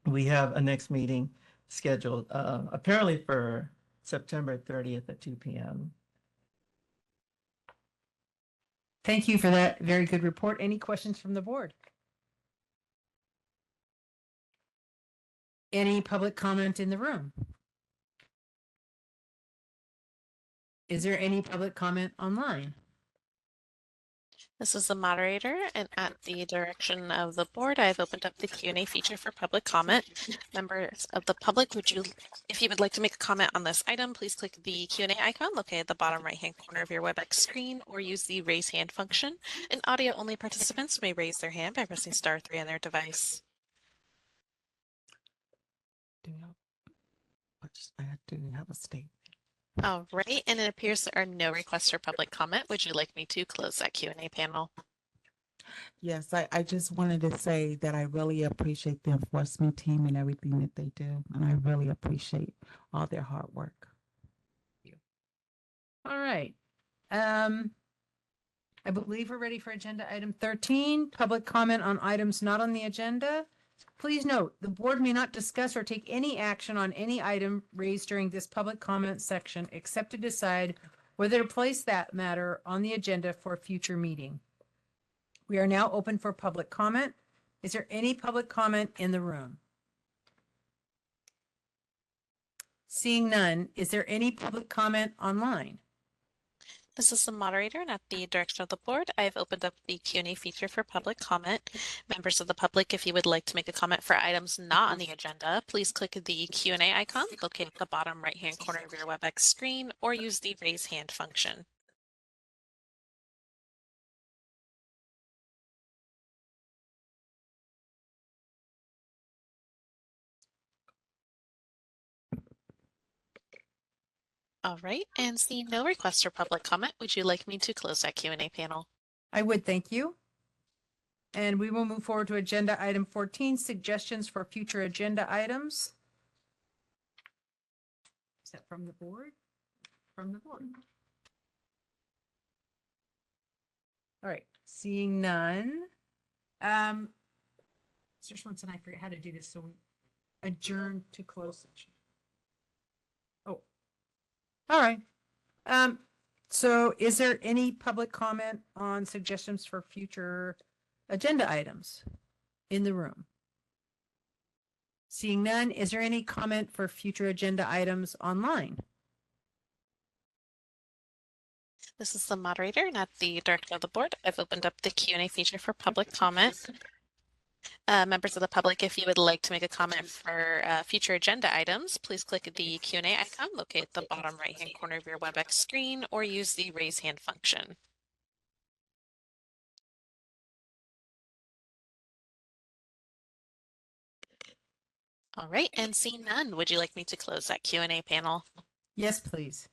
We have a next meeting scheduled apparently for September 30th at 2 p.m. Thank you for that very good report. Any questions from the board? Any public comment in the room? Is there any public comment online? This is the moderator, and at the direction of the board, I've opened up the Q&A feature for public comment. Members of the public, if you would like to make a comment on this item, please click the Q&A icon located at the bottom right-hand corner of your WebEx screen, or use the raise hand function. And audio-only participants may raise their hand by pressing *3 on their device. I do have a statement. All right, and it appears there are no requests for public comment. Would you like me to close that Q&A panel? Yes, I just wanted to say that I really appreciate the enforcement team and everything that they do, and I really appreciate all their hard work. All right. I believe we're ready for agenda item 13, public comment on items not on the agenda. Please note, the board may not discuss or take any action on any item raised during this public comment section, except to decide whether to place that matter on the agenda for a future meeting. We are now open for public comment. Is there any public comment in the room? Seeing none, is there any public comment online? This is the moderator, and at the direction of the board, I have opened up the Q&A feature for public comment. Members of the public, if you would like to make a comment for items not on the agenda, please click the Q&A icon located at the bottom right-hand corner of your WebEx screen, or use the raise hand function. All right, and seeing no requests for public comment, would you like me to close that Q&A panel? I would, thank you. And we will move forward to agenda item 14, suggestions for future agenda items. Is that from the board? From the board. All right, seeing none. Mr. Swenson, I forget how to do this, so we adjourn to closed session. Oh, all right. So is there any public comment on suggestions for future agenda items in the room? Seeing none, is there any comment for future agenda items online? This is the moderator, and at the direction of the board, I've opened up the Q&A feature for public comment. Members of the public, if you would like to make a comment for future agenda items, please click the Q&A icon located at the bottom right-hand corner of your WebEx screen, or use the raise hand function. All right, and seeing none, would you like me to close that Q&A panel? Yes, please.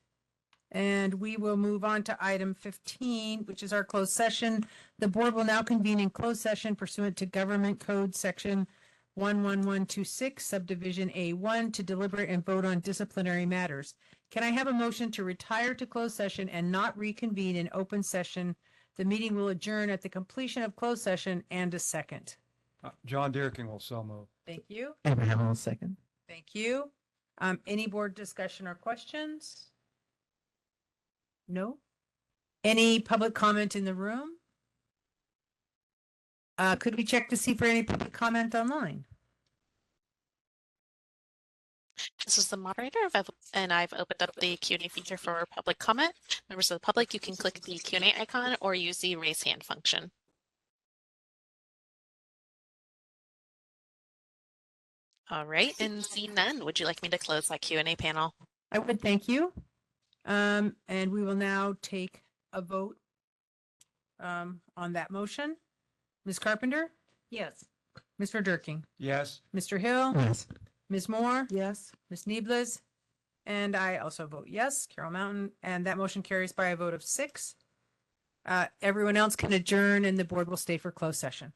And we will move on to item 15, which is our closed session. The board will now convene in closed session pursuant to Government Code Section 11126, Subdivision A1, to deliberate and vote on disciplinary matters. Can I have a motion to retire to closed session and not reconvene in open session? The meeting will adjourn at the completion of closed session, and a second. John Deerking will so move. Thank you. Abraham will second. Thank you. Any board discussion or questions? No? Any public comment in the room? Could we check to see for any public comment online? This is the moderator, and I've opened up the Q&A feature for public comment. Members of the public, you can click the Q&A icon or use the raise hand function. All right, and seeing none, would you like me to close that Q&A panel? I would, thank you. And we will now take a vote on that motion. Ms. Carpenter? Yes. Mr. Durking? Yes. Mr. Hill? Yes. Ms. Moore? Yes. Ms. Niebles? And I also vote yes, Carol Mountain, and that motion carries by a vote of 6. Everyone else can adjourn and the board will stay for closed session.